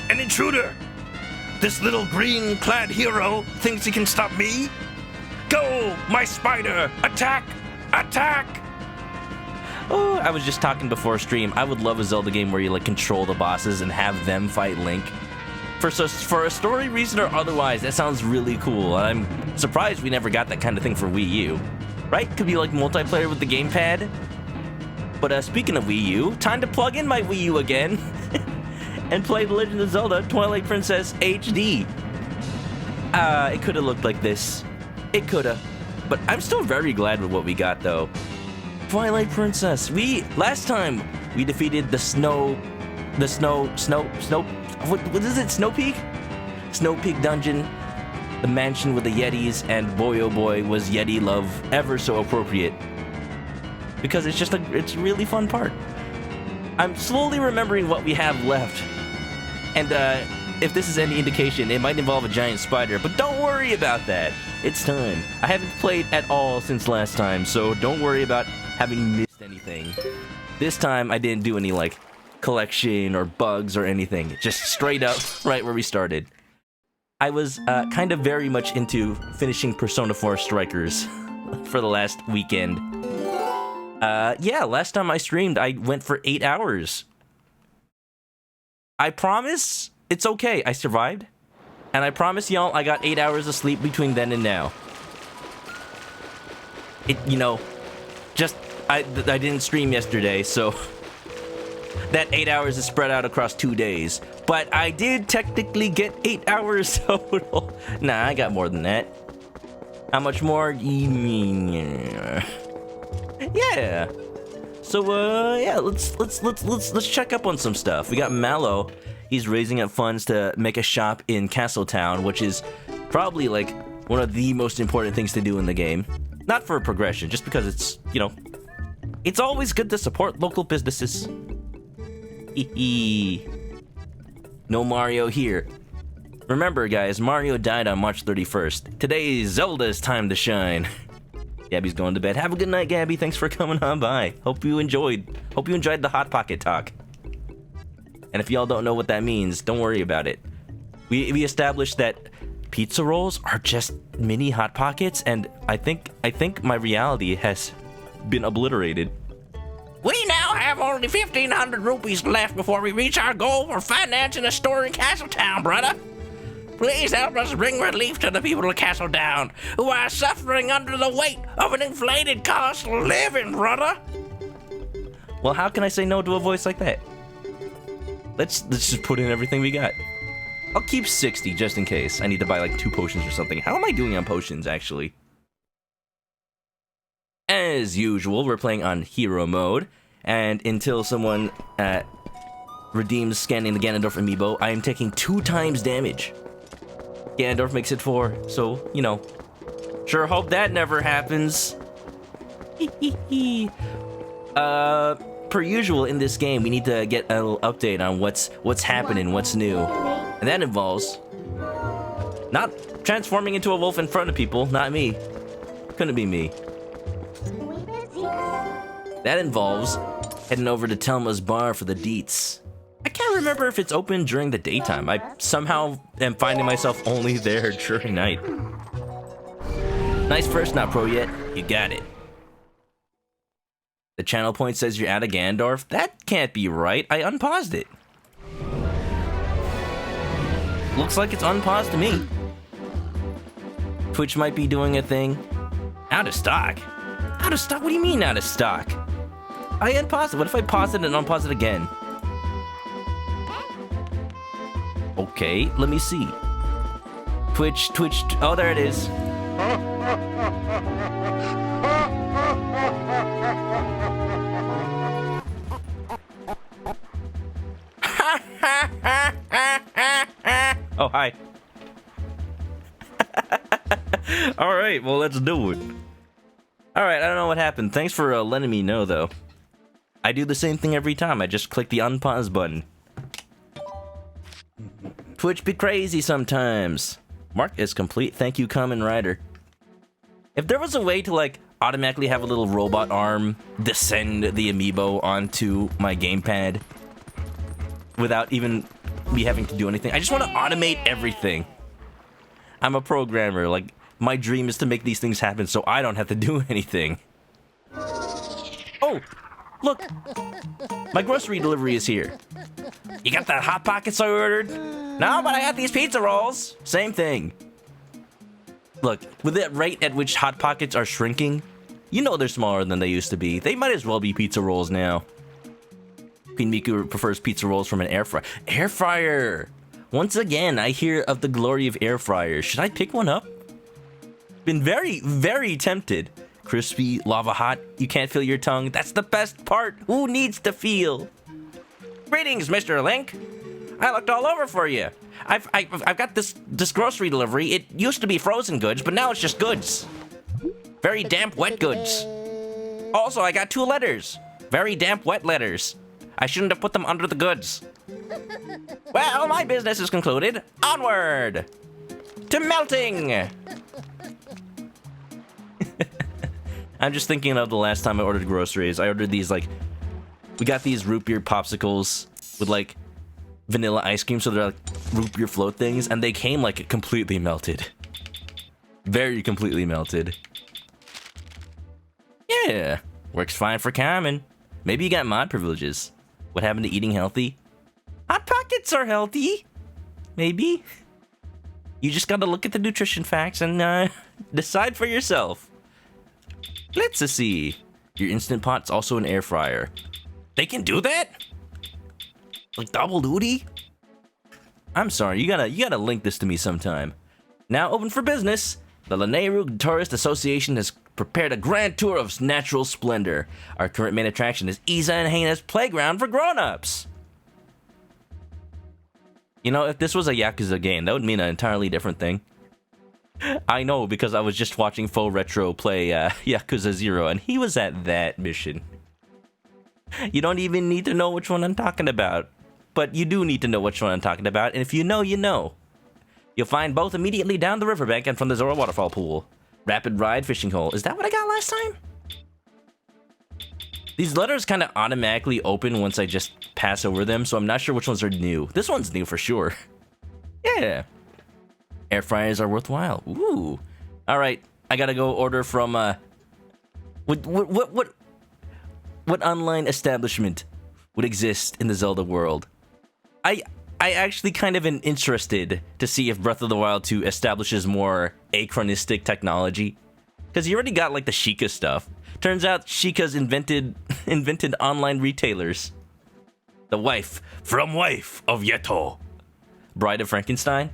An intruder! This little green-clad hero thinks he can stop me? Go, my spider! Attack! Attack! Oh, I was just talking before stream. I would love a Zelda game where you like control the bosses and have them fight Link. For a story reason or otherwise, that sounds really cool. I'm surprised we never got that kind of thing for Wii U. Right? Could be like multiplayer with the gamepad. But speaking of Wii U, time to plug in my Wii U again and play The Legend of Zelda Twilight Princess HD. It could have looked like this. It could have. But I'm still very glad with what we got, though. Twilight Princess. Last time we defeated what is it? Snow Peak? Snow Peak Dungeon, the mansion with the Yetis, and boy oh boy was Yeti love ever so appropriate. Because it's a really fun part. I'm slowly remembering what we have left. And if this is any indication, it might involve a giant spider, but don't worry about that. It's time. I haven't played at all since last time, so don't worry about having missed anything. This time I didn't do any like collection or bugs or anything. Just straight up right where we started. I was kind of very much into finishing Persona 4 Strikers for the last weekend. Yeah, last time I streamed, I went for 8 hours. I promise it's okay. I survived. And I promise y'all I got 8 hours of sleep between then and now. I didn't stream yesterday, so that 8 hours is spread out across 2 days. But I did technically get 8 hours total. Nah, I got more than that. How much more? Yeah. So yeah, let's check up on some stuff. We got Mallow. He's raising up funds to make a shop in Castletown, which is probably like one of the most important things to do in the game. Not for progression, just because it's, it's always good to support local businesses. No Mario here. Remember, guys, Mario died on March 31st. Today, Zelda's time to shine. Gabby's going to bed. Have a good night, Gabby. Thanks for coming on by. Hope you enjoyed the Hot Pocket talk. And if y'all don't know what that means, don't worry about it. We established that pizza rolls are just mini Hot Pockets, and I think my reality has been obliterated. We now have only 1,500 rupees left before we reach our goal for financing a store in Castletown, brother. Please help us bring relief to the people of Castletown who are suffering under the weight of an inflated cost of living, brother. Well, how can I say no to a voice like that? Let's just put in everything we got. I'll keep 60 just in case. I need to buy like 2 potions or something. How am I doing on potions, actually? As usual, we're playing on hero mode, and until someone redeems scanning the Ganondorf amiibo, I am taking 2 times damage. Ganondorf makes it 4, so, sure hope that never happens. Per usual in this game, we need to get a little update on what's happening, what's new. And that involves not transforming into a wolf in front of people, not me. Couldn't be me. That involves heading over to Telma's bar for the deets. I can't remember if it's open during the daytime. I somehow am finding myself only there during night. Nice first, not pro yet. You got it. The channel point says you're out of Ganondorf. That can't be right. I unpaused it. Looks like it's unpaused to me. Twitch might be doing a thing. Out of stock? Out of stock? What do you mean out of stock? I unpaused it. What if I pause it and unpause it again? Okay, let me see. Twitch. Oh, there it is. Oh, hi. Alright, well, let's do it. Alright, I don't know what happened. Thanks for letting me know, though. I do the same thing every time. I just click the unpause button. Twitch be crazy sometimes. Mark is complete. Thank you, Kamen Rider. If there was a way to, like, automatically have a little robot arm descend the amiibo onto my gamepad without even me having to do anything. I just want to automate everything. I'm a programmer. Like, my dream is to make these things happen so I don't have to do anything. Oh, look. My grocery delivery is here. You got that Hot Pockets I ordered? No, but I got these pizza rolls. Same thing. Look, with the rate at which Hot Pockets are shrinking, you know they're smaller than they used to be. They might as well be pizza rolls now. Queen Miku prefers pizza rolls from an air fryer. Air fryer! Once again, I hear of the glory of air fryers. Should I pick one up? Been very, very tempted. Crispy, lava hot, you can't feel your tongue. That's the best part. Who needs to feel? Greetings, Mr. Link. I looked all over for you. I've got this grocery delivery. It used to be frozen goods, but now it's just goods. Very damp, wet goods. Also, I got 2 letters. Very damp, wet letters. I shouldn't have put them under the goods. Well, my business is concluded. Onward! To melting! I'm just thinking of the last time I ordered groceries. I ordered these, like... We got these root beer popsicles with, like, vanilla ice cream, so they're, like, root beer float things, and they came, like, completely melted. Very completely melted. Yeah, works fine for common. Maybe you got mod privileges. What happened to eating healthy? Hot Pockets are healthy. Maybe. You just gotta look at the nutrition facts and decide for yourself. Let's see. Your Instant Pot's also an air fryer. They can do that? Like double duty? I'm sorry, you gotta link this to me sometime. Now open for business. The Lanayru Tourist Association has prepared a grand tour of natural splendor. Our current main attraction is Isa and Haina's playground for grown-ups. You know, if this was a Yakuza game, that would mean an entirely different thing. I know, because I was just watching Faux Retro play Yakuza 0, and he was at that mission. You don't even need to know which one I'm talking about. But you do need to know which one I'm talking about, and if you know, you know. You'll find both immediately down the riverbank and from the Zora Waterfall Pool. Rapid Ride Fishing Hole. Is that what I got last time? These letters kind of automatically open once I just pass over them, so I'm not sure which ones are new. This one's new for sure. Yeah. Air fryers are worthwhile. Ooh. Alright, I gotta go order from, What online establishment would exist in the Zelda world? I actually kind of am interested to see if Breath of the Wild 2 establishes more achronistic technology. Because you already got, like, the Sheikah stuff. Turns out Sheikah's invented online retailers. The wife of Yeto. Bride of Frankenstein.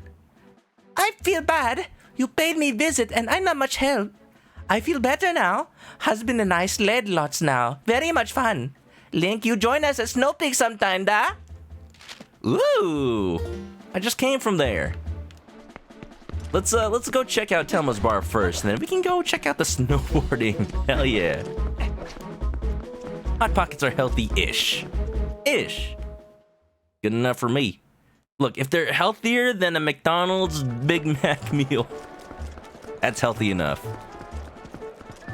I feel bad. You paid me visit and I'm not much help. I feel better now. Husband and I sled lots now. Very much fun. Link, you join us at Snow Peak sometime, da? Ooh, I just came from there. Let's go check out Telma's bar first, and then we can go check out the snowboarding. Hell yeah. Hot Pockets are healthy-ish. Ish. Good enough for me. Look, if they're healthier than a McDonald's Big Mac meal, that's healthy enough.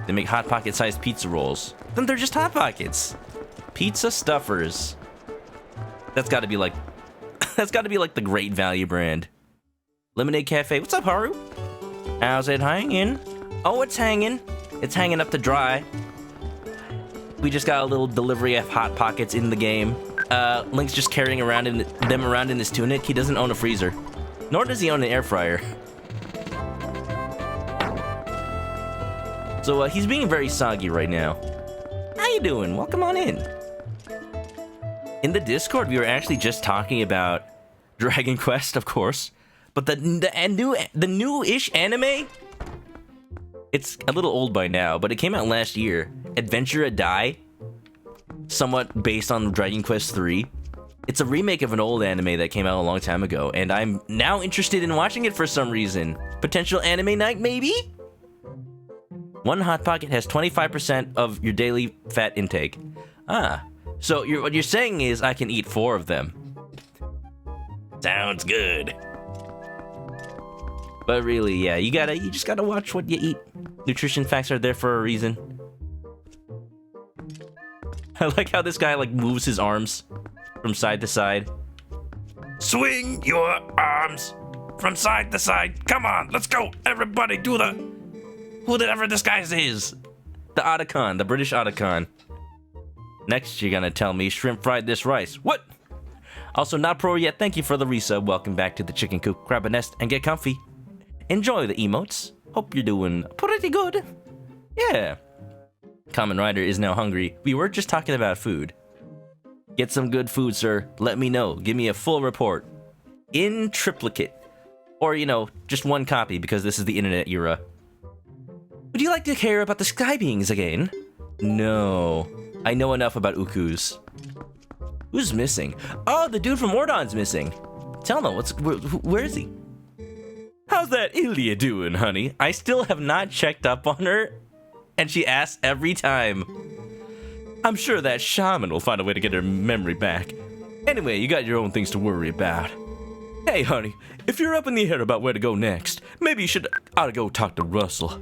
They make Hot Pocket-sized pizza rolls. Then they're just Hot Pockets. Pizza stuffers. That's gotta be like the Great Value brand. Lemonade Cafe. What's up, Haru? How's it hanging? Oh, it's hanging. It's hanging up to dry. We just got a little delivery of Hot Pockets in the game. Link's just carrying them around in his tunic. He doesn't own a freezer. Nor does he own an air fryer. So, he's being very soggy right now. How you doing? Welcome on in. In the Discord, we were actually just talking about Dragon Quest, of course. But the new-ish anime, it's a little old by now, but it came out last year. Adventure a Die, somewhat based on Dragon Quest 3. It's a remake of an old anime that came out a long time ago, and I'm now interested in watching it for some reason. Potential anime night, maybe? One Hot Pocket has 25% of your daily fat intake. Ah, so what you're saying is I can eat 4 of them. Sounds good. But really, yeah, you just gotta watch what you eat. Nutrition facts are there for a reason. I like how this guy, like, moves his arms from side to side. Swing your arms from side to side. Come on, let's go. Everybody do the... whoever this guy is. The Otacon, the British Otacon. Next, you're gonna tell me shrimp fried this rice. What? Also, not pro yet. Thank you for the resub. Welcome back to the chicken coop. Grab a nest and get comfy. Enjoy the emotes. Hope you're doing pretty good. Yeah. Kamen Rider is now hungry. We were just talking about food. Get some good food, sir. Let me know. Give me a full report. In triplicate. Or, you know, just one copy because this is the internet era. Would you like to hear about the sky beings again? No. I know enough about Ukus. Who's missing? Oh, the dude from Mordon's missing. Tell them, where is he? How's that Ilya doing, honey? I still have not checked up on her, and she asks every time. I'm sure that shaman will find a way to get her memory back. Anyway, you got your own things to worry about. Hey, honey, if you're up in the air about where to go next, maybe you ought to go talk to Russell.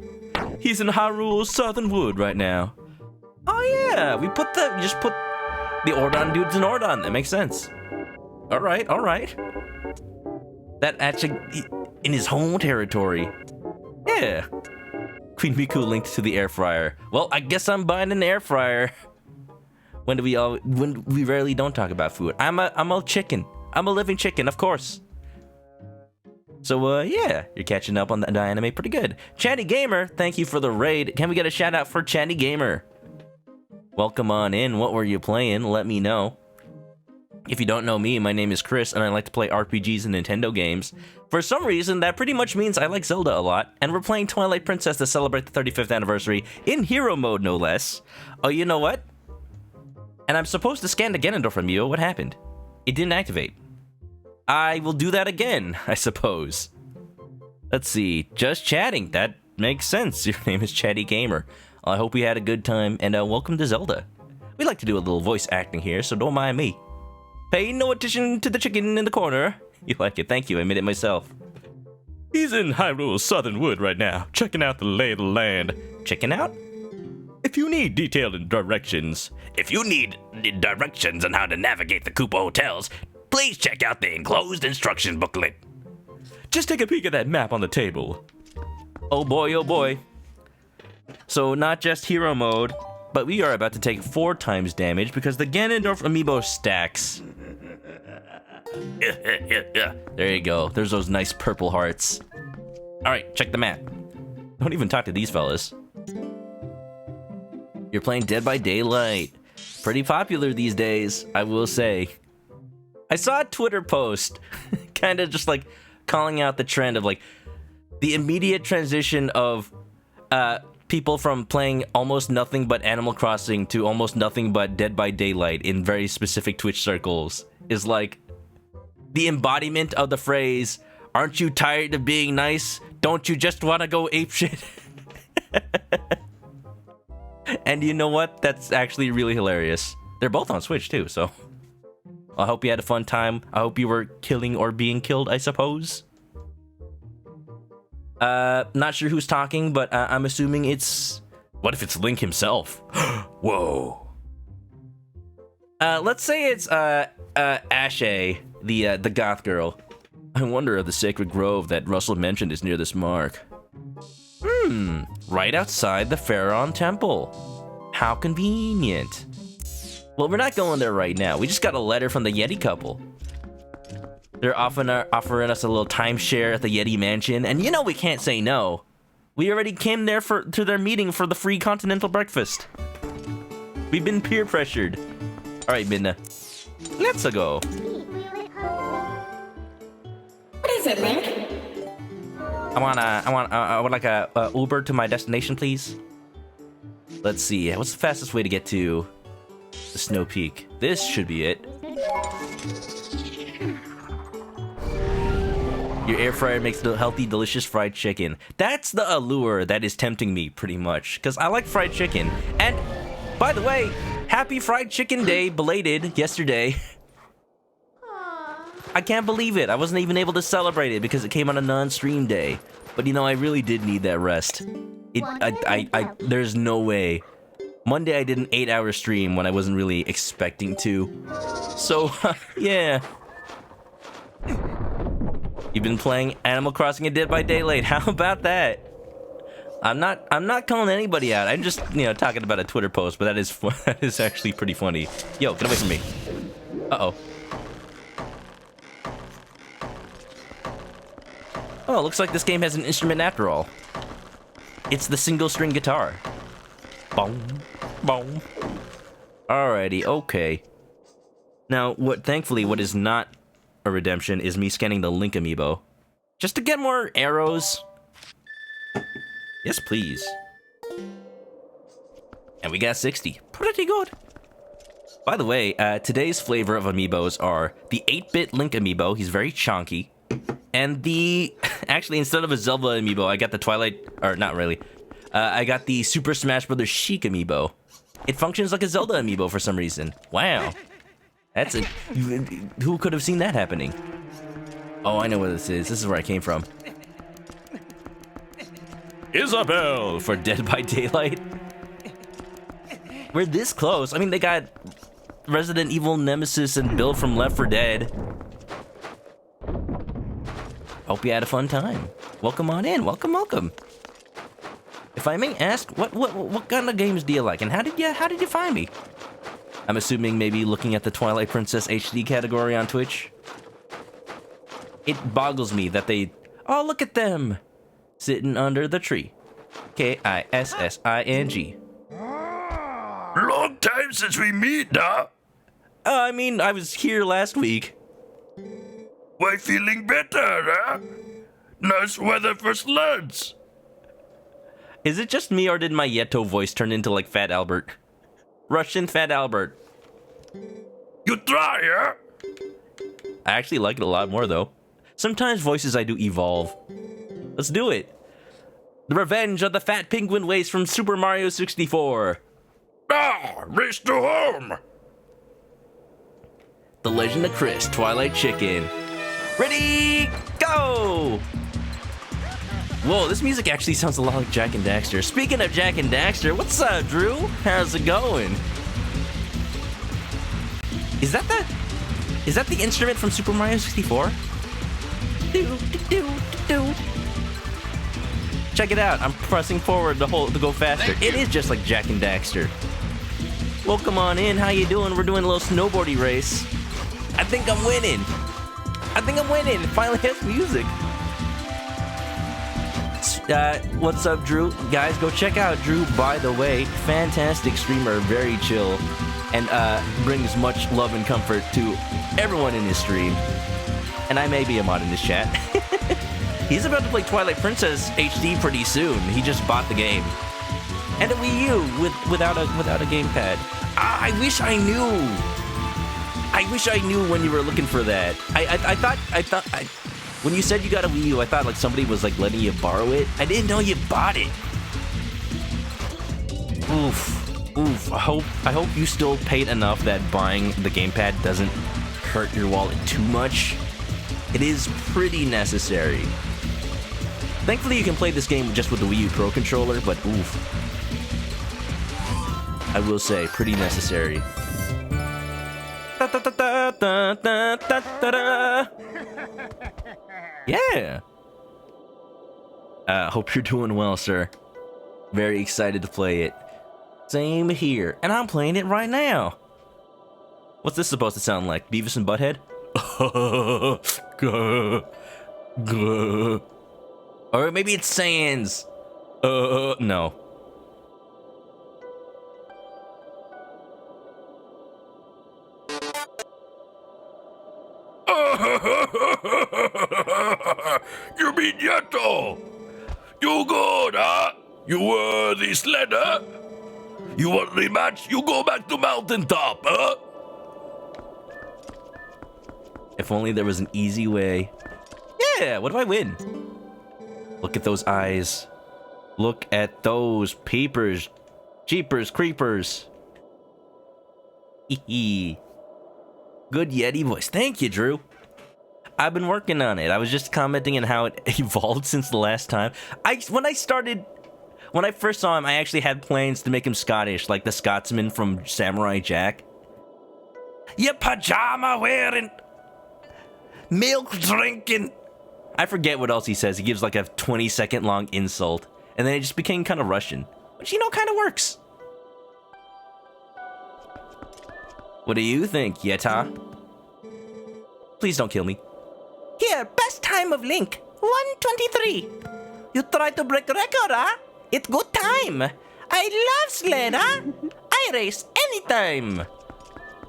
He's in Hyrule's Southern Wood right now. Oh yeah, we just put the Ordon dudes in Ordon. That makes sense. All right. That actually in his home territory. Yeah. Queen Miku linked to the air fryer. Well, I guess I'm buying an air fryer. When we rarely don't talk about food. I'm a chicken. I'm a living chicken, of course. So, yeah, you're catching up on the anime pretty good. Chatty Gamer, thank you for the raid. Can we get a shout out for Chatty Gamer? Welcome on in. What were you playing? Let me know. If you don't know me, my name is Chris, and I like to play RPGs and Nintendo games. For some reason, that pretty much means I like Zelda a lot, and we're playing Twilight Princess to celebrate the 35th anniversary in hero mode, no less. Oh, you know what? And I'm supposed to scan the Ganondorf from you. What happened? It didn't activate. I will do that again, I suppose. Let's see. Just chatting. That makes sense. Your name is Chatty Gamer. I hope you had a good time, and welcome to Zelda. We like to do a little voice acting here, so don't mind me. Pay no attention to the chicken in the corner. You like it. Thank you. I made it myself. He's in Hyrule's Southern Wood right now, checking out the lay of the land. Checking out? If you need detailed directions on how to navigate the Koopa hotels, please check out the enclosed instruction booklet. Just take a peek at that map on the table. Oh boy, oh boy. So not just hero mode, but we are about to take 4 times damage because the Ganondorf amiibo stacks. There you go. There's those nice purple hearts. Alright, check the map. Don't even talk to these fellas. You're playing Dead by Daylight. Pretty popular these days, I will say. I saw a Twitter post, kind of just like calling out the trend of like the immediate transition of people from playing almost nothing but Animal Crossing to almost nothing but Dead by Daylight in very specific Twitch circles is like the embodiment of the phrase, aren't you tired of being nice? Don't you just want to go apeshit? And you know what? That's actually really hilarious. They're both on Switch too, so I hope you had a fun time. I hope you were killing or being killed, I suppose. Not sure who's talking, but I'm assuming it's... What if it's Link himself? Whoa. Let's say it's Ashe, the goth girl. I wonder if the sacred grove that Russell mentioned is near this mark. Right outside the Pharaon Temple. How convenient. Well, we're not going there right now. We just got a letter from the Yeti couple. They're offering us a little timeshare at the Yeti Mansion, and you know we can't say no. We already came there to their meeting for the free continental breakfast. We've been peer pressured. All right, Midna, let's go. What is it, Link? I would like a Uber to my destination, please. Let's see. What's the fastest way to get to the Snow Peak? This should be it. Your air fryer makes the healthy, delicious fried chicken. That's the allure that is tempting me, pretty much, because I like fried chicken. And, by the way, happy Fried Chicken Day, belated, yesterday. I can't believe it. I wasn't even able to celebrate it because it came on a non-stream day. But, you know, I really did need that rest. There's no way. Monday I did an 8-hour stream when I wasn't really expecting to. So, yeah. You've been playing Animal Crossing and Dead by Daylight. How about that? I'm not calling anybody out. I'm just, talking about a Twitter post, but that is actually pretty funny. Yo, get away from me. Uh-oh. Oh, looks like this game has an instrument after all. It's the single string guitar. Boom, boom. Alrighty, okay. Now, thankfully, what is not a redemption is me scanning the Link amiibo. Just to get more arrows. Yes, please. And we got 60. Pretty good. By the way, today's flavor of amiibos are the 8-bit Link amiibo. He's very chonky. And actually, instead of a Zelda amiibo, I got the Twilight, or not really. I got the Super Smash Bros. Sheik amiibo. It functions like a Zelda amiibo for some reason. Wow. Who could have seen that happening? Oh, I know what this is. This is where I came from. Isabelle for Dead by Daylight. We're this close. I mean, they got Resident Evil Nemesis and Bill from Left 4 Dead. Hope you had a fun time. Welcome on in. Welcome, welcome. If I may ask, what kind of games do you like, and how did you find me? I'm assuming maybe looking at the Twilight Princess HD category on Twitch. It boggles me that oh, look at them. Sitting under the tree. K-I-S-S-I-N-G. Long time since we meet, huh? I mean, I was here last week. Why, feeling better, huh? Nice weather for sleds. Is it just me, or did my Yeto voice turn into, like, Fat Albert? Russian Fat Albert. You try, huh? I actually like it a lot more, though. Sometimes voices I do evolve. Let's do it. The Revenge of the Fat Penguin Race from Super Mario 64. Ah, race to home. The Legend of Chris, Twilight Chicken. Ready, go! Whoa, this music actually sounds a lot like Jak and Daxter. Speaking of Jak and Daxter, what's up, Drew? How's it going? Is that the instrument from Super Mario 64? Check it out. I'm pressing forward to go faster. It is just like Jak and Daxter. Welcome on in. How you doing? We're doing a little snowboardy race. I think I'm winning. It finally has music. What's up, Drew? Guys, go check out Drew, by the way. Fantastic streamer, very chill, and brings much love and comfort to everyone in his stream. And I may be a mod in this chat. He's about to play Twilight Princess HD pretty soon. He just bought the game. And a Wii U without a gamepad. I wish I knew when you were looking for that. I thought when you said you got a Wii U, I thought like somebody was like letting you borrow it. I didn't know you bought it. Oof. I hope you still paid enough that buying the gamepad doesn't hurt your wallet too much. It is pretty necessary. Thankfully, you can play this game just with the Wii U Pro controller, but oof. I will say, pretty necessary. Yeah. Hope you're doing well, sir. Very excited to play it. Same here, and I'm playing it right now. What's this supposed to sound like? Beavis and Butthead? Or maybe it's Sans. No. You mean Yato? You good, huh? You worthy sled, huh? You want rematch? You go back to mountaintop, huh? If only there was an easy way. Yeah, what do I win? Look at those eyes. Look at those peepers. Jeepers creepers. Hee. Good Yeti voice. Thank you, Drew. I've been working on it. I was just commenting on how it evolved since the last time. When I first saw him, I actually had plans to make him Scottish, like the Scotsman from Samurai Jack. You pajama wearing, milk drinking, I forget what else he says. He gives like a 20-second long insult, and then it just became kind of Russian, which, you know, kind of works. What do you think, Yeta? Please don't kill me. Here, best time of Link. 1:23. You try to break record, huh? It's good time. I love sled, huh? I race anytime.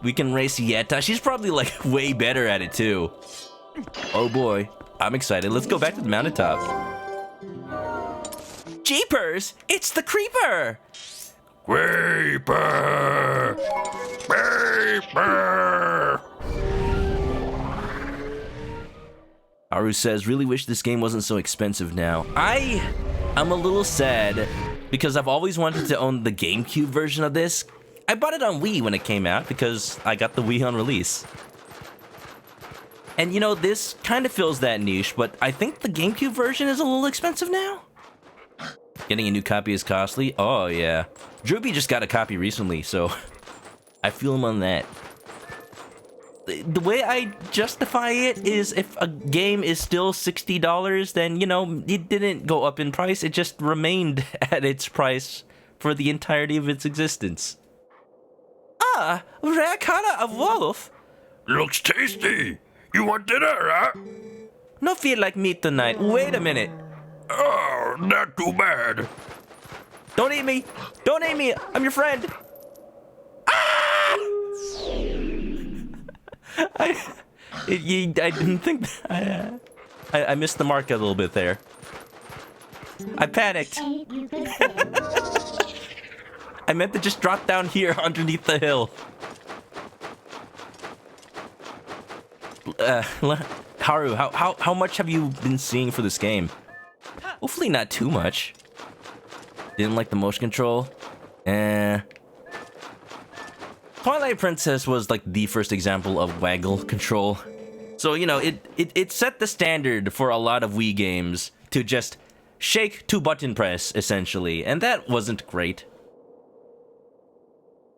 We can race Yeta. She's probably like way better at it too. Oh boy, I'm excited. Let's go back to the mountaintop. Jeepers! It's the creeper! Creeper! Creeper! Haru says, really wish this game wasn't so expensive now. I'm a little sad because I've always wanted to own the GameCube version of this. I bought it on Wii when it came out because I got the Wii on release. And you know, this kind of fills that niche, but I think the GameCube version is a little expensive now. Getting a new copy is costly. Oh yeah. Droopy just got a copy recently, so I feel him on that. The way I justify it is if a game is still $60, then, you know, it didn't go up in price. It just remained at its price for the entirety of its existence. Ah, rare color of wolf. Looks tasty. You want dinner, huh? No feel like meat tonight. Wait a minute. Oh, not too bad. Don't eat me. Don't eat me. I'm your friend. I didn't think I missed the mark a little bit there. I panicked. I meant to just drop down here underneath the hill. Haru, how much have you been seeing for this game? Hopefully not too much. Didn't like the motion control. Twilight Princess was like the first example of waggle control. So, you know, it set the standard for a lot of Wii games to just shake to button press, essentially. And that wasn't great.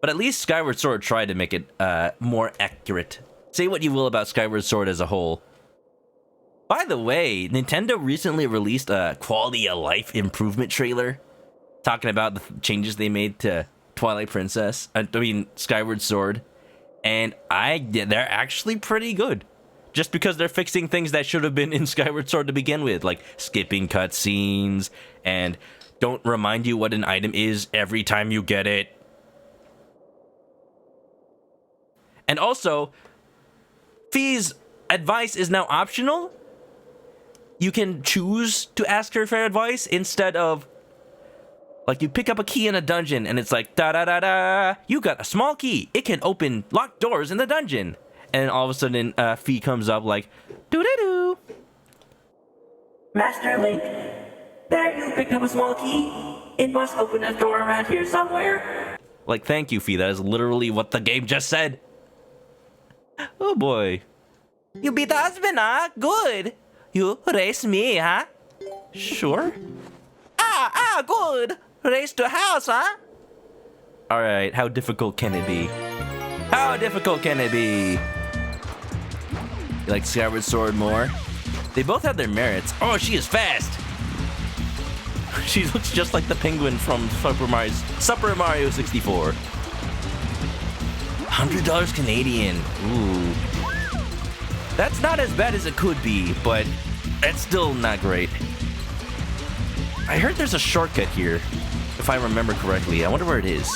But at least Skyward Sword tried to make it more accurate. Say what you will about Skyward Sword as a whole. By the way, Nintendo recently released a quality of life improvement trailer talking about the changes they made to Twilight Princess, Skyward Sword, and they're actually pretty good. Just because they're fixing things that should have been in Skyward Sword to begin with, like skipping cutscenes, and don't remind you what an item is every time you get it. And also, Fi's advice is now optional. You can choose to ask her for advice instead of, like, you pick up a key in a dungeon and it's like, da-da-da-da, you got a small key. It can open locked doors in the dungeon. And all of a sudden, Fi comes up like, doo-doo-doo. Master Link, there you picked up a small key. It must open a door around here somewhere. Like, thank you, Fi. That is literally what the game just said. Oh, boy. You beat the husband, huh? Good. You race me, huh? Sure. Good. Race to house, huh? Alright, how difficult can it be? How difficult can it be? You like Skyward Sword more? They both have their merits. Oh, she is fast! She looks just like the penguin from Super Mario 64. $100 Canadian. Ooh. That's not as bad as it could be, but that's still not great. I heard there's a shortcut here, if I remember correctly. I wonder where it is.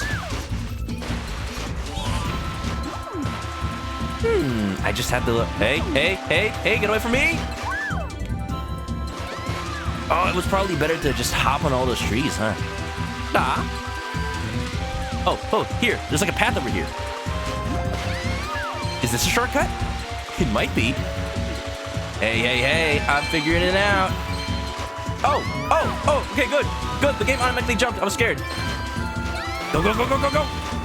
I just had to look. Hey, get away from me! Oh, it was probably better to just hop on all those trees, huh? Oh, here. There's like a path over here. Is this a shortcut? It might be. Hey, I'm figuring it out. Oh, okay, good. The game automatically jumped. I was scared. Go.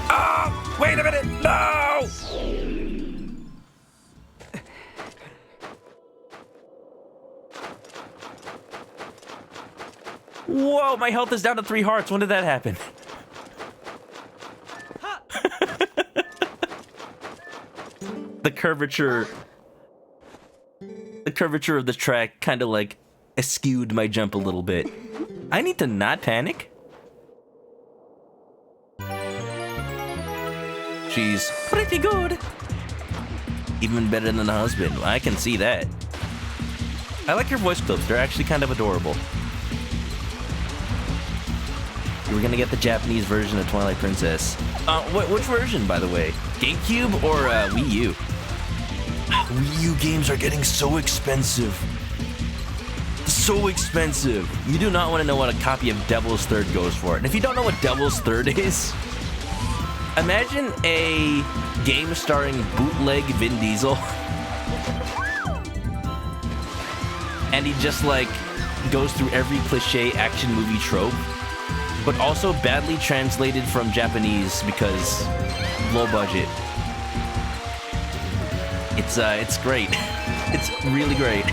Oh, wait a minute. No! Whoa, my health is down to 3 hearts. When did that happen? The the curvature of the track kind of like skewed my jump a little bit. I need to not panic. She's pretty good. Even better than the husband. I can see that. I like her voice clips. They're actually kind of adorable. We're gonna get the Japanese version of Twilight Princess. Which version, by the way? GameCube or Wii U? Wii U games are getting so expensive. So expensive. You do not want to know what a copy of Devil's Third goes for. And if you don't know what Devil's Third is, imagine a game starring bootleg Vin Diesel. And he just like goes through every cliche action movie trope, but also badly translated from Japanese because low budget. It's great. It's really great.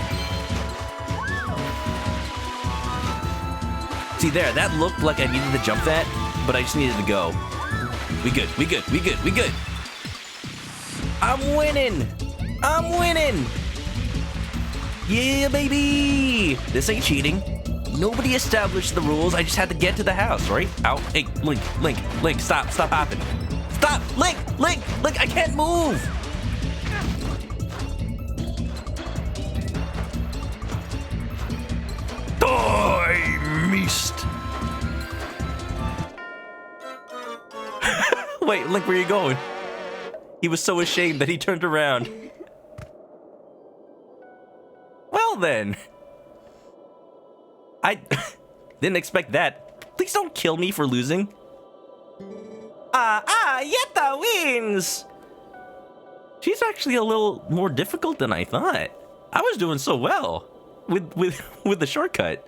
See there, that looked like I needed to jump that, but I just needed to go. We good. I'm winning. Yeah, baby. This ain't cheating. Nobody established the rules. I just had to get to the house, right? Out. Hey, Link, stop hopping. Stop, Link, I can't move. I missed. Wait, Link, where are you going? He was so ashamed that he turned around. Well then. I didn't expect that. Please don't kill me for losing. Yetta wins! She's actually a little more difficult than I thought. I was doing so well with the shortcut.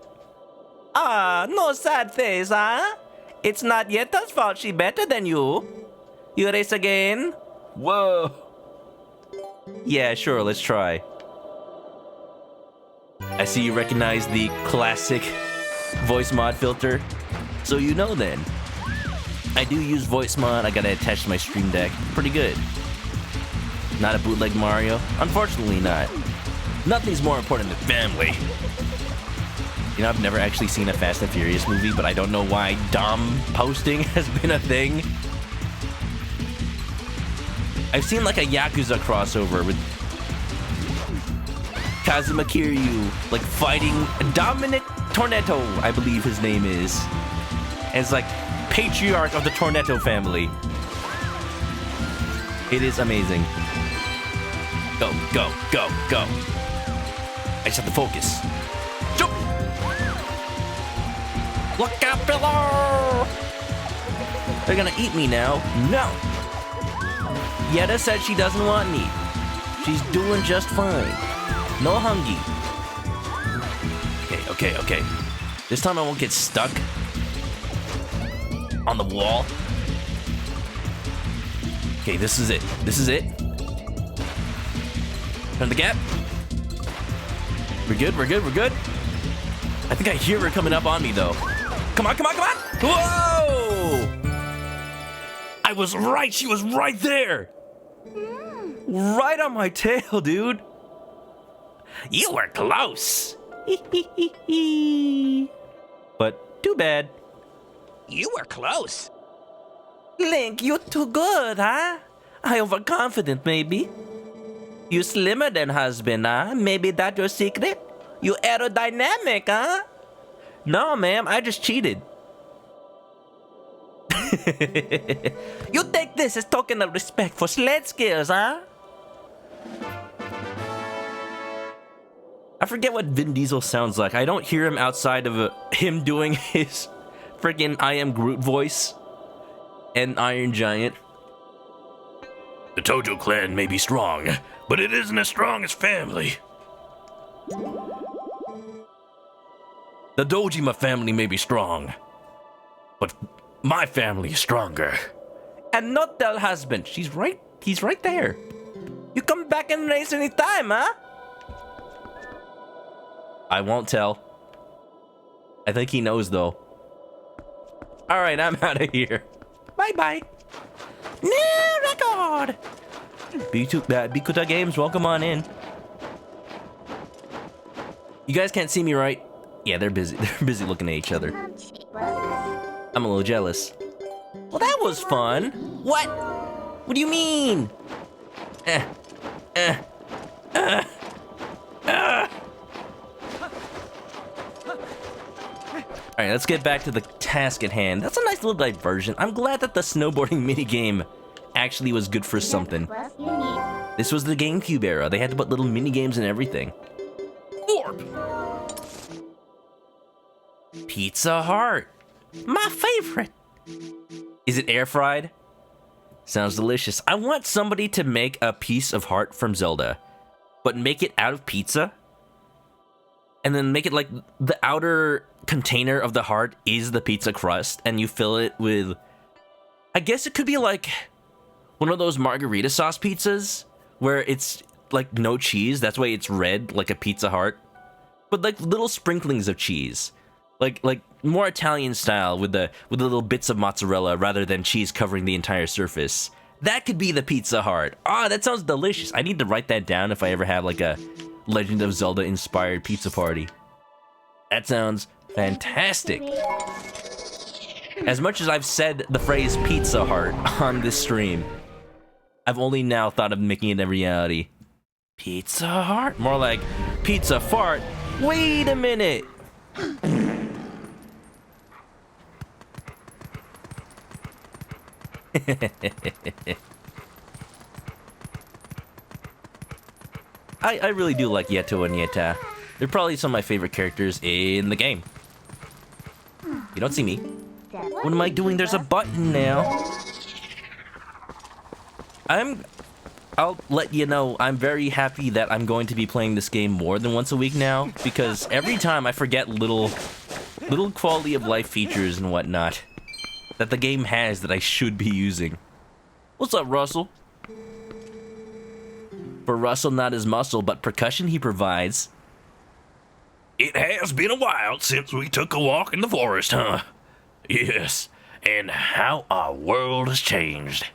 No sad face, huh? It's not Yetta's fault she better than you. You race again? Whoa. Yeah, sure, let's try. I see you recognize the classic voice mod filter. So you know then. I do use voice mod. I gotta attach to my Stream Deck. Pretty good. Not a bootleg Mario? Unfortunately not. Nothing's more important than family. You know, I've never actually seen a Fast and Furious movie, but I don't know why Dom posting has been a thing. I've seen like a Yakuza crossover with Kazuma Kiryu, like fighting Dominic Tornetto, I believe his name is. And it's like patriarch of the Tornetto family. It is amazing. Go. I just have to focus. Jump! Look out below! They're gonna eat me now. No! Yetta said she doesn't want me. She's doing just fine. No hungry. Okay. This time I won't get stuck on the wall. Okay, this is it. Turn the gap. We're good. I think I hear her coming up on me though. Come on. Whoa! I was right. She was right there. Right on my tail, dude. You were close. But too bad. You were close. Link, you're too good, huh? I overconfident, maybe. You slimmer than husband, huh? Maybe that's your secret? You aerodynamic, huh? No, ma'am, I just cheated. You take this as token of respect for sled skills, huh? I forget what Vin Diesel sounds like. I don't hear him outside of him doing his freaking I Am Groot voice and Iron Giant. The Tojo clan may be strong, but it isn't as strong as family. The Dojima family may be strong, but my family is stronger. And not their husband. He's right there. You come back and race any time, huh? I won't tell. I think he knows though. Alright, I'm out of here. Bye-bye. New record! Bikuta Games, welcome on in. You guys can't see me, right? Yeah, they're busy. They're busy looking at each other. I'm a little jealous. Well, that was fun. What? What do you mean? Alright, let's get back to the task at hand. That's a nice little diversion. I'm glad that the snowboarding minigame actually was good for something. This was the GameCube era. They had to put little minigames and everything. Warp. Pizza Heart. My favorite. Is it air fried? Sounds delicious. I want somebody to make a piece of heart from Zelda, but make it out of pizza. And then make it like the outer container of the heart is the pizza crust, and you fill it with, I guess it could be like one of those margarita sauce pizzas where it's like no cheese. That's why it's red, like a Pizza Heart, but like little sprinklings of cheese, like more Italian style with the little bits of mozzarella rather than cheese covering the entire surface. That could be the Pizza Heart. Ah, that sounds delicious. I need to write that down if I ever have like a Legend of Zelda inspired pizza party. That sounds fantastic. As much as I've said the phrase Pizza Heart on this stream, I've only now thought of making it a reality. Pizza Heart? More like Pizza Fart. Wait a minute. I really do like Yeto and Yeta. They're probably some of my favorite characters in the game. You don't see me. What am I doing? There's a button now. I'll let you know, I'm very happy that I'm going to be playing this game more than once a week now, because every time I forget little quality of life features and whatnot that the game has that I should be using. What's up, Russell? For Russell, not his muscle, but percussion he provides. It has been a while since we took a walk in the forest, huh? Yes, and how our world has changed.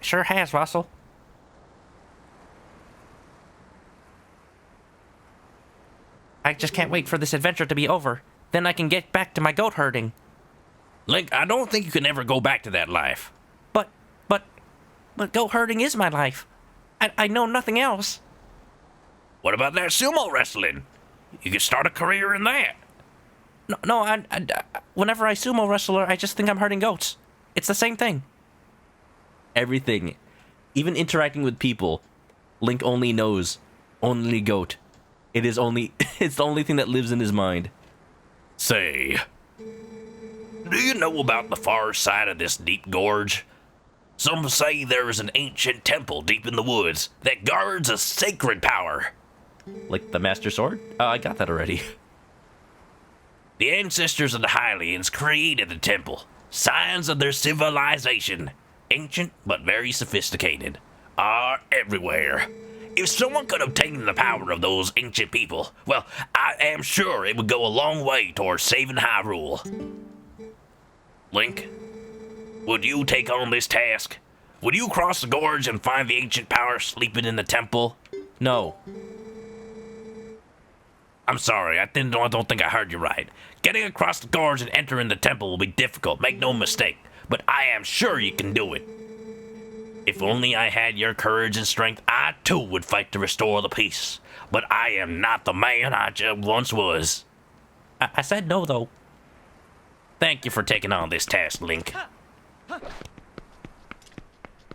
Sure has, Russell. I just can't wait for this adventure to be over. Then I can get back to my goat herding. Link, I don't think you can ever go back to that life. But goat herding is my life. I know nothing else. What about that sumo wrestling? You could start a career in that. No, whenever I sumo wrestler, I just think I'm herding goats. It's the same thing. Everything, even interacting with people, Link only knows only goat. It's the only thing that lives in his mind. Say, do you know about the far side of this deep gorge? Some say there is an ancient temple deep in the woods that guards a sacred power. Like the Master Sword? Oh, I got that already. The ancestors of the Hylians created the temple. Signs of their civilization, ancient but very sophisticated, are everywhere. If someone could obtain the power of those ancient people, well, I am sure it would go a long way towards saving Hyrule. Link, would you take on this task? Would you cross the gorge and find the ancient power sleeping in the temple? No. I'm sorry, I don't think I heard you right. Getting across the gorge and entering the temple will be difficult, make no mistake, but I am sure you can do it. If only I had your courage and strength, I too would fight to restore the peace. But I am not the man I once was. I said no, though. Thank you for taking on this task, Link.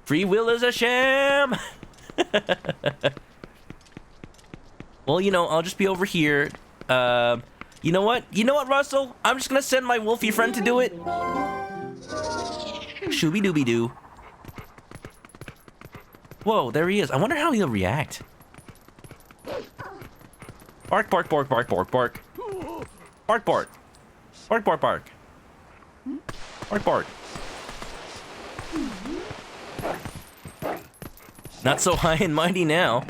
Free will is a sham! Well, you know, I'll just be over here. You know what? You know what, Russell? I'm just gonna send my wolfie friend to do it. Shooby-dooby-doo. Whoa, there he is. I wonder how he'll react. Bark, bark, bark, bark, bark, bark. Bark, bark. Bark, bark, bark. Bark, bark. Not so high and mighty now.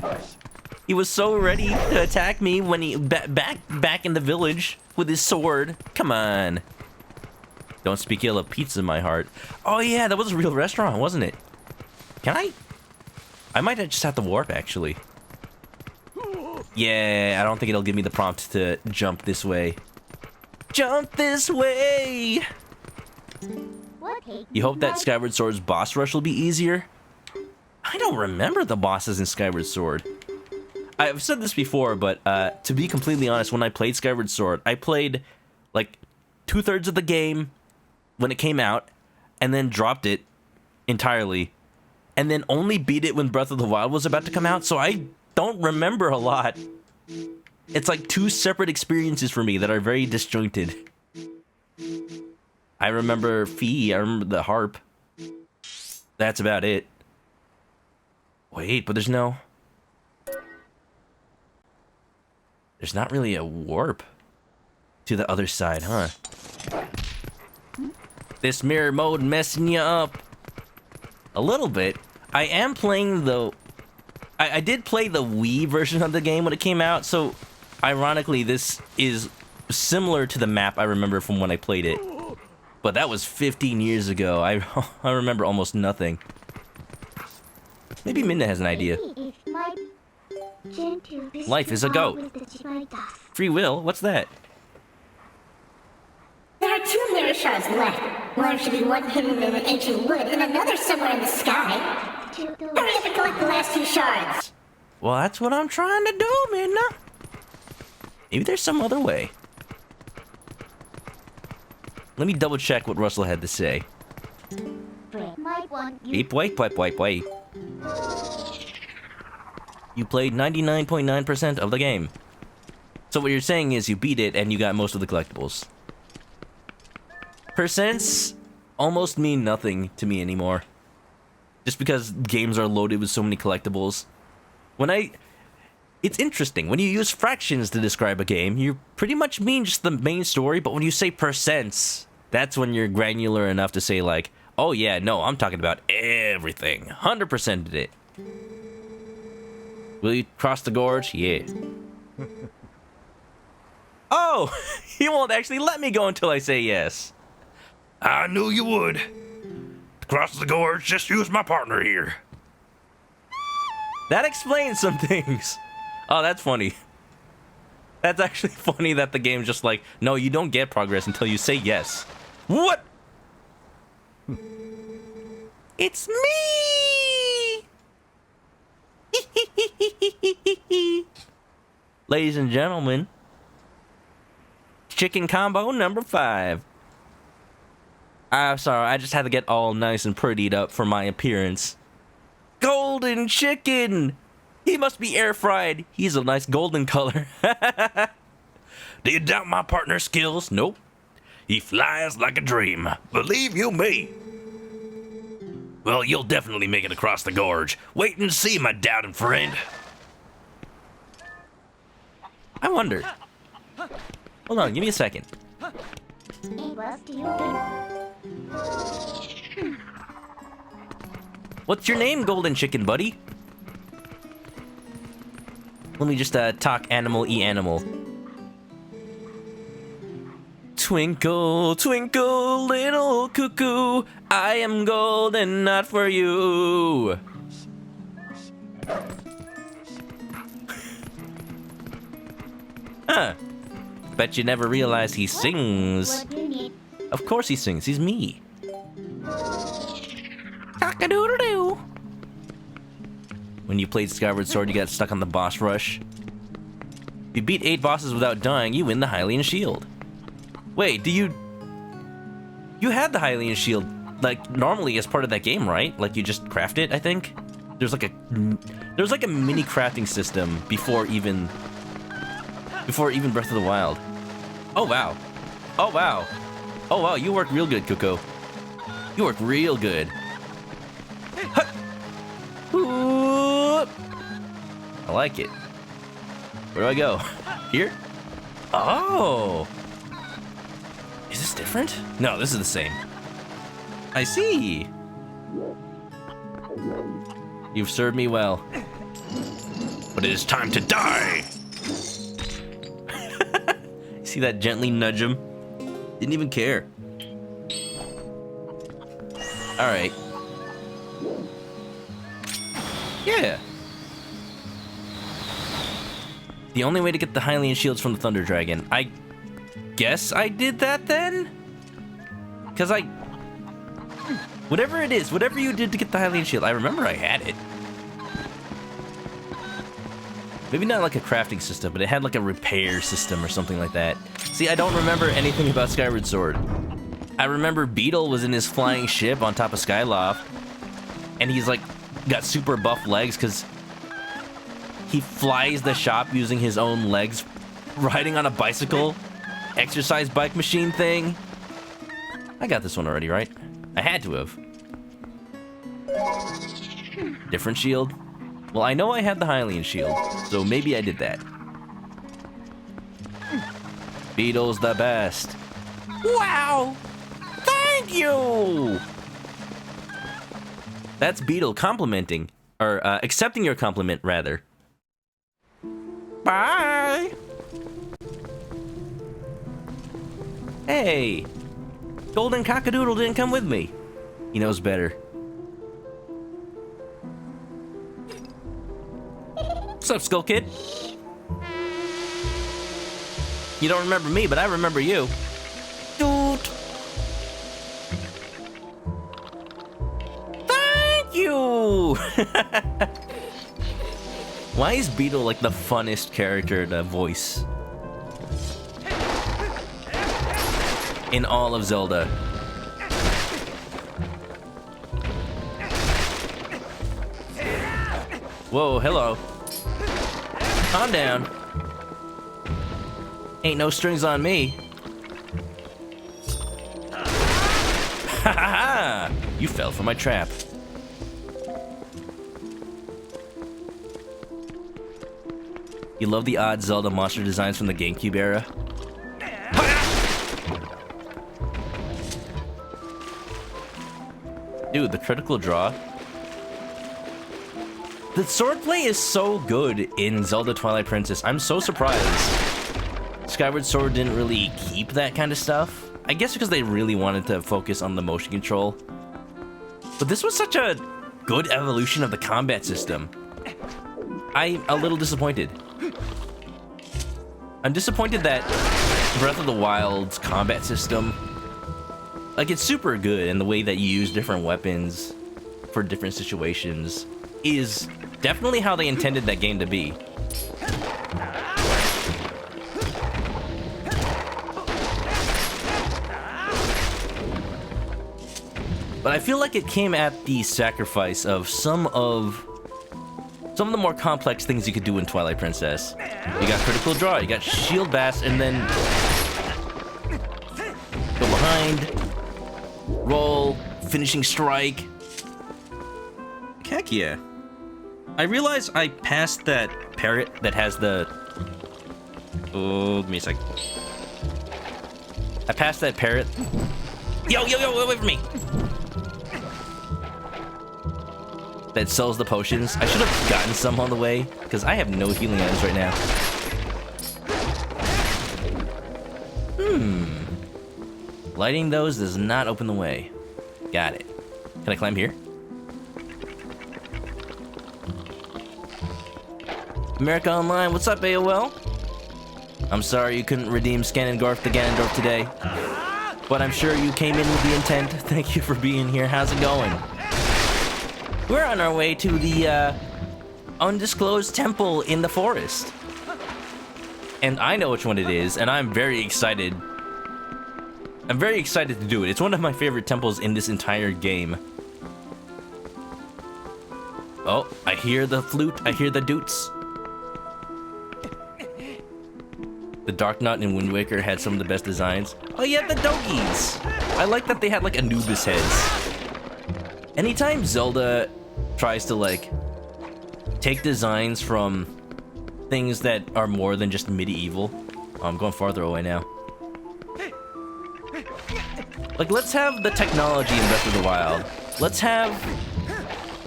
He was so ready to attack me when he back in the village with his sword. Come on. Don't speak ill of pizza, my heart. Oh yeah, that was a real restaurant, wasn't it? Can I might just have to warp, actually. Yeah, I don't think it'll give me the prompt to jump this way. Jump this way! You hope that Skyward Sword's boss rush will be easier? I don't remember the bosses in Skyward Sword. I've said this before, but to be completely honest, when I played Skyward Sword, I played like 2/3 of the game when it came out, and then dropped it entirely, and then only beat it when Breath of the Wild was about to come out, so I don't remember a lot. It's like two separate experiences for me that are very disjointed. I remember Fee, I remember the harp. That's about it. Wait, but there's not really a warp to the other side, huh? This mirror mode messing you up a little bit. I am playing the... I did play the Wii version of the game when it came out, so ironically this is similar to the map I remember from when I played it. But that was 15 years ago. I remember almost nothing. Maybe Minna has an idea. Life is a goat. Free will? What's that? There are 2 mirror shards left. One should be one hidden in an ancient wood and another somewhere in the sky. Hurry up and collect the last 2 shards. Well, that's what I'm trying to do, Minna. Maybe there's some other way. Let me double check what Russell had to say. Beep, wait. You played 99.9% of the game. So what you're saying is you beat it and you got most of the collectibles. Percents almost mean nothing to me anymore. Just because games are loaded with so many collectibles. It's interesting. When you use fractions to describe a game, you pretty much mean just the main story, but when you say percents, that's when you're granular enough to say like, oh yeah, no, I'm talking about everything. 100%ed it. Will you cross the gorge? Yeah. Oh, he won't actually let me go until I say yes. I knew you would. To cross the gorge, just use my partner here. That explains some things. Oh, that's funny. That's actually funny that the game's just like, no, you don't get progress until you say yes. What? It's me! Ladies and gentlemen, chicken combo number 5. I'm sorry, I just had to get all nice and prettied up for my appearance. Golden chicken! He must be air fried. He's a nice golden color. Do you doubt my partner's skills? Nope. He flies like a dream. Believe you me. Well, you'll definitely make it across the gorge. Wait and see, my doubting friend. I wonder. Hold on, give me a second. What's your name, golden chicken buddy? Let me just talk animal-y-animal. Twinkle, twinkle, little cuckoo, I am golden, not for you. Huh. Bet you never realized he sings. Of course he sings, he's me. Cock-a-doodle-doo. When you played Skyward Sword, you got stuck on the boss rush. If you beat 8 bosses without dying, you win the Hylian Shield. Wait, You had the Hylian Shield, like, normally as part of that game, right? Like, you just craft it, I think? There's like a mini crafting system before even Breath of the Wild. Oh, wow. Oh, wow. Oh, wow, you work real good, Kuko. You work real good. Hut. Whoop. I like it. Where do I go? Here? Oh. Is this different? No, this is the same. I see. You've served me well. But it is time to die. See that gently nudge him? Didn't even care. Alright. Yeah. The only way to get the Hylian shields from the Thunder Dragon. I guess I did that then? Because whatever it is, whatever you did to get the Hylian shield, I remember I had it. Maybe not like a crafting system, but it had like a repair system or something like that. See, I don't remember anything about Skyward Sword. I remember Beetle was in his flying ship on top of Skyloft, and he's like got super buff legs because he flies the shop using his own legs, riding on a bicycle, exercise bike machine thing. I got this one already, right? I had to have. Different shield? Well, I know I had the Hylian shield, so maybe I did that. Beetle's the best. Wow! Thank you! That's Beetle complimenting. Or, accepting your compliment, rather. Bye! Hey! Golden Cockadoodle didn't come with me. He knows better. What's up, Skull Kid? You don't remember me, but I remember you. Dude! Thank you! Why is Beetle like the funnest character to voice in all of Zelda? Whoa, hello. Calm down. Ain't no strings on me. Ha ha ha! You fell for my trap. You love the odd Zelda monster designs from the GameCube era? Dude, the critical draw. The swordplay is so good in Zelda Twilight Princess. I'm so surprised Skyward Sword didn't really keep that kind of stuff. I guess because they really wanted to focus on the motion control. But this was such a good evolution of the combat system. I'm a little disappointed. I'm disappointed that Breath of the Wild's combat system, like, it's super good, and the way that you use different weapons for different situations is definitely how they intended that game to be. But I feel like it came at the sacrifice of some of the more complex things you could do in Twilight Princess. You got critical draw, you got shield bash, and then go behind, roll, finishing strike. Heck yeah. I realize I passed that parrot that has the... Oh, give me a sec. I passed that parrot. Yo, wait for me. That sells the potions. I should have gotten some on the way, because I have no healing items right now. Lighting those does not open the way. Got it. Can I climb here? America Online, what's up, AOL? I'm sorry you couldn't redeem Ganondorf the Ganondorf today, but I'm sure you came in with the intent. Thank you for being here. How's it going? We're on our way to the undisclosed temple in the forest. And I know which one it is, and I'm very excited. I'm very excited to do it. It's one of my favorite temples in this entire game. Oh, I hear the flute. I hear the doots. The Dark Knight and Wind Waker had some of the best designs. Oh yeah, the doggies! I like that they had like Anubis heads. Anytime Zelda tries to like take designs from things that are more than just medieval. Oh, I'm going farther away now. Like, let's have the technology in Breath of the Wild. Let's have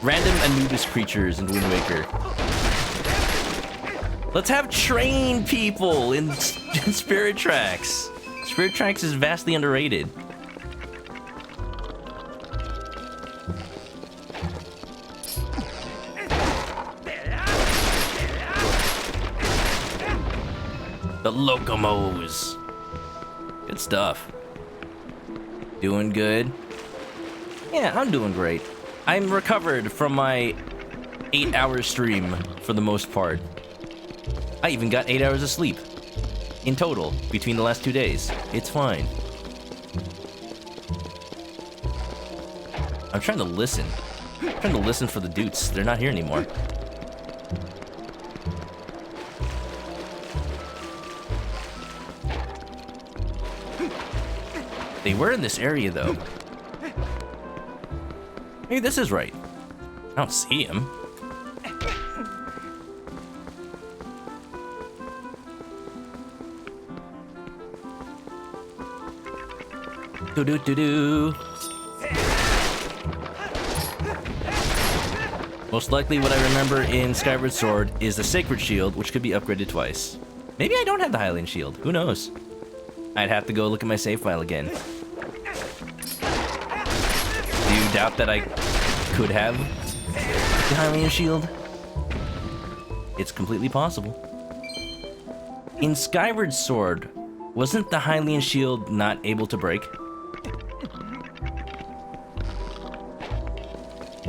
random Anubis creatures in Wind Waker. Let's have trained people in Spirit Tracks. Spirit Tracks is vastly underrated. The Locomos. Good stuff. Doing good. Yeah, I'm doing great. I'm recovered from my 8-hour stream for the most part. I even got 8 hours of sleep in total between the last 2 days. It's fine. I'm trying to listen. I'm trying to listen for the dudes. They're not here anymore. They were in this area, though. Maybe this is right. I don't see him. Do-do-do-do. Most likely what I remember in Skyward Sword is the Sacred Shield, which could be upgraded twice. Maybe I don't have the Hylian Shield. Who knows? I'd have to go look at my save file again. Do you doubt that I could have the Hylian Shield? It's completely possible. In Skyward Sword, wasn't the Hylian Shield not able to break?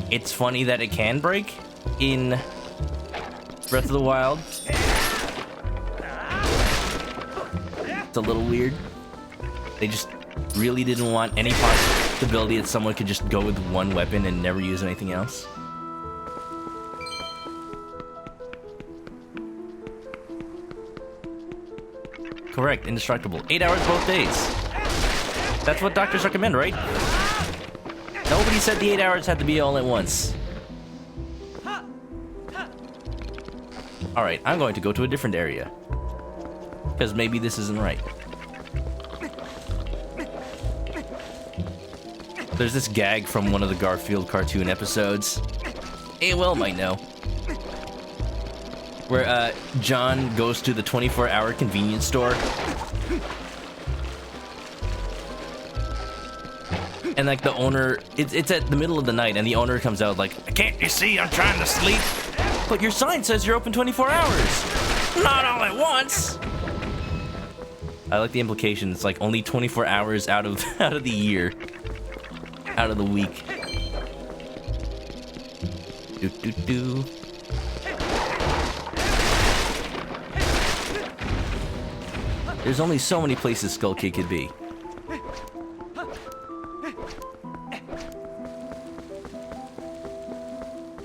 It's funny that it can break in Breath of the Wild. It's a little weird. They just really didn't want any possibility that someone could just go with one weapon and never use anything else. Correct, indestructible. 8 hours both days. That's what doctors recommend, right? Nobody said the 8 hours had to be all at once. Alright, I'm going to go to a different area. Because maybe this isn't right. There's this gag from one of the Garfield cartoon episodes. AOL might know. Where John goes to the 24-hour convenience store. And like the owner, it's at the middle of the night and the owner comes out like, Can't you see I'm trying to sleep? but your sign says you're open 24 hours. Not all at once. I like the implication. It's like only 24 hours out of the year. Out of the week. Do do do. There's only so many places Skull Kid could be.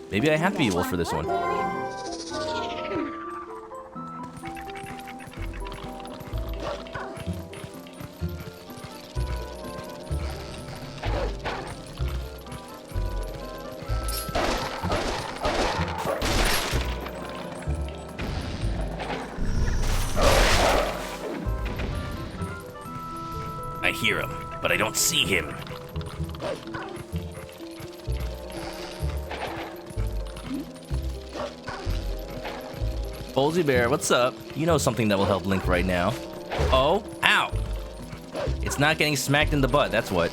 Maybe I have to be a wolf for this one. I hear him, but I don't see him. Bolsy Bear, what's up? You know something that will help Link right now. Oh, ow! It's not getting smacked in the butt, that's what.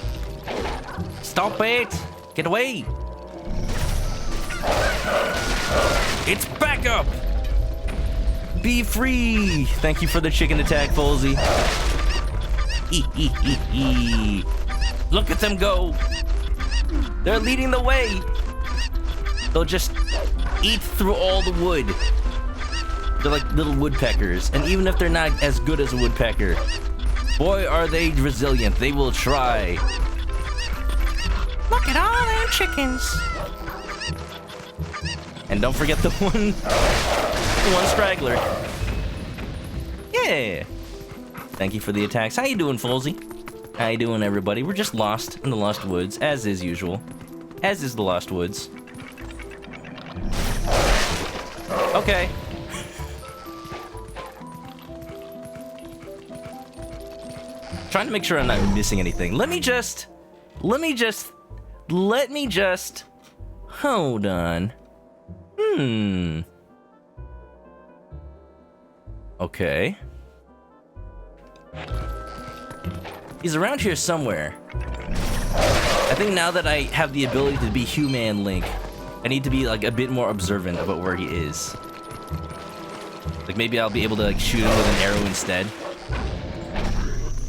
Stop it! Get away! It's back up! Be free! Thank you for the chicken attack, Bolsy. Look at them go! They're leading the way! They'll just eat through all the wood. They're like little woodpeckers, and even if they're not as good as a woodpecker, boy, are they resilient. They will try. Look at all them chickens. And don't forget the one straggler. Yeah. Thank you for the attacks. How you doing, Folsy? How you doing, everybody? We're just lost in the Lost Woods, as is usual. As is the Lost Woods. Okay. Trying to make sure I'm not missing anything. Let me just hold on. Okay. He's around here somewhere. I think now that I have the ability to be human Link, I need to be like a bit more observant about where he is. Like maybe I'll be able to like shoot him with an arrow instead.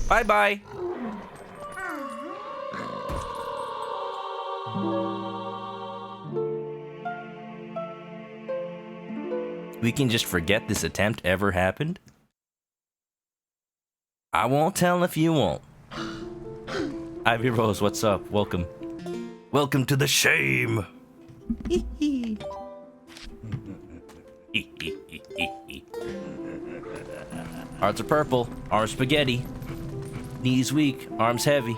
Bye-bye. We can just forget this attempt ever happened? I won't tell if you won't. Ivy Rose, what's up? Welcome. Welcome to the shame. Hearts are purple, arms spaghetti. Knees weak, arms heavy.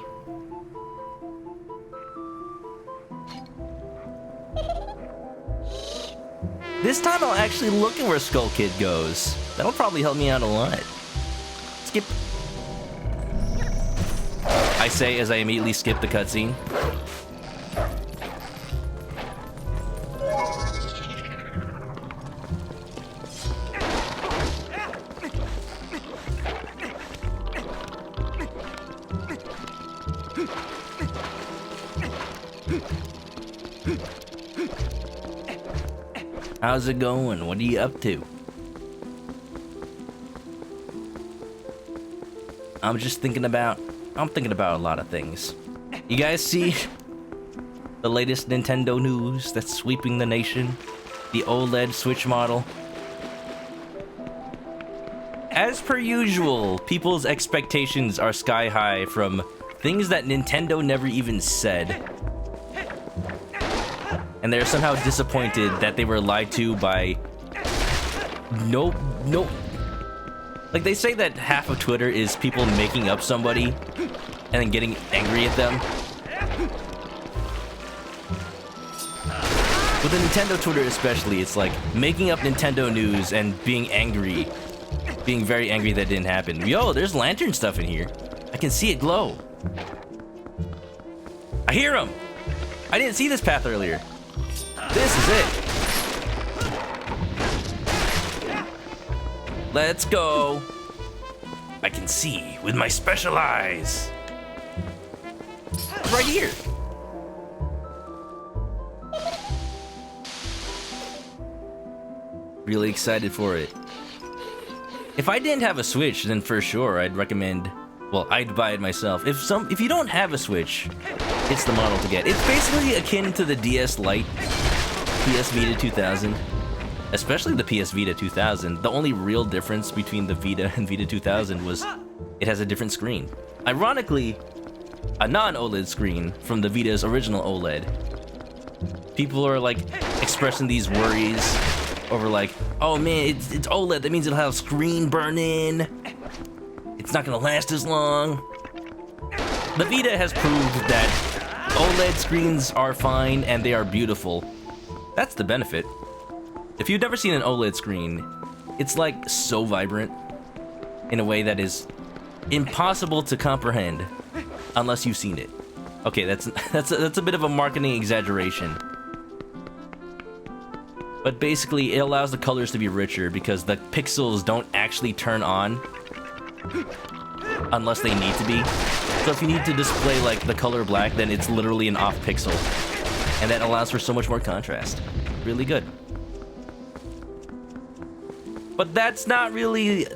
This time I'll actually look at where Skull Kid goes. That'll probably help me out a lot. Skip. I say as I immediately skip the cutscene. How's it going? What are you up to? I'm thinking about a lot of things. You guys see the latest Nintendo news that's sweeping the nation? The OLED Switch model. As per usual, people's expectations are sky high from things that Nintendo never even said. And they're somehow disappointed that they were lied to by no. Like they say that half of Twitter is people making up somebody and then getting angry at them. With the Nintendo Twitter especially, it's like making up Nintendo news and being angry. Being very angry that didn't happen. Yo, there's lantern stuff in here. I can see it glow. I hear him! I didn't see this path earlier. This is it. Let's go. I can see with my special eyes. It's right here. Really excited for it. If I didn't have a Switch, then for sure I'd recommend, well, I'd buy it myself. If you don't have a Switch, it's the model to get. It's basically akin to the DS Lite, PS Vita 2000, especially the PS Vita 2000. The only real difference between the Vita and Vita 2000 was it has a different screen. Ironically, a non-OLED screen from the Vita's original OLED. People are like expressing these worries over like, oh man, it's OLED, that means it'll have screen burn-in. It's not gonna last as long. The Vita has proved that OLED screens are fine and they are beautiful. That's the benefit. If you've never seen an OLED screen, it's like so vibrant in a way that is impossible to comprehend unless you've seen it. Okay, that's a bit of a marketing exaggeration. But basically, it allows the colors to be richer because the pixels don't actually turn on unless they need to be. So if you need to display like the color black, then it's literally an off pixel. And that allows for so much more contrast. Really good. But that's not really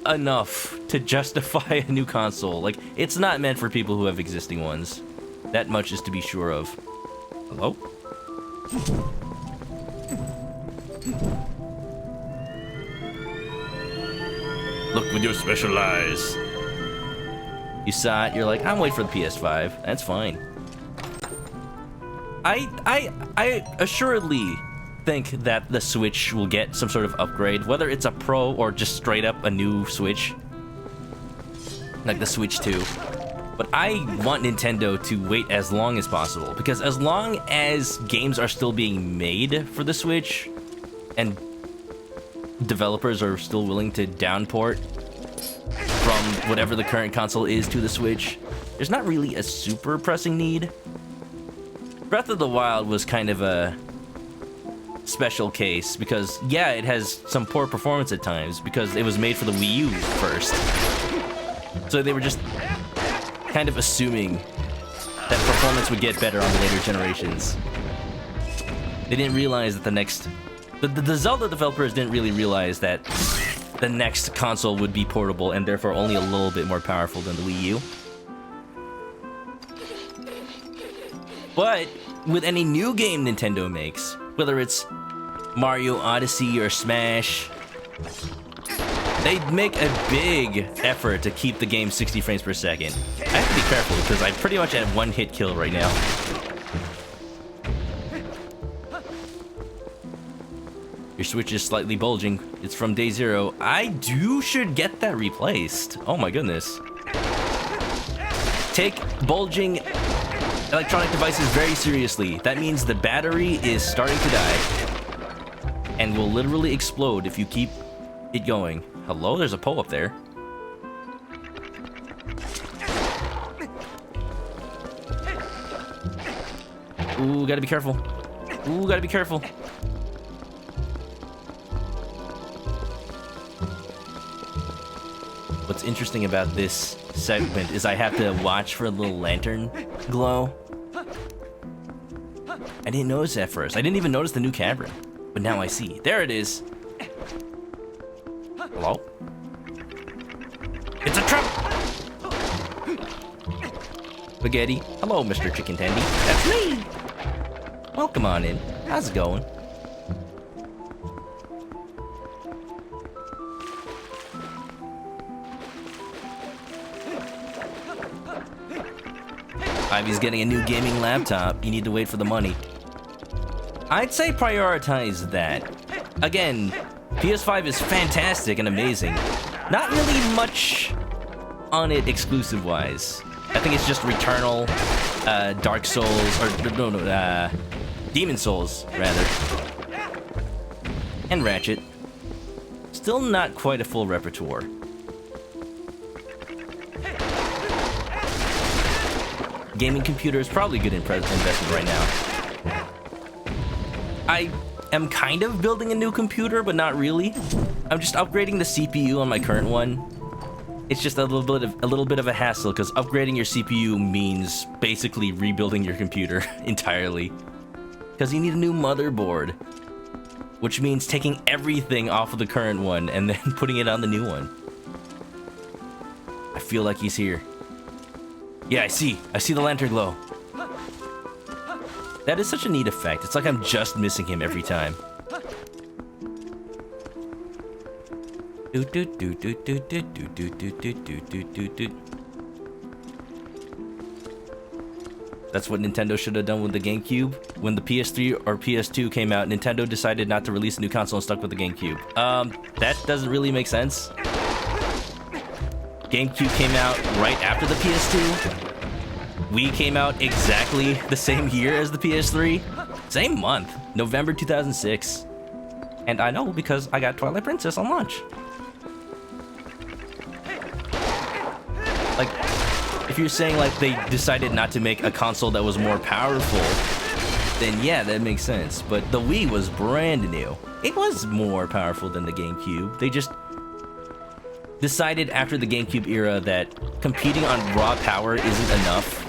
enough to justify a new console. Like, it's not meant for people who have existing ones. That much is to be sure of. Hello? Look with your special eyes. You saw it, you're like, I'm waiting for the PS5. That's fine. I assuredly think that the Switch will get some sort of upgrade, whether it's a Pro or just straight up a new Switch. Like the Switch 2. But I want Nintendo to wait as long as possible, because as long as games are still being made for the Switch, and developers are still willing to downport from whatever the current console is to the Switch, there's not really a super pressing need. Breath of the Wild was kind of a special case, because yeah, it has some poor performance at times, because it was made for the Wii U first. So they were just kind of assuming that performance would get better on the later generations. They didn't realize that the next The Zelda developers didn't really realize that the next console would be portable and therefore only a little bit more powerful than the Wii U. But with any new game Nintendo makes, whether it's Mario Odyssey or Smash, they make a big effort to keep the game 60 frames per second. I have to be careful because I'm pretty much at one hit kill right now. Your Switch is slightly bulging. It's from day 0. Should get that replaced. Oh my goodness. Take bulging electronic devices very seriously. That means the battery is starting to die and will literally explode if you keep it going. Hello, there's a pole up there. Ooh, gotta be careful. Ooh, gotta be careful. What's interesting about this segment is I have to watch for a little lantern glow. I didn't notice it at first. I didn't even notice the new cavern, but now I see. There it is. Hello? It's a trap! Spaghetti. Hello, Mr. Chicken Tendy. That's me! Welcome on in. How's it going? Ivy's getting a new gaming laptop. You need to wait for the money. I'd say prioritize that. Again, PS5 is fantastic and amazing. Not really much on it exclusive-wise. I think it's just Returnal, Dark Souls, or no, Demon Souls, rather. And Ratchet. Still not quite a full repertoire. Gaming computer is probably a good investment right now. I am kind of building a new computer, but not really. I'm just upgrading the CPU on my current one. It's just a little bit of a hassle because upgrading your CPU means basically rebuilding your computer entirely. Because you need a new motherboard, which means taking everything off of the current one and then putting it on the new one. I feel like he's here. Yeah, I see the lantern glow. That is such a neat effect. It's like I'm just missing him every time. That's what Nintendo should have done with the GameCube. When the PS3 or PS2 came out, Nintendo decided not to release a new console and stuck with the GameCube. That doesn't really make sense. GameCube came out right after the PS2. Wii came out exactly the same year as the PS3. Same month, November 2006. And I know because I got Twilight Princess on launch. Like, if you're saying like they decided not to make a console that was more powerful, then yeah, that makes sense. But the Wii was brand new. It was more powerful than the GameCube. They just decided after the GameCube era that competing on raw power isn't enough.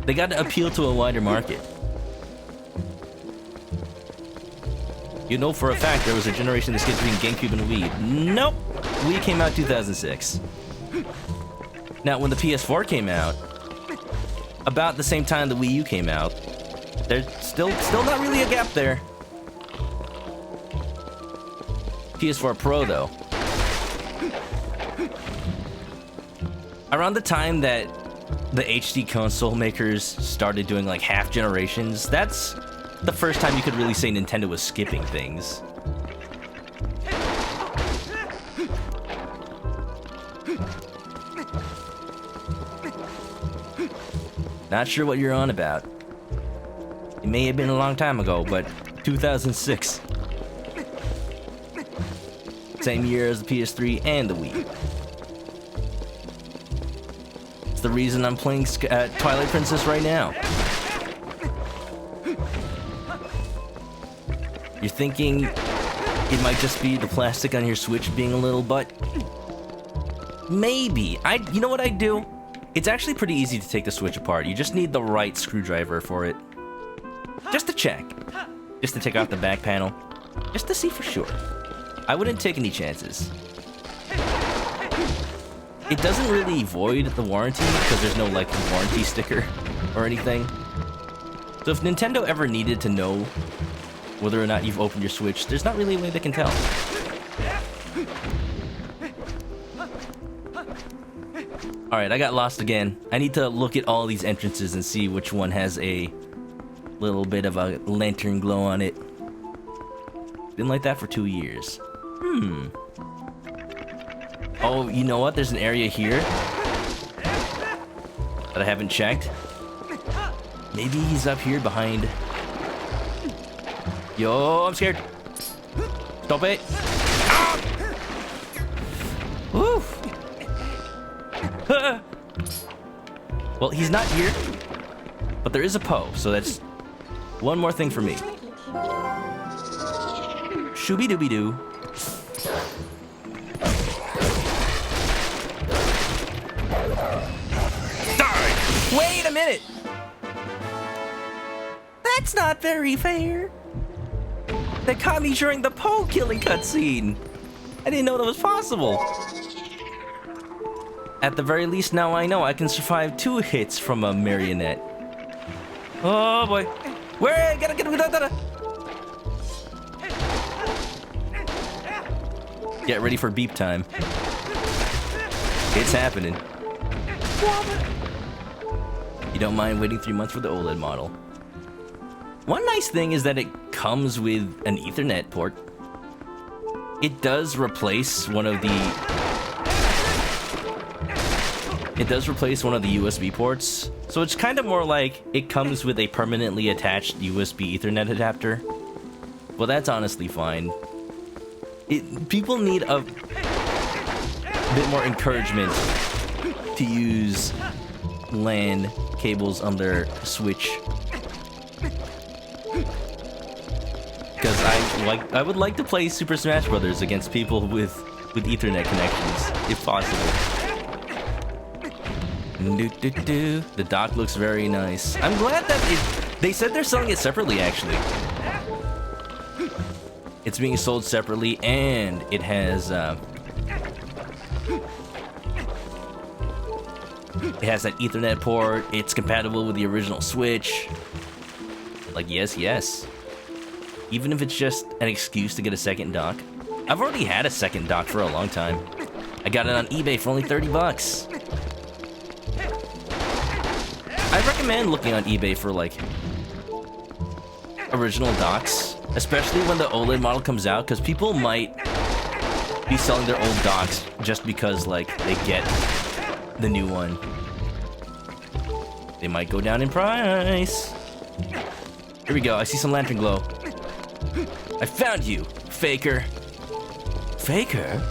They got to appeal to a wider market. You know for a fact there was a generation that skipped between GameCube and Wii. Nope. Wii came out 2006. Now, when the PS4 came out, about the same time the Wii U came out, there's still not really a gap there. PS4 Pro, though. Around the time that the HD console makers started doing like half generations, that's the first time you could really say Nintendo was skipping things. Not sure what you're on about. It may have been a long time ago, but 2006. Same year as the PS3 and the Wii. It's the reason I'm playing Twilight Princess right now. You're thinking it might just be the plastic on your Switch being a little butt? Maybe. You know what I'd do? It's actually pretty easy to take the Switch apart. You just need the right screwdriver for it. Just to check. Just to take off the back panel. Just to see for sure. I wouldn't take any chances. It doesn't really void the warranty because there's no like warranty sticker or anything. So if Nintendo ever needed to know whether or not you've opened your Switch, there's not really a way they can tell. Alright, I got lost again. I need to look at all these entrances and see which one has a little bit of a lantern glow on it. Been like that for 2 years. Oh, you know what? There's an area here that I haven't checked. Maybe he's up here behind. Yo, I'm scared. Stop it. Woo. Well, he's not here, but there is a Poe, so that's one more thing for me. Shooby-dooby-doo. Wait a minute! That's not very fair. They caught me during the Poe killing cutscene. I didn't know that was possible. At the very least, now I know I can survive 2 hits from a marionette. Oh boy. Where? Get ready for beep time. It's happening. You don't mind waiting 3 months for the OLED model. One nice thing is that it comes with an Ethernet port. It does replace one of the USB ports. So it's kind of more like it comes with a permanently attached USB Ethernet adapter. Well, that's honestly fine. People need a bit more encouragement to use LAN cables on their Switch. Because I would like to play Super Smash Bros. Against people with Ethernet connections, if possible. The dock looks very nice. I'm glad that they said they're selling it separately, actually. It's being sold separately, and it has that Ethernet port. It's compatible with the original Switch. Like, yes. Even if it's just an excuse to get a second dock. I've already had a second dock for a long time. I got it on eBay for only 30 bucks. I recommend looking on eBay for, like, original docks. Especially when the OLED model comes out, because people might be selling their old docks just because, like, they get the new one. They might go down in price. Here we go. I see some lantern glow. I found you, faker. Faker?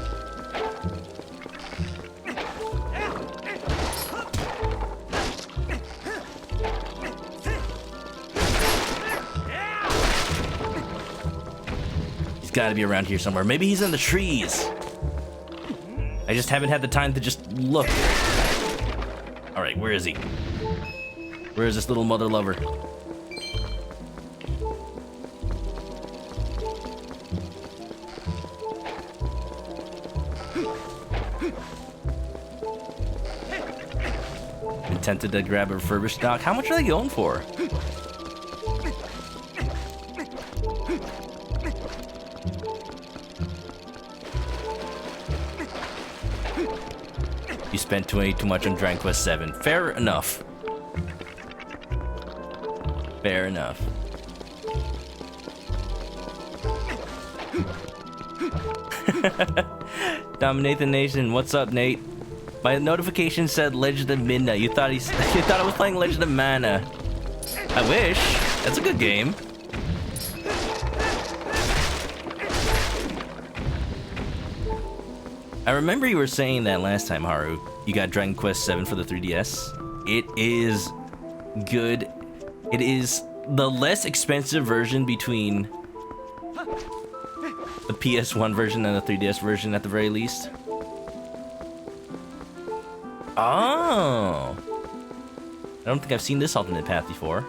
He's got to be around here somewhere. Maybe he's in the trees. I just haven't had the time to just look. All right, where is he? Where is this little mother lover? Been tempted to grab a refurbished dock. How much are they going for? You spent way too much on Dragon Quest 7. Fair enough. Fair enough. Dominate Nation, what's up, Nate? My notification said Legend of Midna. You thought I was playing Legend of Mana. I wish. That's a good game. I remember you were saying that last time, Haru. You got Dragon Quest 7 for the 3DS. It is good. It is the less expensive version between the PS1 version and the 3DS version at the very least. Oh. I don't think I've seen this alternate path before.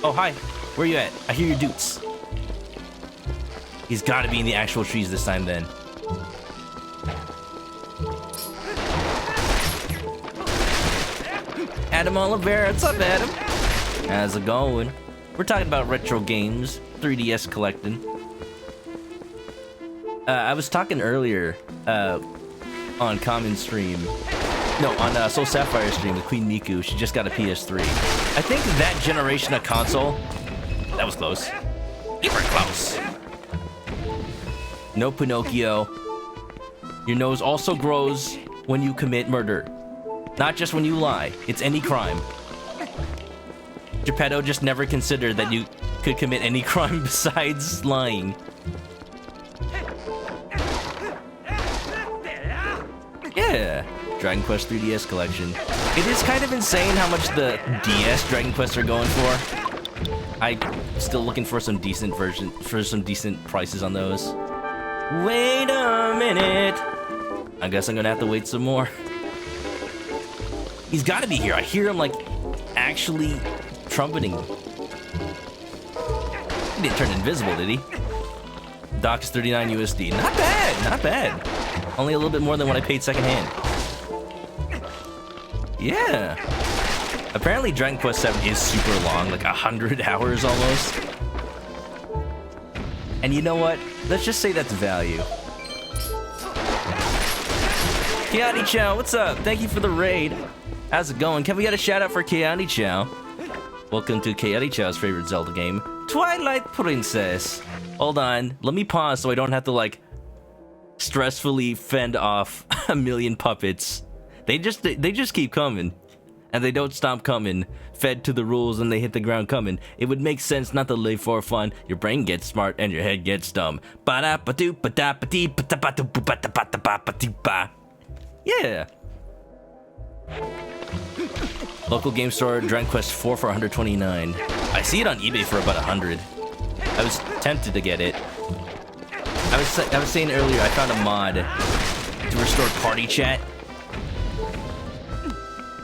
Oh, hi. Where you at? I hear your doots. He's got to be in the actual trees this time then. Adam Oliveira, what's up, Adam? How's it going? We're talking about retro games, 3DS collecting. I was talking earlier on Common Stream. No, on Soul Sapphire stream with Queen Miku. She just got a PS3. I think that generation of console, that was close. You were close. No Pinocchio. Your nose also grows when you commit murder. Not just when you lie. It's any crime. Geppetto just never considered that you could commit any crime besides lying. Yeah. Dragon Quest 3DS collection. It is kind of insane how much the DS Dragon Quests are going for. I'm still looking for some decent prices on those. Wait a minute. I guess I'm gonna have to wait some more. He's gotta be here. I hear him like actually trumpeting. He didn't turn invisible, did he? Doc's 39 USD. Not bad, not bad. Only a little bit more than what I paid secondhand. Yeah. Apparently Dragon Quest 7 is super long, like 100 hours almost. And you know what? Let's just say that's value. Kiani Chow, what's up? Thank you for the raid. How's it going? Can we get a shout out for Kiani Chow? Welcome to Kiani Chow's favorite Zelda game, Twilight Princess. Hold on, let me pause so I don't have to like stressfully fend off a million puppets. They just keep coming, and they don't stop coming. Fed to the rules and they hit the ground coming. It would make sense not to live for fun. Your brain gets smart and your head gets dumb. Yeah. Local game store, Dragon Quest 4 for 129. I see it on eBay for about 100. I was tempted to get it. I was saying earlier I found a mod to restore party chat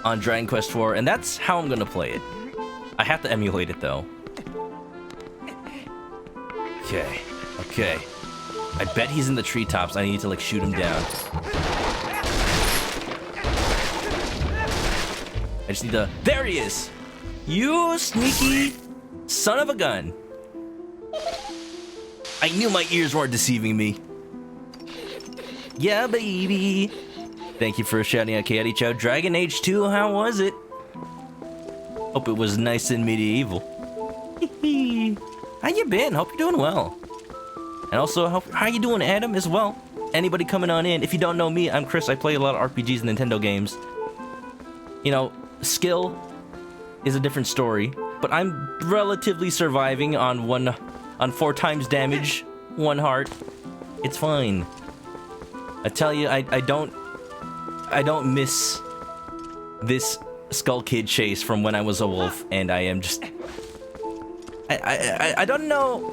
on Dragon Quest 4, and that's how I'm gonna play it. I have to emulate it though. Okay. I bet he's in the treetops. I need to like shoot him down. I just need to... There he is! You sneaky son of a gun. I knew my ears weren't deceiving me. Yeah, baby. Thank you for shouting out Kiadi Chow. Dragon Age 2, how was it? Hope it was nice and medieval. How you been? Hope you're doing well. And also, how you doing, Adam, as well? Anybody coming on in? If you don't know me, I'm Chris. I play a lot of RPGs and Nintendo games. You know, skill is a different story, but I'm relatively surviving on 4 times damage, 1 heart. It's fine. I tell you, I don't miss this Skull Kid chase from when I was a wolf, and I am just... I don't know...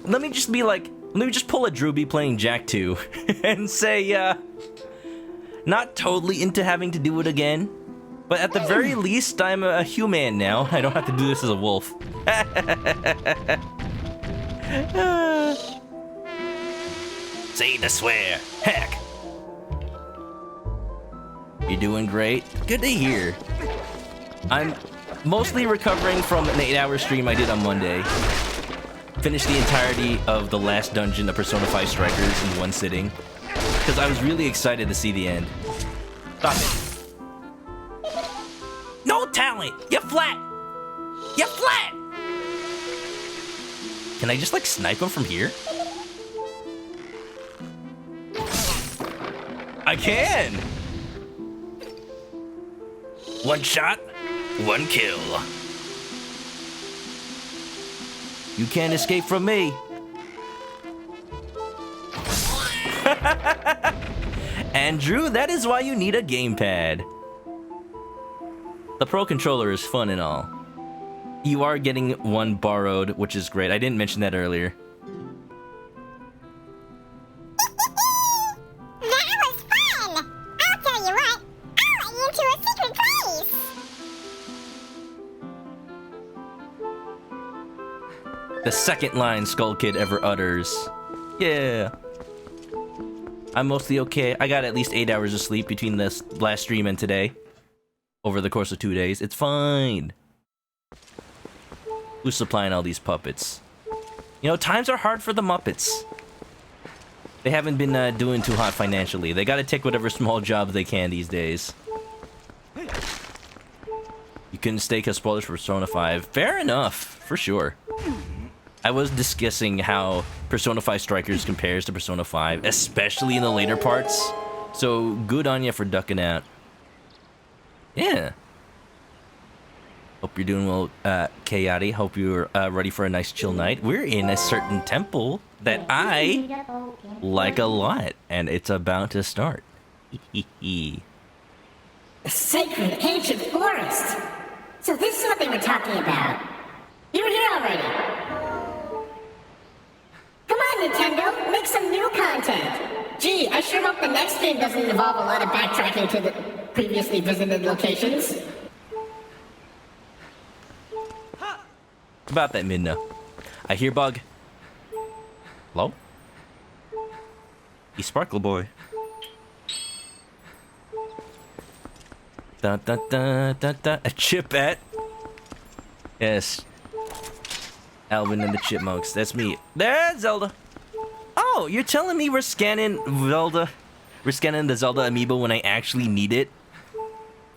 Let me just pull a Drewby playing Jack 2 and say, not totally into having to do it again, but at the very least, I'm a human now. I don't have to do this as a wolf. Say the swear. Heck. You're doing great. Good to hear. I'm mostly recovering from an 8-hour stream I did on Monday. Finished the entirety of the last dungeon of Persona 5 Strikers in one sitting. Because I was really excited to see the end. Stop it. No talent! You're flat! You're flat! Can I just like snipe him from here? I can! 1 shot, 1 kill. You can't escape from me. Andrew, that is why you need a gamepad. The Pro Controller is fun and all. You are getting 1 borrowed, which is great. I didn't mention that earlier. That was fun! I'll tell you what, I'll let you into a secret place! the second line Skull Kid ever utters. Yeah. I'm mostly okay. I got at least 8 hours of sleep between this last stream and today. Over the course of 2 days. It's fine. Who's supplying all these puppets? You know, times are hard for the Muppets. They haven't been doing too hot financially. They gotta take whatever small jobs they can these days. You couldn't stay because spoilers for Persona 5. Fair enough, for sure. I was discussing how Persona 5 Strikers compares to Persona 5, especially in the later parts. So, good on you for ducking out. Yeah. Hope you're doing well, Kayati. Hope you're ready for a nice chill night. We're in a certain temple that I like a lot, and it's about to start. A sacred ancient forest. So this is what they were talking about. You were here already. Come on, Nintendo, make some new content. Gee, I sure hope the next game doesn't involve a lot of backtracking to the previously visited locations. About that, Midna. I hear Bug. Hello? He's Sparkle Boy. Dun dun dun dun dun. A Chipette. Yes. Alvin and the Chipmunks. That's me. There's Zelda. Oh, you're telling me we're scanning Zelda? We're scanning the Zelda amiibo when I actually need it?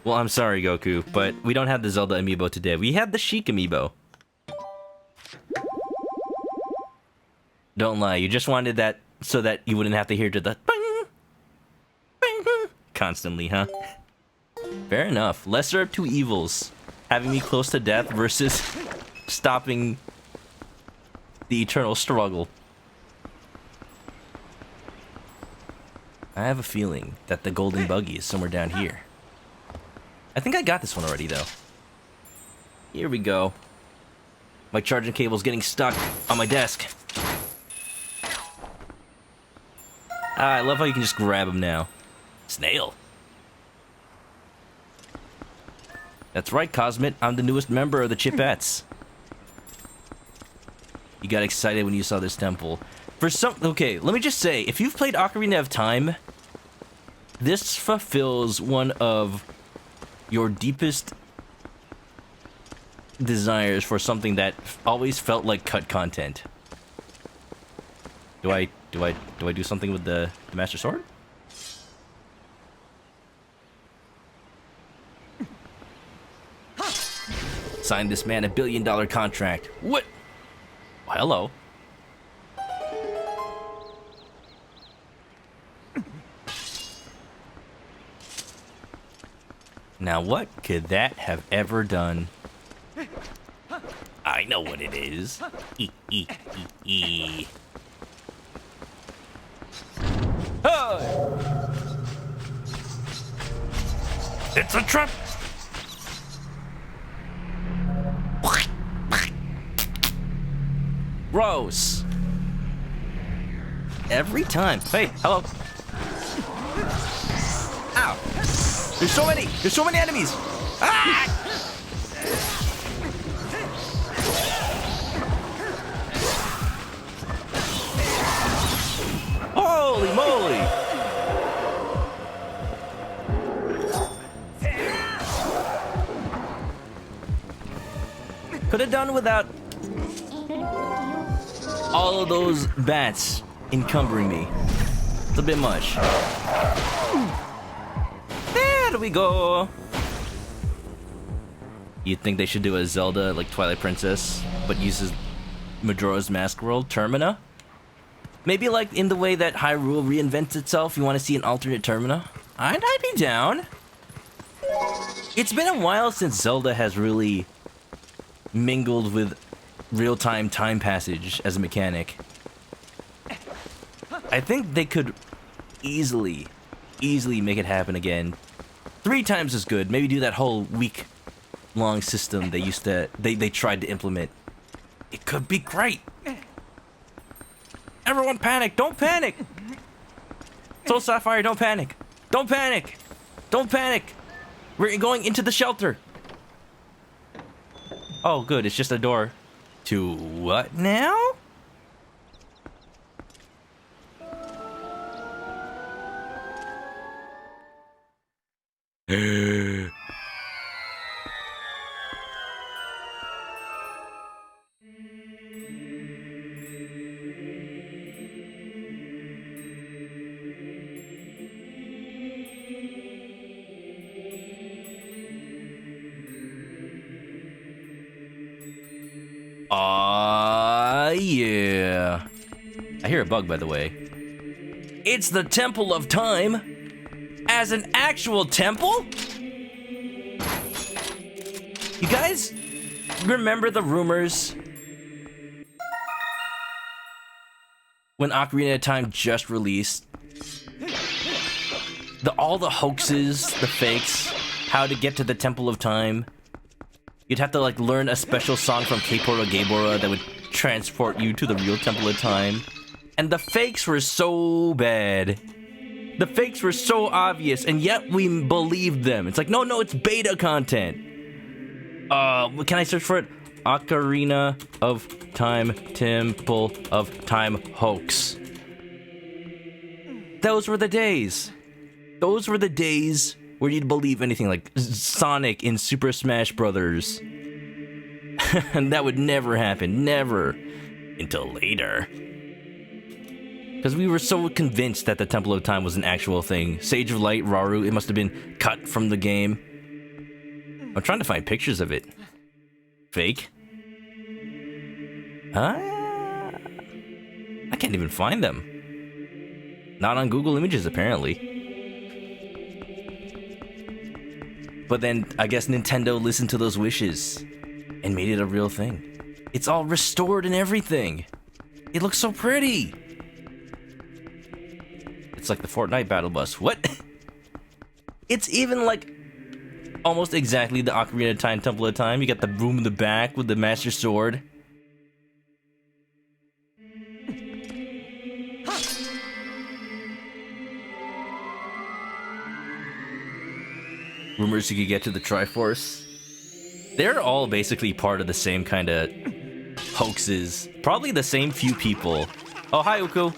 Well, I'm sorry, Goku, but we don't have the Zelda amiibo today. We have the Sheik amiibo. Don't lie, you just wanted that so that you wouldn't have to hear to the bing, bing, constantly, huh? Fair enough. Lesser of two evils. Having me close to death versus stopping the eternal struggle. I have a feeling that the golden buggy is somewhere down here. I think I got this one already, though. Here we go. My charging cable's getting stuck on my desk. Ah, I love how you can just grab him now. Snail. That's right, Cosmit. I'm the newest member of the Chipettes. You got excited when you saw this temple. Okay, let me just say, if you've played Ocarina of Time, this fulfills one of your deepest desires for something that always felt like cut content. Do I do something with the Master Sword? Sign this man $1 billion contract. What? Well, hello. Now what could that have ever done? I know what it is. It's a trap. Gross. Every time. Hey, hello. Ow. There's so many. There's so many enemies. Ah! Holy moly. Could have done without all of those bats encumbering me. It's a bit much. There we go. You'd think they should do a Zelda like Twilight Princess, but uses Majora's Mask World, Termina? Maybe like in the way that Hyrule reinvents itself, you want to see an alternate Termina? I'd be down. It's been a while since Zelda has really mingled with real-time time passage as a mechanic. I think they could easily make it happen again. 3 times as good. Maybe do that whole week-long system they tried to implement. It could be great. Everyone panic! Don't panic! Soul Sapphire, don't panic! Don't panic! Don't panic! We're going into the shelter! Oh, good. It's just a door To what now? Yeah. I hear a bug, by the way. It's the Temple of Time as an actual temple? You guys remember the rumors when Ocarina of Time just released? All the hoaxes, the fakes, how to get to the Temple of Time. You'd have to like learn a special song from K-Pora Gaybora that would transport you to the real Temple of Time. And the fakes were so bad. The fakes were so obvious, and yet we believed them. It's like, no, it's beta content. Can I search for it? Ocarina of Time, Temple of Time hoax. Those were the days. Those were the days where you'd believe anything, like Sonic in Super Smash Brothers. And that would never happen. Never. Until later. Because we were so convinced that the Temple of Time was an actual thing. Sage of Light, Raru, it must have been cut from the game. I'm trying to find pictures of it. Fake? I can't even find them. Not on Google Images, apparently. But then, I guess Nintendo listened to those wishes and made it a real thing. It's all restored and everything. It looks so pretty. It's like the Fortnite battle bus. What? It's even like almost exactly the Ocarina of Time Temple of Time. You got the room in the back with the Master Sword. Rumors you could get to the Triforce. They're all basically part of the same kind of hoaxes. Probably the same few people. Oh, hi, Uku.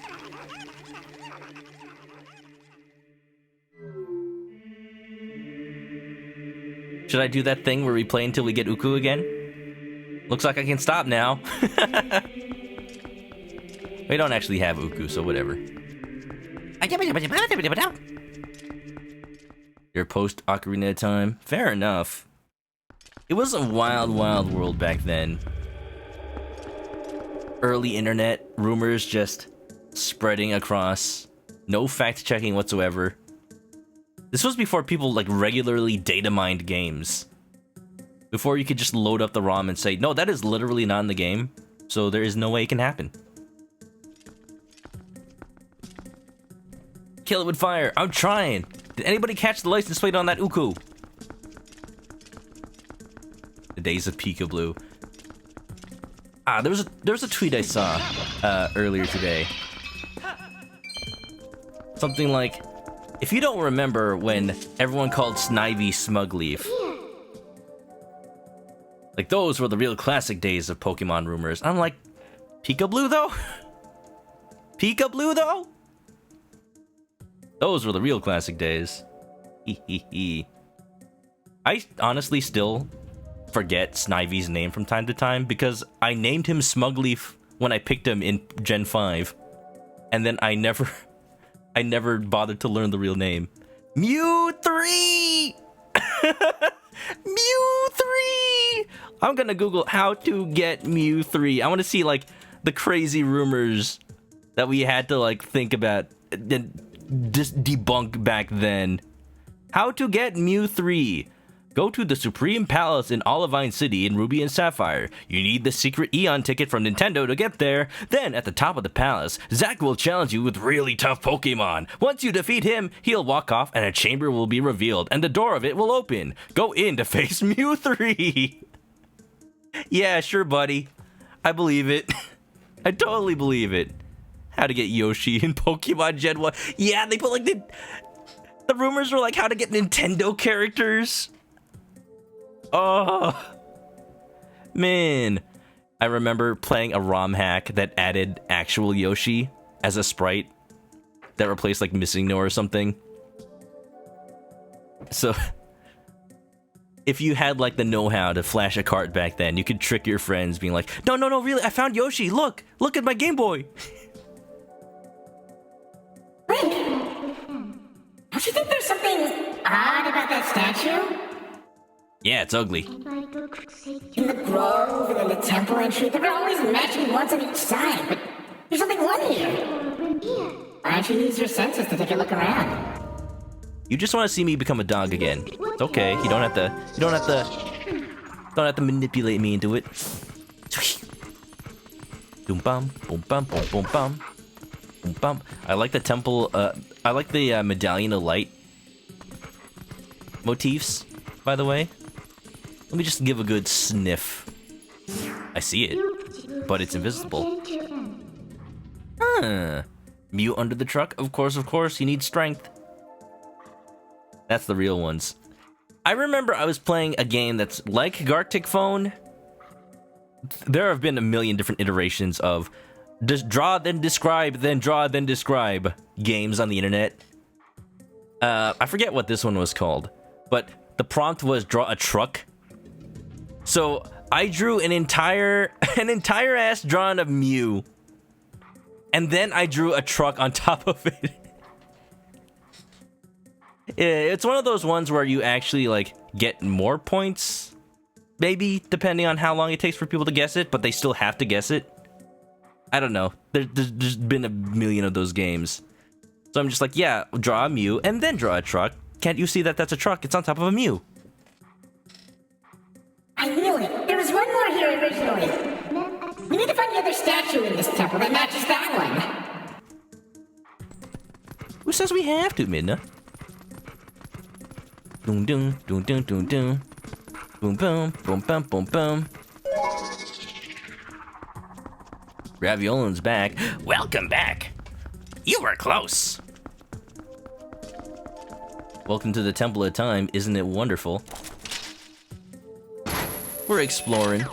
Should I do that thing where we play until we get Uku again? Looks like I can stop now. We don't actually have Uku, so whatever. Your post Ocarina of Time? Fair enough. It was a wild, wild world back then. Early internet, rumors just spreading across. No fact-checking whatsoever. This was before people like regularly data mined games. Before you could just load up the ROM and say, no, that is literally not in the game, so there is no way it can happen. Kill it with fire. I'm trying. Did anybody catch the license plate on that Uku? The days of Peekaboo. There was a tweet I saw earlier today. Something like, if you don't remember when everyone called Snivy Smugleaf, like those were the real classic days of Pokemon rumors. I'm like, Peekaboo though? Peekaboo though? Those were the real classic days. I honestly still forget Snivy's name from time to time because I named him Smugleaf when I picked him in Gen 5. And then I never bothered to learn the real name. Mew 3! Mew 3! I'm gonna Google how to get Mew 3. I want to see like the crazy rumors that we had to like think about and just debunk back then. How to get Mew 3. Go to the Supreme Palace in Olivine City in Ruby and Sapphire. You need the secret Eon ticket from Nintendo to get there. Then, at the top of the palace, Zack will challenge you with really tough Pokemon. Once you defeat him, he'll walk off and a chamber will be revealed, and the door of it will open. Go in to face Mew 3. Yeah, sure, buddy. I believe it. I totally believe it. How to get Yoshi in Pokemon Gen 1. Yeah, they put like the rumors were like how to get Nintendo characters. Oh, man. I remember playing a ROM hack that added actual Yoshi as a sprite that replaced like Missing No or something. So if you had like the know-how to flash a cart back then, you could trick your friends being like, no, really, I found Yoshi. Look at my Game Boy. Link, don't you think there's something odd about that statue? Yeah, it's ugly. In the grove and in the temple entry, there are always matching ones on each side, but there's only one here. Why don't you use your senses to take a look around? You just want to see me become a dog again. It's okay. You don't have to manipulate me into it. Boom bum, boom bum, boom boom bum. Boom bum. I like the temple, I like the Medallion of Light motifs, by the way. Let me just give a good sniff. I see it, but it's invisible. Mew under the truck? Of course, you need strength. That's the real ones. I remember I was playing a game that's like Gartic Phone. There have been a million different iterations of just draw, then describe, then draw, then describe games on the internet. I forget what this one was called, but the prompt was draw a truck. So I drew an entire ass drawing of Mew, and then I drew a truck on top of it. It's one of those ones where you actually like get more points, maybe, depending on how long it takes for people to guess it, but they still have to guess it. I don't know. There's been a million of those games. So I'm just like, yeah, draw a Mew and then draw a truck. Can't you see that that's a truck? It's on top of a Mew. I knew it. There was one more here originally. We need to find the other statue in this temple that matches that one. Who says we have to, Midna? Boom, boom, boom, boom, boom, boom. Boom, boom, boom, boom, boom, boom. Raviolin's back. Welcome back. You were close. Welcome to the Temple of Time. Isn't it wonderful? We're exploring.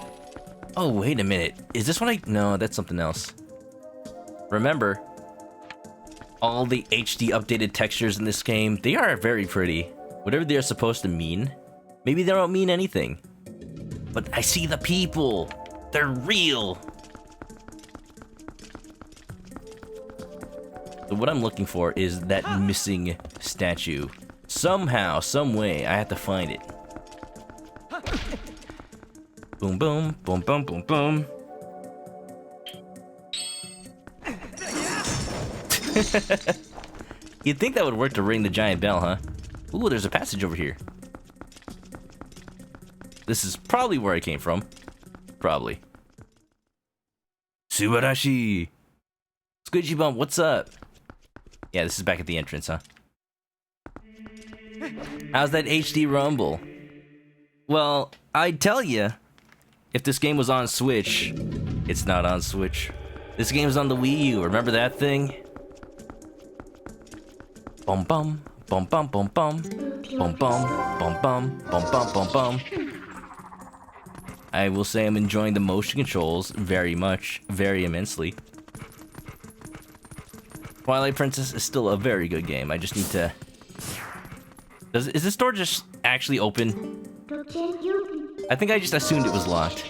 Oh, wait a minute. Is this what No, that's something else. Remember, all the HD updated textures in this game, they are very pretty. Whatever they're supposed to mean. Maybe they don't mean anything. But I see the people. They're real. So what I'm looking for is that missing statue. Somehow, some way, I have to find it. Boom, boom, boom, boom, boom, boom. You'd think that would work to ring the giant bell, huh? Ooh, there's a passage over here. This is probably where I came from. Probably. Subarashi! Squidgy Bump, what's up? Yeah, this is back at the entrance, huh? How's that HD rumble? Well, I'd tell you, if this game was on Switch, it's not on Switch. This game's on the Wii U, remember that thing? Bum bum, bum bum bum bum, bum bum, bum bum, bum bum bum bum. I will say I'm enjoying the motion controls very much, very immensely. Twilight Princess is still a very good game. I just need to... Is this door just actually open? I think I just assumed it was locked.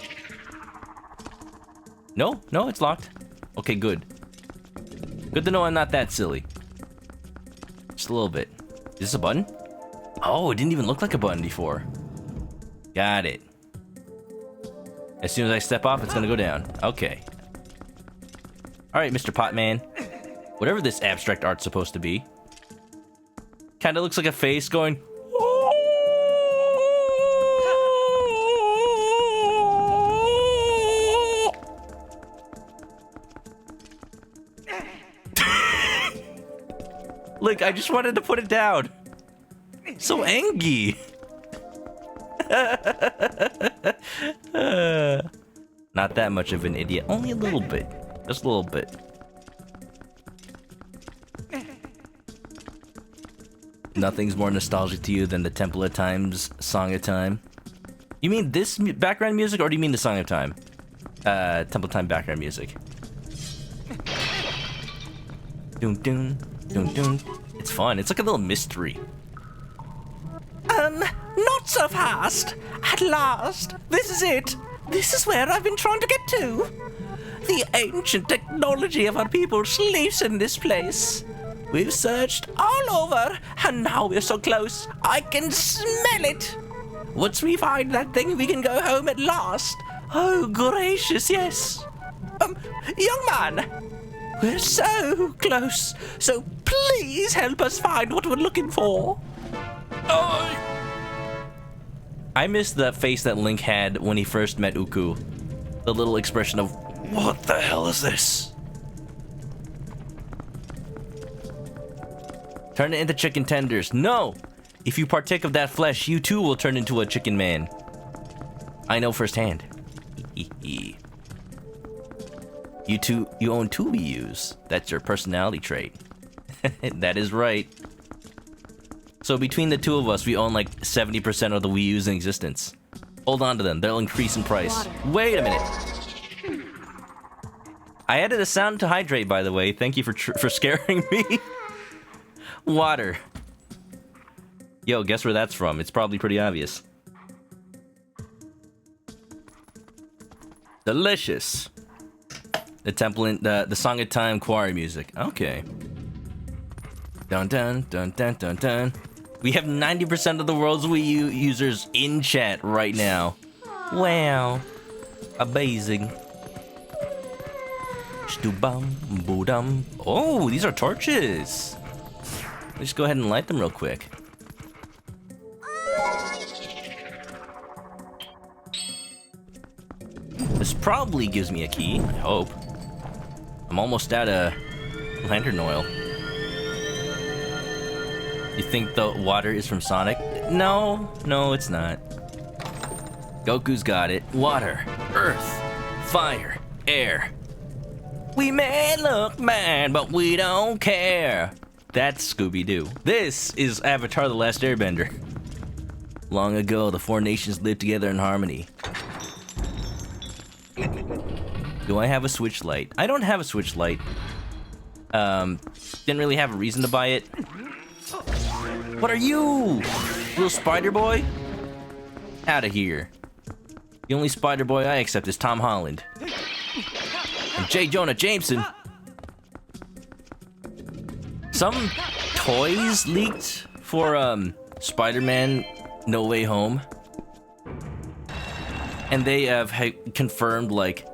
No, it's locked. Okay, good. Good to know I'm not that silly. Just a little bit. Is this a button? Oh, it didn't even look like a button before. Got it. As soon as I step off, it's gonna go down. Okay. Alright, Mr. Potman. Whatever this abstract art's supposed to be. Kinda looks like a face going... Look, I just wanted to put it down. So angry. Not that much of an idiot. Only a little bit. Just a little bit. Nothing's more nostalgic to you than the Temple of Time's Song of Time. You mean this background music, or do you mean the Song of Time? Temple Time background music. Doom doom doom doom. It's fun. It's like a little mystery. Not so fast. At last. This is it. This is where I've been trying to get to. The ancient technology of our people sleeps in this place. We've searched all over, and now we're so close, I can smell it. Once we find that thing, we can go home at last. Oh, gracious, yes. Young man, we're so close, so please help us find what we're looking for. I missed that face that Link had when he first met Uku. The little expression of, what the hell is this? Turn it into chicken tenders. No! If you partake of that flesh, you too will turn into a chicken man. I know firsthand. You own two Wii U's. That's your personality trait. That is right. So between the two of us, we own like 70% of the Wii U's in existence. Hold on to them. They'll increase in price. Water. Wait a minute. I added a sound to hydrate, by the way. Thank you for scaring me. Water. Yo, guess where that's from? It's probably pretty obvious. Delicious. The temple in the Song of Time choir music. Okay. Dun dun dun dun dun dun. We have 90% of the world's Wii U users in chat right now. Wow. Amazing. Oh, these are torches. Let's go ahead and light them real quick. This probably gives me a key, I hope. I'm almost out of lantern oil. You think the water is from Sonic? No, it's not. Goku's got it. Water, earth, fire, air. We may look mad, but we don't care. That's Scooby-Doo. This is Avatar: The Last Airbender. Long ago, the four nations lived together in harmony. Do I have a Switch Lite? I don't have a Switch Lite. Didn't really have a reason to buy it. What are you? Little spider boy? Out of here. The only spider boy I accept is Tom Holland. And J. Jonah Jameson. Some toys leaked for Spider-Man No Way Home. And they have confirmed, like,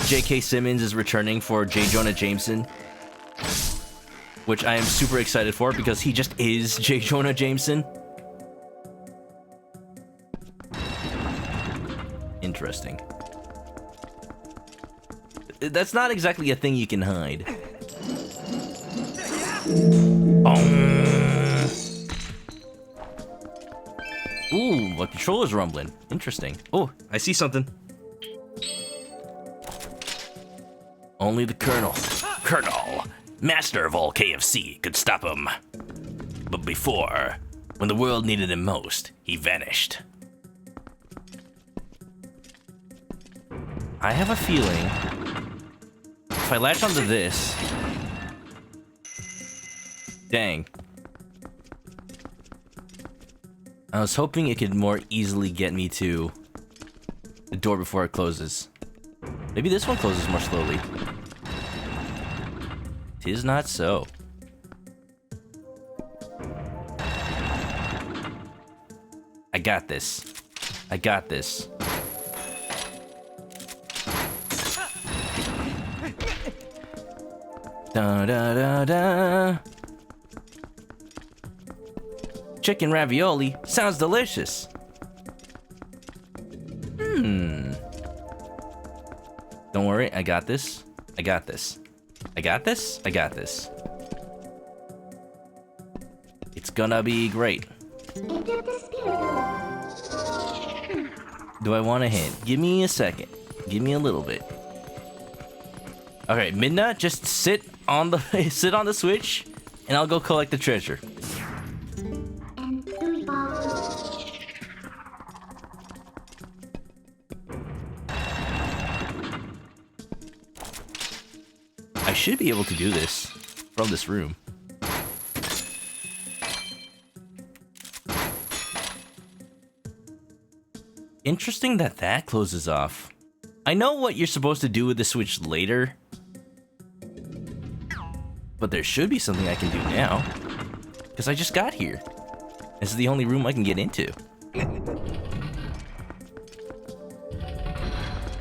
J.K. Simmons is returning for J. Jonah Jameson. Which I am super excited for because he just is J. Jonah Jameson. Interesting. That's not exactly a thing you can hide. Ooh, my controller's rumbling. Interesting. Oh, I see something. Only the Colonel. Colonel, master of all KFC, could stop him. But before, when the world needed him most, he vanished. I have a feeling if I latch onto this... Dang. I was hoping it could more easily get me to the door before it closes. Maybe this one closes more slowly. 'Tis not so. I got this. I got this. Da da da da. Chicken ravioli sounds delicious. Don't worry, I got this. I got this. I got this. I got this. It's gonna be great. Do I want a hint? Give me a second. Give me a little bit. Okay, Midna, just sit on the sit on the Switch, and I'll go collect the treasure. I should be able to do this from this room. Interesting that that closes off. I know what you're supposed to do with the switch later, but there should be something I can do now, because I just got here. This is the only room I can get into.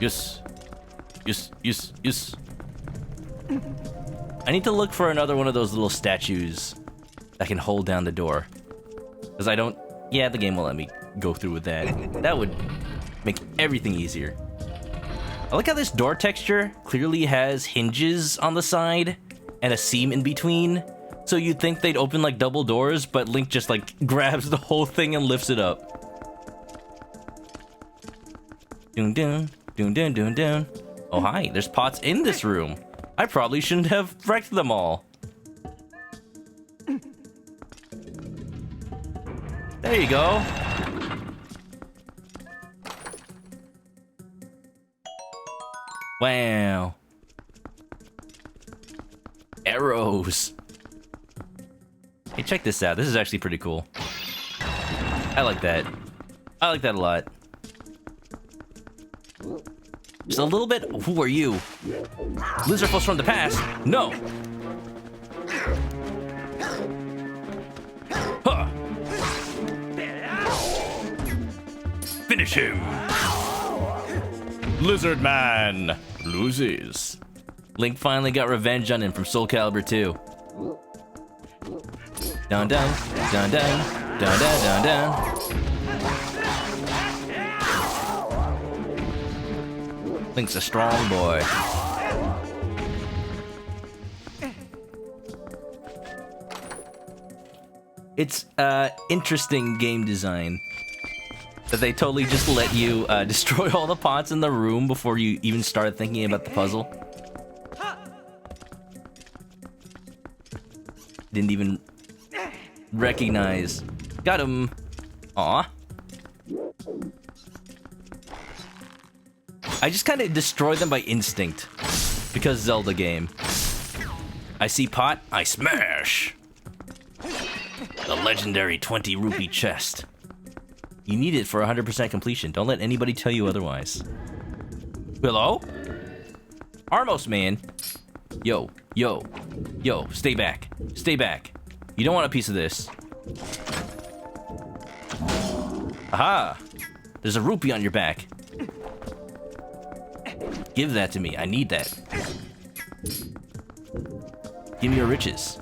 Yes. Yes, yes, yes. I need to look for another one of those little statues that can hold down the door. Because I don't... Yeah, the game won't let me go through with that. That would make everything easier. I like how this door texture clearly has hinges on the side and a seam in between. So you'd think they'd open like double doors, but Link just like grabs the whole thing and lifts it up. Dun dun, dun dun dun dun. Oh hi, there's pots in this room. I probably shouldn't have wrecked them all. There you go. Wow. Arrows. Hey, check this out. This is actually pretty cool. I like that. I like that a lot. Just a little bit. Who are you? Lizardfolks from the past? No. Huh. Finish him. Lizard Man loses. Link finally got revenge on him from Soul Calibur 2. Dun dun dun dun dun dun dun dun. Link's a strong boy. It's interesting game design that they totally just let you destroy all the pots in the room before you even start thinking about the puzzle. Didn't even recognize. Got him. Aw. I just kind of destroy them by instinct. Because Zelda game. I see pot, I smash. The legendary 20 rupee chest. You need it for 100% completion. Don't let anybody tell you otherwise. Hello? Armos, man. Yo, yo, yo, stay back. Stay back. You don't want a piece of this. Aha! There's a rupee on your back. Give that to me. I need that. Give me your riches.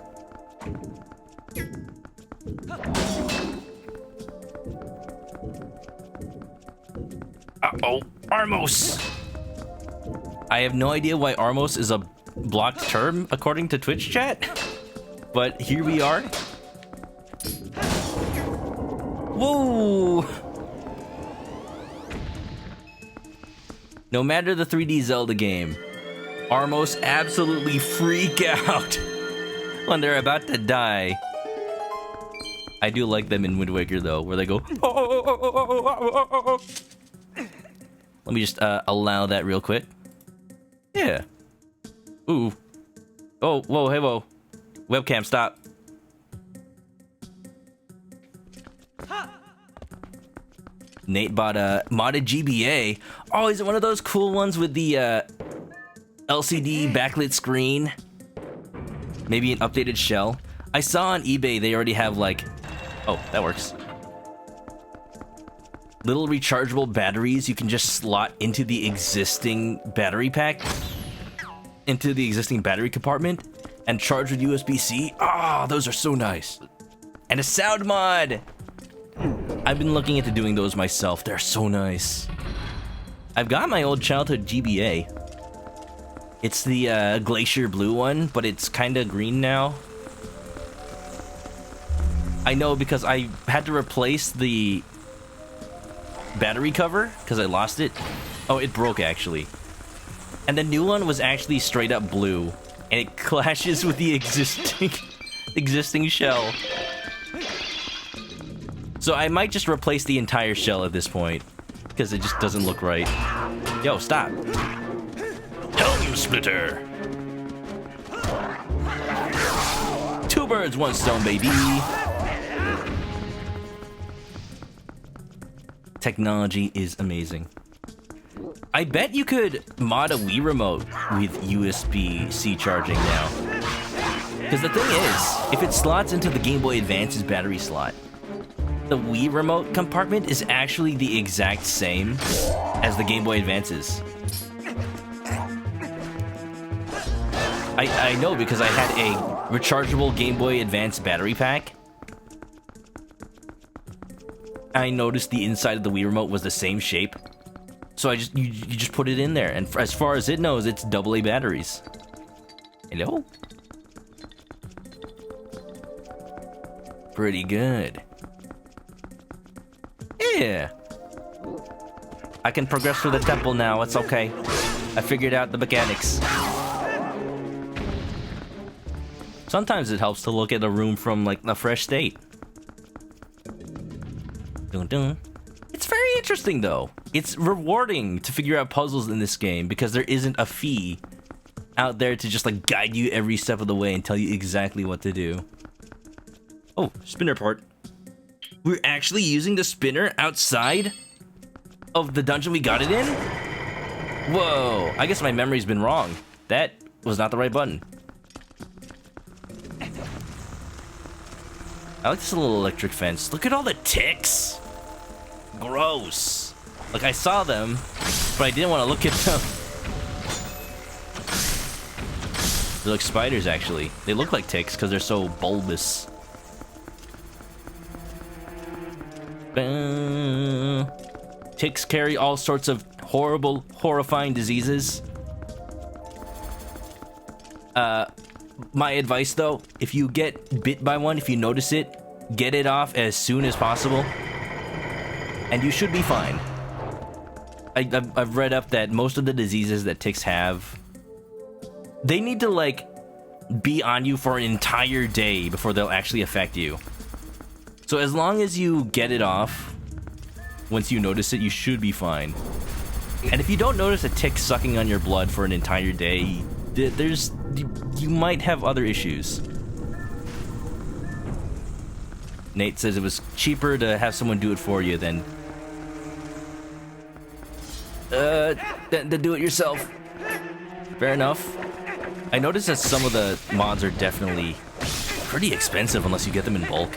Uh-oh. Armos! I have no idea why Armos is a blocked term according to Twitch chat. But here we are. Whoa! No matter the 3D Zelda game, Armos absolutely freak out when they're about to die. I do like them in Wind Waker though, where they go. Let me just allow that real quick. Yeah. Ooh. Oh, whoa, hey, whoa. Webcam, stop. Nate bought a modded GBA. Oh, is it one of those cool ones with the LCD backlit screen? Maybe an updated shell? I saw on eBay they already have like... Oh, that works. Little rechargeable batteries you can just slot into the existing battery pack. Into the existing battery compartment. And charge with USB-C. Ah, those are so nice. And a sound mod! I've been looking into doing those myself. They're so nice. I've got my old childhood GBA. It's the glacier blue one, but it's kind of green now. I know because I had to replace the battery cover because I lost it. Oh, it broke actually. And the new one was actually straight up blue, and it clashes with the existing shell. So I might just replace the entire shell at this point, because it just doesn't look right. Yo, stop. Helm Splitter. Two birds, one stone, baby. Technology is amazing. I bet you could mod a Wii remote with USB-C charging now. Because the thing is, if it slots into the Game Boy Advance's battery slot, the Wii remote compartment is actually the exact same as the Game Boy Advance's. I know because I had a rechargeable Game Boy Advance battery pack. I noticed the inside of the Wii remote was the same shape. So you just put it in there, and as far as it knows, it's AA batteries. Hello? Pretty good. Yeah. I can progress through the temple now, it's okay. I figured out the mechanics. Sometimes it helps to look at a room from, like, a fresh state. Dun dun. It's very interesting, though. It's rewarding to figure out puzzles in this game because there isn't a fee out there to just, like, guide you every step of the way and tell you exactly what to do. Oh, spinner part. We're actually using the spinner outside of the dungeon we got it in? Whoa, I guess my memory's been wrong. That was not the right button. I like this little electric fence. Look at all the ticks. Gross. Like, I saw them, but I didn't want to look at them. They're like spiders, actually. They look like ticks because they're so bulbous. Ticks carry all sorts of horrible, horrifying diseases. My advice, though, if you get bit by one, if you notice it, get it off as soon as possible, and you should be fine. I've read up that most of the diseases that ticks have, they need to, like, be on you for an entire day before they'll actually affect you. So as long as you get it off, once you notice it, you should be fine. And if you don't notice a tick sucking on your blood for an entire day, you might have other issues. Nate says it was cheaper to have someone do it for you than to do it yourself. Fair enough. I noticed that some of the mods are definitely pretty expensive unless you get them in bulk.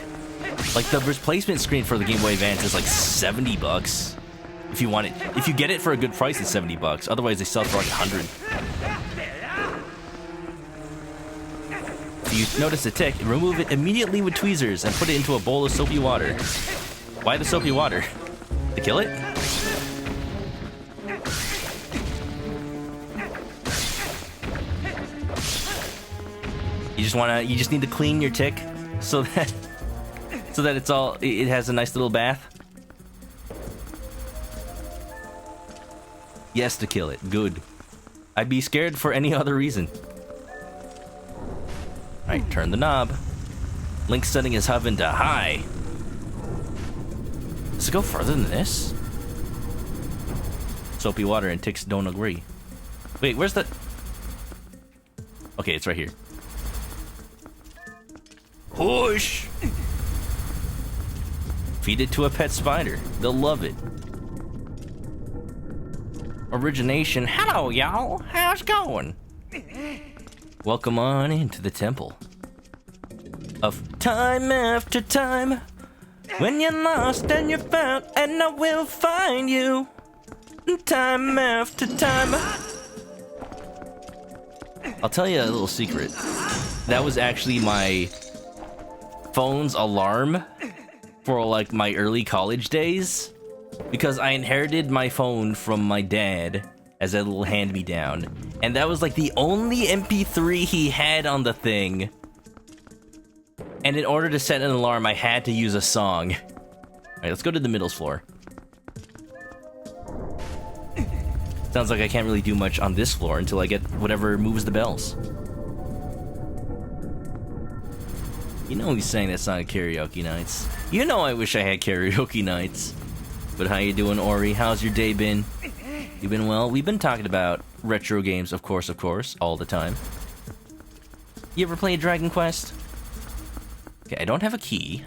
Like, the replacement screen for the Game Boy Advance is like $70 if you want it. If you get it for a good price, it's $70. Otherwise, they sell for like $100. If you notice a tick, remove it immediately with tweezers and put it into a bowl of soapy water. Why the soapy water? To kill it? You just need to clean your tick so that it has a nice little bath. Yes, to kill it. Good. I'd be scared for any other reason. Alright, turn the knob. Link's setting his oven to high. Does it go further than this? Soapy water and ticks don't agree. Wait, where's the... Okay, it's right here. Push! Feed it to a pet spider. They'll love it. Origination. Hello, y'all. How's it going? Welcome on into the temple. Of time after time, when you're lost and you're found, and I will find you. Time after time. I'll tell you a little secret. That was actually my phone's alarm for, like, my early college days, because I inherited my phone from my dad as a little hand-me-down, and that was like the only MP3 he had on the thing, and in order to set an alarm I had to use a song. Alright, let's go to the middle floor. Sounds like I can't really do much on this floor until I get whatever moves the bells. You know he's saying that song at karaoke nights. You know I wish I had karaoke nights. But how you doing, Ori? How's your day been? You been well? We've been talking about retro games, of course, all the time. You ever play Dragon Quest? Okay, I don't have a key.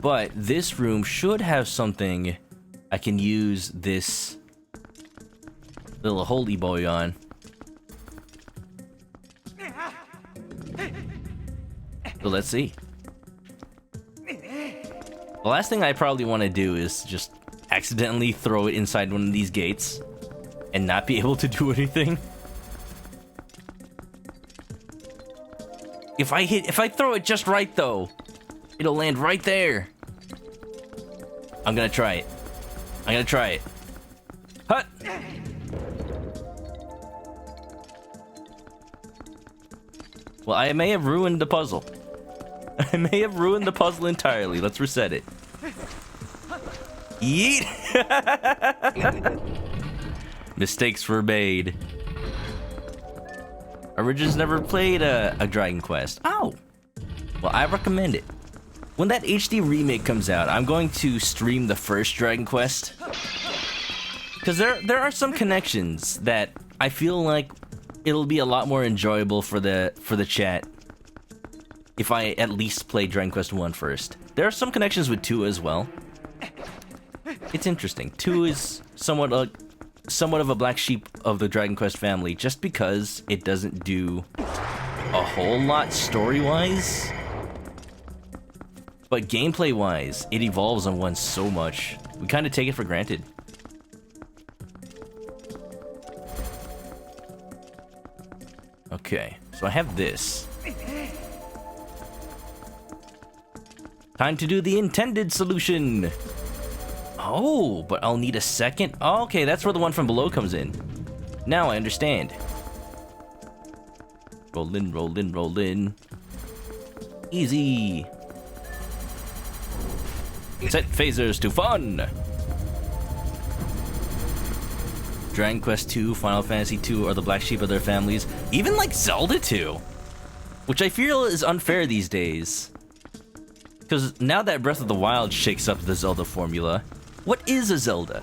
But this room should have something I can use this little holy boy on. So let's see. The last thing I probably want to do is just accidentally throw it inside one of these gates and not be able to do anything. If I throw it just right though, it'll land right there. I'm gonna try it. I'm gonna try it. Hut! Well, I may have ruined the puzzle. I may have ruined the puzzle entirely. Let's reset it. Yeet! Mistakes were made. Origins never played a Dragon Quest. Oh! Well, I recommend it. When that HD remake comes out, I'm going to stream the first Dragon Quest. Because there are some connections that I feel like it'll be a lot more enjoyable for the chat if I at least play Dragon Quest 1 first. There are some connections with 2 as well. It's interesting. 2 is somewhat of a black sheep of the Dragon Quest family, just because it doesn't do a whole lot story-wise. But gameplay-wise, it evolves on 1 so much. We kind of take it for granted. Okay, so I have this. Time to do the intended solution. Oh, but I'll need a second. Oh, okay, that's where the one from below comes in. Now I understand. Roll in, roll in, roll in. Easy. Set phasers to fun. Dragon Quest 2, Final Fantasy 2 are the black sheep of their families. Even like Zelda 2. Which I feel is unfair these days. Because now that Breath of the Wild shakes up the Zelda formula, what is a Zelda?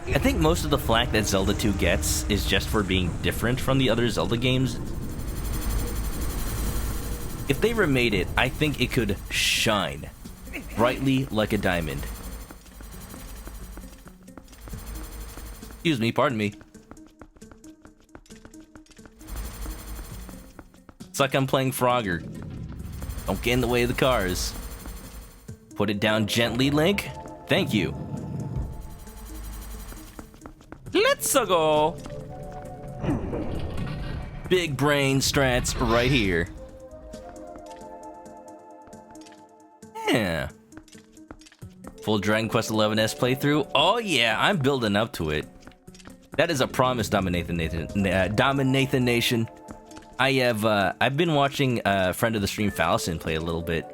I think most of the flack that Zelda 2 gets is just for being different from the other Zelda games. If they remade it, I think it could shine brightly like a diamond. Excuse me, pardon me. It's like I'm playing Frogger. Don't get in the way of the cars. Put it down gently, Link. Thank you. Let's go. Big brain strats right here. Yeah. Full Dragon Quest XI's playthrough. Oh yeah, I'm building up to it. That is a promise, Dominathan Nation. I've been watching a friend of the stream, Fallison, play a little bit.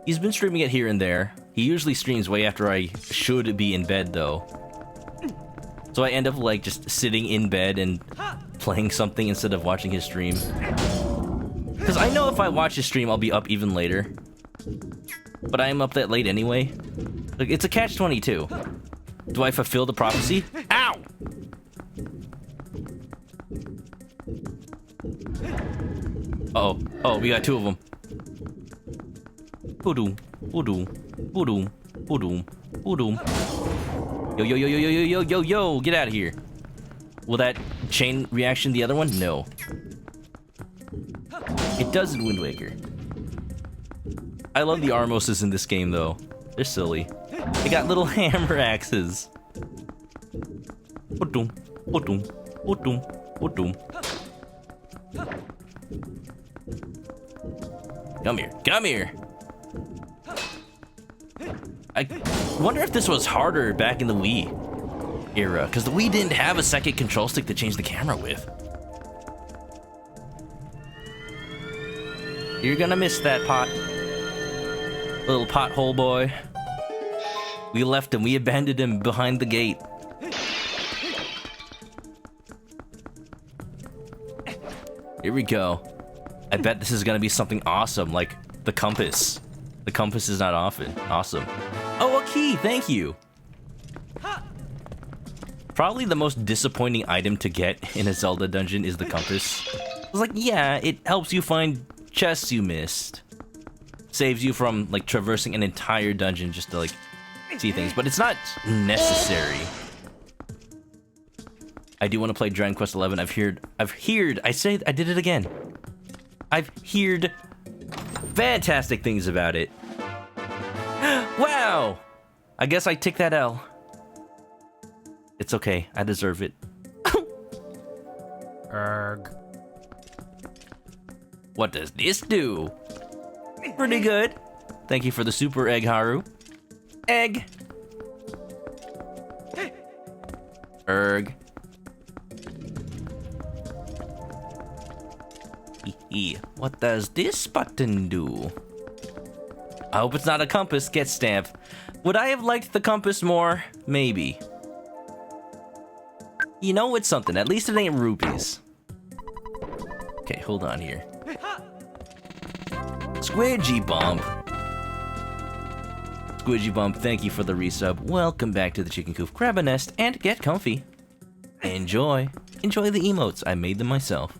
He's been streaming it here and there. He usually streams way after I should be in bed, though. So I end up, like, just sitting in bed and playing something instead of watching his stream. Because I know if I watch his stream, I'll be up even later. But I am up that late anyway. Like, it's a catch-22. Do I fulfill the prophecy? Ow! Uh-oh. Oh, we got 2 of them. Boom, boom, boom, boom, boom. Yo, yo, yo, yo, yo, yo, yo, yo, yo, get out of here. Will that chain reaction the other one? No. It does in Wind Waker. I love the Armoses in this game, though. They're silly. They got little hammer axes. Boom, boom, boom, boom. Come here, come here. I wonder if this was harder back in the Wii era, because the Wii didn't have a second control stick to change the camera with. You're gonna miss that pot. Little pothole boy. We left him, we abandoned him behind the gate. Here we go. I bet this is gonna be something awesome, like the compass. The compass is not often awesome. Oh, a key, thank you. Probably the most disappointing item to get in a Zelda dungeon is the compass. It's like, yeah, it helps you find chests you missed. Saves you from, like, traversing an entire dungeon just to, like, see things. But it's not necessary. I do want to play Dragon Quest XI. I've heard, I did it again. I've heard fantastic things about it. Wow! I guess I tick that L. It's okay, I deserve it. Erg. What does this do? Pretty good. Thank you for the super egg, Haru. Egg. Erg. What does this button do? I hope it's not a compass. Get stamp. Would I have liked the compass more? Maybe. You know, it's something. At least it ain't rupees. Okay, hold on here. Squidgy Bump. Squidgy Bump, thank you for the resub. Welcome back to the Chicken Coop. Grab a nest and get comfy. Enjoy. Enjoy the emotes. I made them myself.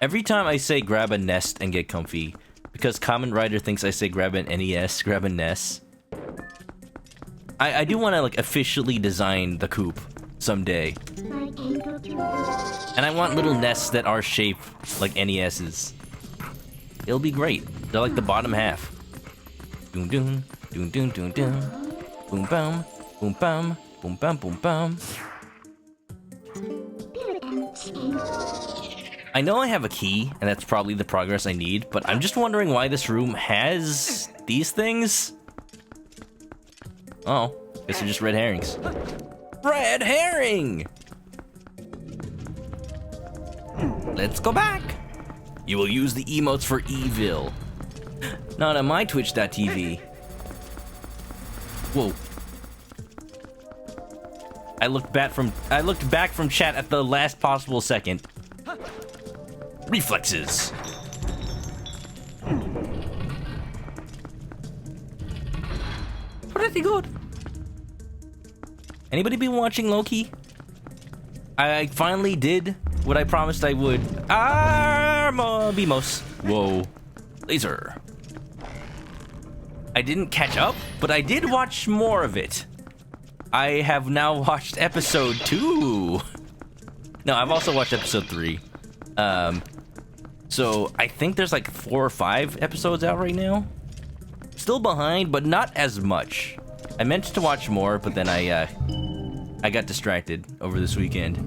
Every time I say grab a nest and get comfy, because Common Rider thinks I say grab an NES, grab a nest. I do want to, like, officially design the coop someday. And I want little nests that are shaped like NES's. It'll be great. They're like the bottom half. Doom doom, doom doom doom doom. Boom bum, boom bum, boom bum boom bum. I know I have a key, and that's probably the progress I need, but I'm just wondering why this room has these things. Oh, guess they're just red herrings. Red herring! Let's go back. You will use the emotes for evil. Not on my Twitch.tv. Whoa. I looked back from chat at the last possible second. Reflexes. Pretty good. Anybody been watching Loki? I finally did what I promised I would. Bimos. Whoa. Laser. I didn't catch up, but I did watch more of it. I have now watched episode 2. No, I've also watched episode 3. So I think there's like 4 or 5 episodes out right now. Still behind, but not as much. I meant to watch more, but then I got distracted over this weekend.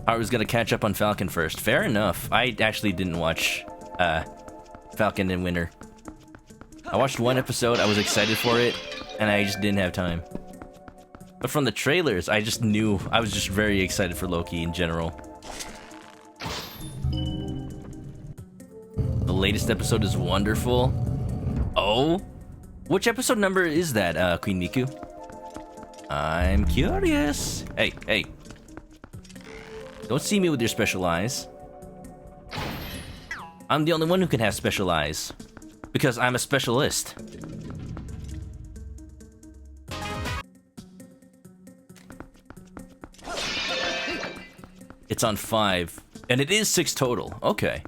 I was gonna catch up on Falcon first. Fair enough. I actually didn't watch Falcon and Winter. I watched 1 episode, I was excited for it, and I just didn't have time. But from the trailers, I just knew, I was just very excited for Loki in general. The latest episode is wonderful. Oh? Which episode number is that, Queen Miku? I'm curious. Hey, hey. Don't see me with your special eyes. I'm the only one who can have special eyes. Because I'm a specialist. It's on 5. And it is 6 total. Okay.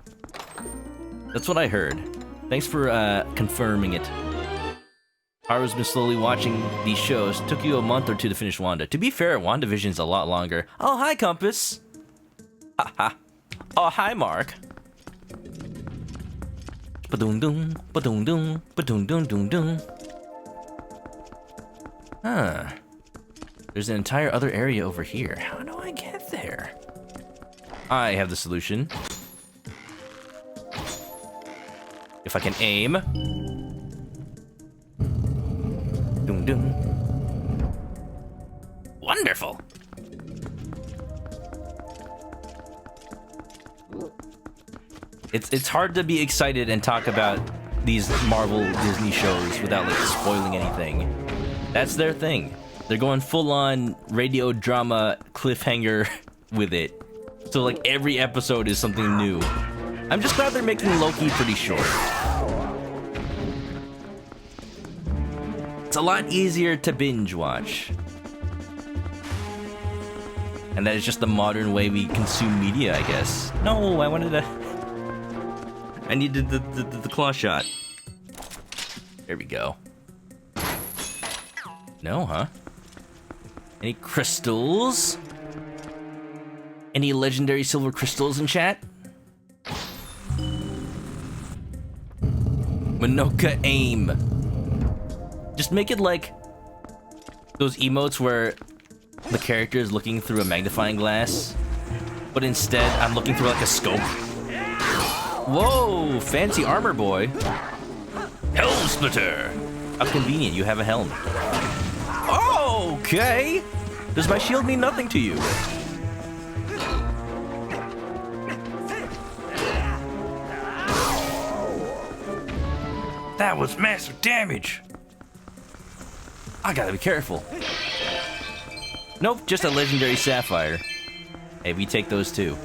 That's what I heard. Thanks for confirming it. Haru's been slowly watching these shows. Took you a month or 2 to finish Wanda. To be fair, WandaVision's a lot longer. Oh, hi, Compass. Haha. Oh, hi, Mark. Ba-doom-doom, ba-doom-doom, ba-doom-doom-doom-doom. Huh. There's an entire other area over here. How do I get there? I have the solution. If I can aim. Doom doom. Wonderful. It's hard to be excited and talk about these Marvel Disney shows without like spoiling anything. That's their thing. They're going full on radio drama cliffhanger with it. So like every episode is something new. I'm just glad they're making Loki pretty short. It's a lot easier to binge watch. And that is just the modern way we consume media, I guess. No, I wanted to... I needed the claw shot. There we go. No, huh? Any crystals? Any legendary silver crystals in chat? Manoka aim. Just make it like those emotes where the character is looking through a magnifying glass, but instead I'm looking through like a scope. Whoa, fancy armor boy. Helm splitter. How convenient, you have a helm. Okay. Does my shield mean nothing to you? That was massive damage. I gotta be careful. Nope, just a legendary sapphire. Hey, we take those too.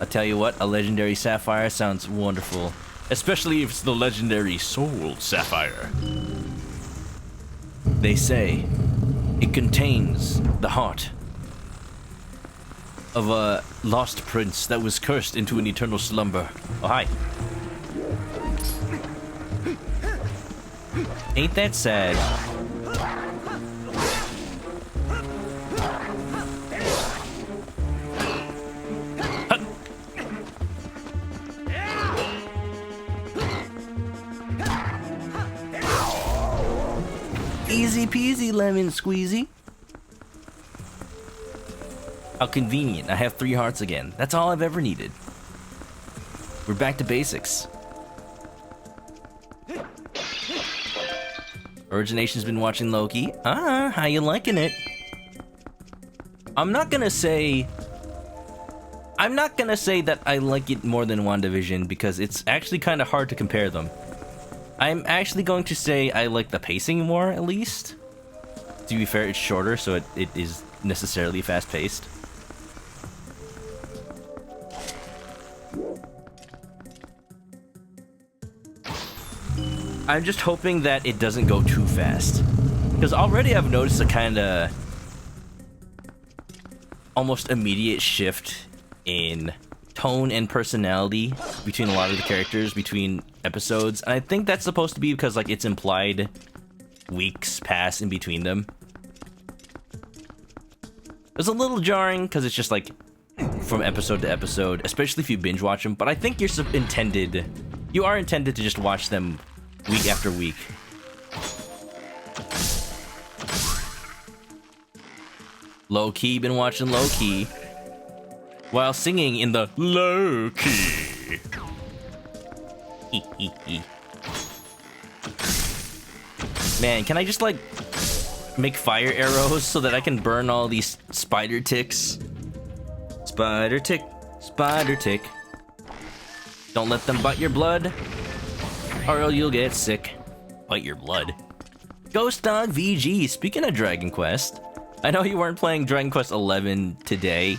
I'll tell you what, a legendary sapphire sounds wonderful. Especially if it's the legendary soul sapphire. They say it contains the heart of a lost prince that was cursed into an eternal slumber. Oh, hi. Ain't that sad? Easy peasy lemon squeezy. How convenient. I have 3 hearts again. That's all I've ever needed. We're back to basics. Origination's been watching Loki. Ah, how you liking it? I'm not gonna say that I like it more than WandaVision because it's actually kind of hard to compare them. I'm actually going to say I like the pacing more, at least. To be fair, it's shorter, so it is necessarily fast-paced. I'm just hoping that it doesn't go too fast. Because already I've noticed a kind of almost immediate shift in tone and personality between a lot of the characters, between episodes. And I think that's supposed to be because, like, it's implied weeks pass in between them. It's a little jarring because it's just, like, from episode to episode, especially if you binge watch them. But I think you are intended to just watch them week after week. Low key, been watching Low Key while singing in the low key. Man, can I just like make fire arrows so that I can burn all these spider ticks? Spider tick, spider tick. Don't let them bite your blood, or you'll get sick. Bite your blood. Ghost Dog VG, speaking of Dragon Quest, I know you weren't playing Dragon Quest 11 today.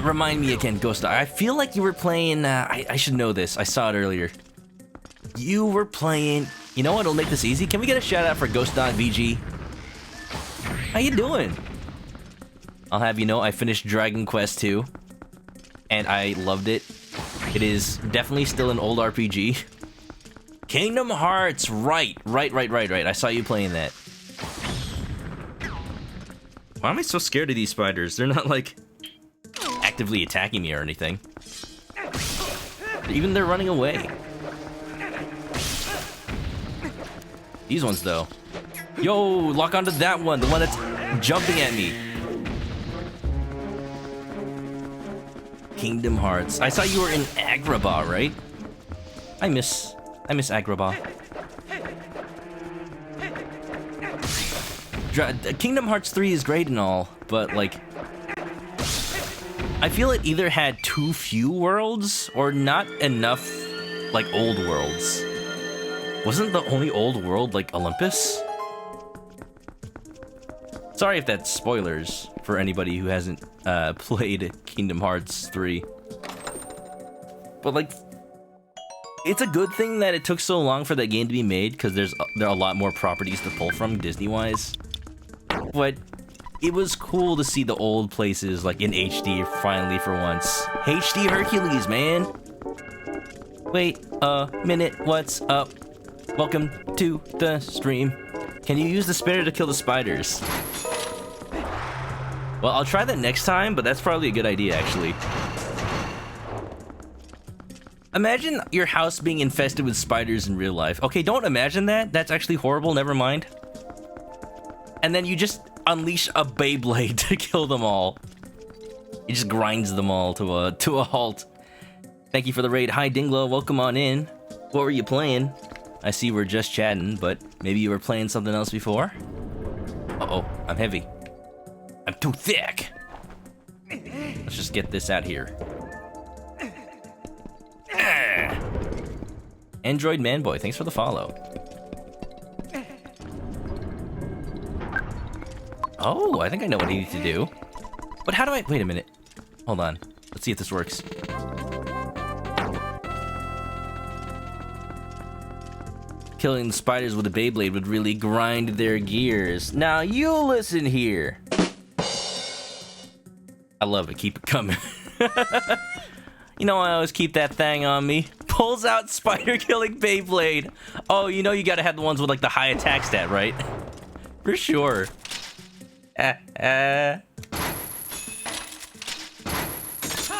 Remind me again, Ghost Dog. I feel like you were playing, I should know this. I saw it earlier. You were playing, you know what, it'll make this easy. Can we get a shout out for Ghost Dog VG? How you doing? I'll have you know, I finished Dragon Quest 2, and I loved it. It is definitely still an old RPG. Kingdom Hearts, right. I saw you playing that. Why am I so scared of these spiders? They're not, like, actively attacking me or anything. Even they're running away. These ones, though. Yo, lock onto that one, the one that's jumping at me. Kingdom Hearts. I saw you were in Agrabah, right? I miss Agrabah. Kingdom Hearts 3 is great and all, but like, I feel it either had too few worlds or not enough like old worlds. Wasn't the only old world like Olympus? Sorry if that's spoilers for anybody who hasn't played Kingdom Hearts 3. But like, it's a good thing that it took so long for that game to be made, because there are a lot more properties to pull from Disney-wise. But it was cool to see the old places like in HD finally for once. HD Hercules, man. Wait a minute, what's up? Welcome to the stream. Can you use the spinner to kill the spiders? Well, I'll try that next time, but that's probably a good idea, actually. Imagine your house being infested with spiders in real life. Okay, don't imagine that. That's actually horrible, never mind. And then you just unleash a Beyblade to kill them all. It just grinds them all to a halt. Thank you for the raid. Hi, Dinglo. Welcome on in. What were you playing? I see we're just chatting, but maybe you were playing something else before? Uh-oh, I'm heavy. I'm too thick. Let's just get this out here. Android Manboy, thanks for the follow. Oh, I think I know what I need to do. But how do I... Wait a minute. Hold on. Let's see if this works. Killing the spiders with a Beyblade would really grind their gears. Now you listen here. I love it. Keep it coming. You know, I always keep that thing on me. Pulls out spider killing Beyblade. Oh, you know you gotta have the ones with like the high attack stat, right? For sure.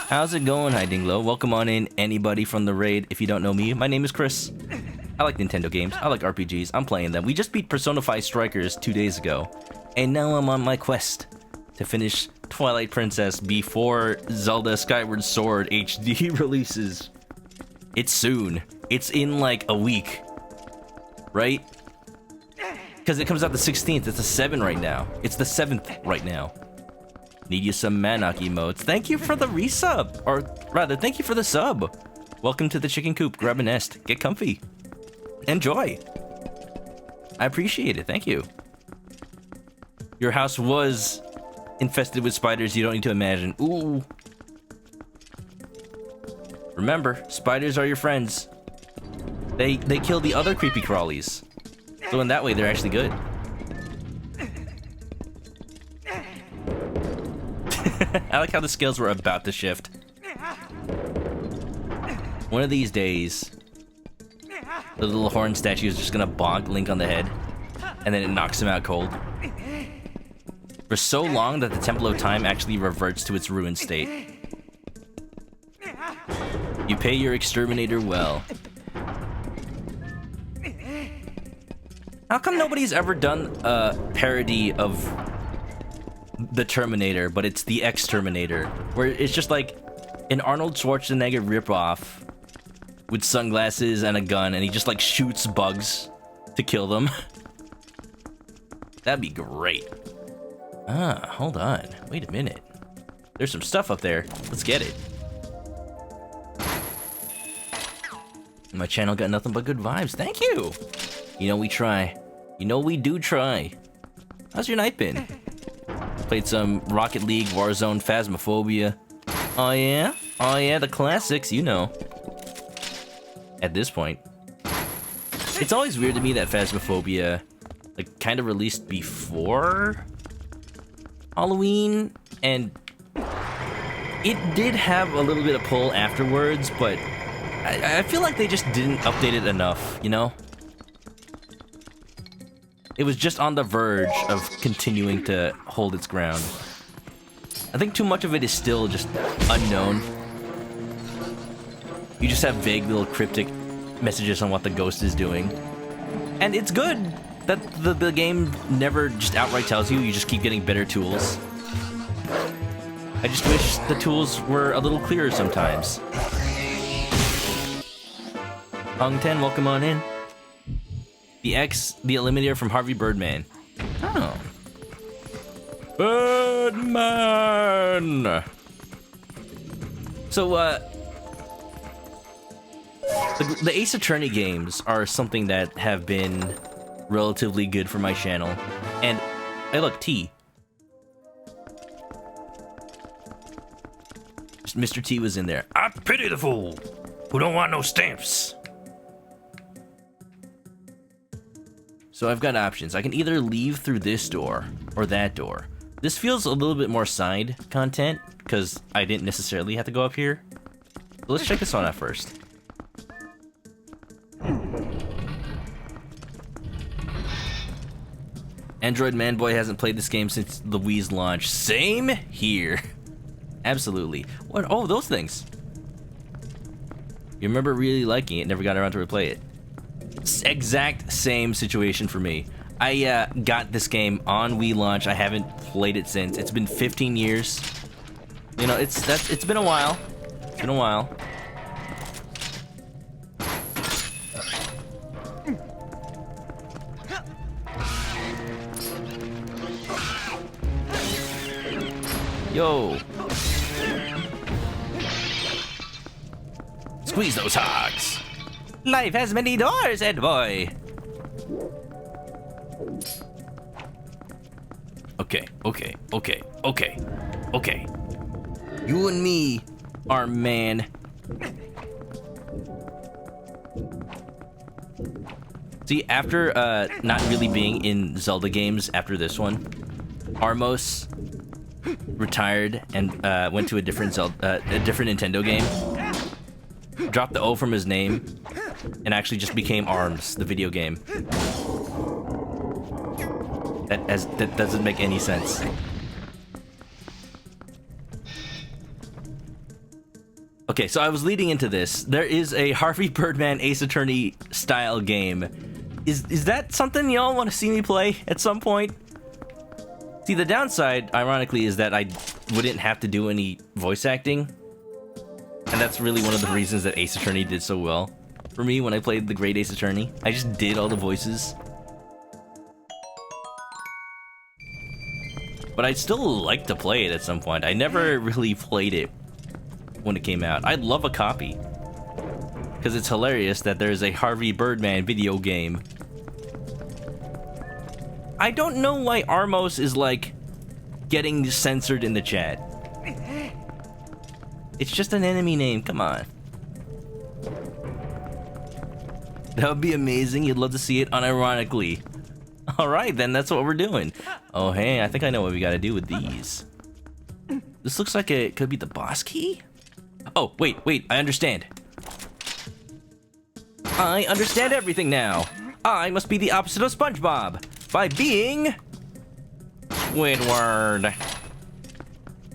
How's it going, Hi Dinglo? Welcome on in, anybody from the raid. If you don't know me, my name is Chris. I like Nintendo games. I like RPGs. I'm playing them. We just beat Persona 5 Strikers 2 days ago. And now I'm on my quest to finish Twilight Princess before Zelda Skyward Sword HD releases. It's soon. It's in like a week. Right? Because it comes out the 16th. It's the 7 right now. It's the 7th right now. Need you some Manok emotes. Thank you for the resub. Or rather, thank you for the sub. Welcome to the chicken coop. Grab a nest. Get comfy. Enjoy. I appreciate it. Thank you. Your house was infested with spiders. You don't need to imagine. Ooh. Remember, spiders are your friends. They kill the other creepy crawlies. So in that way, they're actually good. I like how the scales were about to shift. One of these days, the little horn statue is just gonna bonk Link on the head, and then it knocks him out cold. For so long that the Temple of Time actually reverts to its ruined state. You pay your exterminator well. How come nobody's ever done a parody of the Terminator, but it's the Exterminator, where it's just like an Arnold Schwarzenegger ripoff with sunglasses and a gun, and he just like shoots bugs to kill them? That'd be great. Ah, hold on. Wait a minute. There's some stuff up there. Let's get it. My channel got nothing but good vibes. Thank you. You know we try. You know we do try. How's your night been? Played some Rocket League, Warzone, Phasmophobia. Oh yeah? Oh yeah, the classics, you know. At this point. It's always weird to me that Phasmophobia, like, kind of released before Halloween, and it did have a little bit of pull afterwards, but I feel like they just didn't update it enough, you know? It was just on the verge of continuing to hold its ground. I think too much of it is still just unknown. You just have vague little cryptic messages on what the ghost is doing. And it's good that the game never just outright tells you, you just keep getting better tools. I just wish the tools were a little clearer sometimes. Hong Ten, welcome on in. The Eliminator from Harvey Birdman. Oh. Birdman! So, the Ace Attorney games are something that have been relatively good for my channel. And, hey look, T. Mr. T was in there. I pity the fool who don't want no stamps. So I've got options. I can either leave through this door or that door. This feels a little bit more side content because I didn't necessarily have to go up here. So let's check this one out first. Android Manboy hasn't played this game since the Wii's launch. Same here. Absolutely. What? Oh, those things. You remember really liking it, never got around to replay it. Exact same situation for me. I got this game on Wii launch. I haven't played it since. It's been 15 years. You know, it's been a while. It's been a while. Yo. Squeeze those hogs. Life has many doors, Ed boy. Okay. You and me are man. See, after not really being in Zelda games after this one, Armos retired and went to a different Nintendo game. Dropped the O from his name and actually just became ARMS, the video game. That doesn't make any sense. Okay, so I was leading into this. There is a Harvey Birdman Ace Attorney style game. Is that something y'all want to see me play at some point? See, the downside, ironically, is that I wouldn't have to do any voice acting. And that's really one of the reasons that Ace Attorney did so well for me when I played the Great Ace Attorney. I just did all the voices. But I'd still like to play it at some point. I never really played it when it came out. I'd love a copy. Because it's hilarious that there's a Harvey Birdman video game. I don't know why Armos is, like, getting censored in the chat. It's just an enemy name, come on. That would be amazing. You'd love to see it unironically. Alright, then that's what we're doing. Oh, hey, I think I know what we gotta do with these. This looks like it could be the boss key? Oh, wait, I understand. I understand everything now. I must be the opposite of SpongeBob by being Squidward.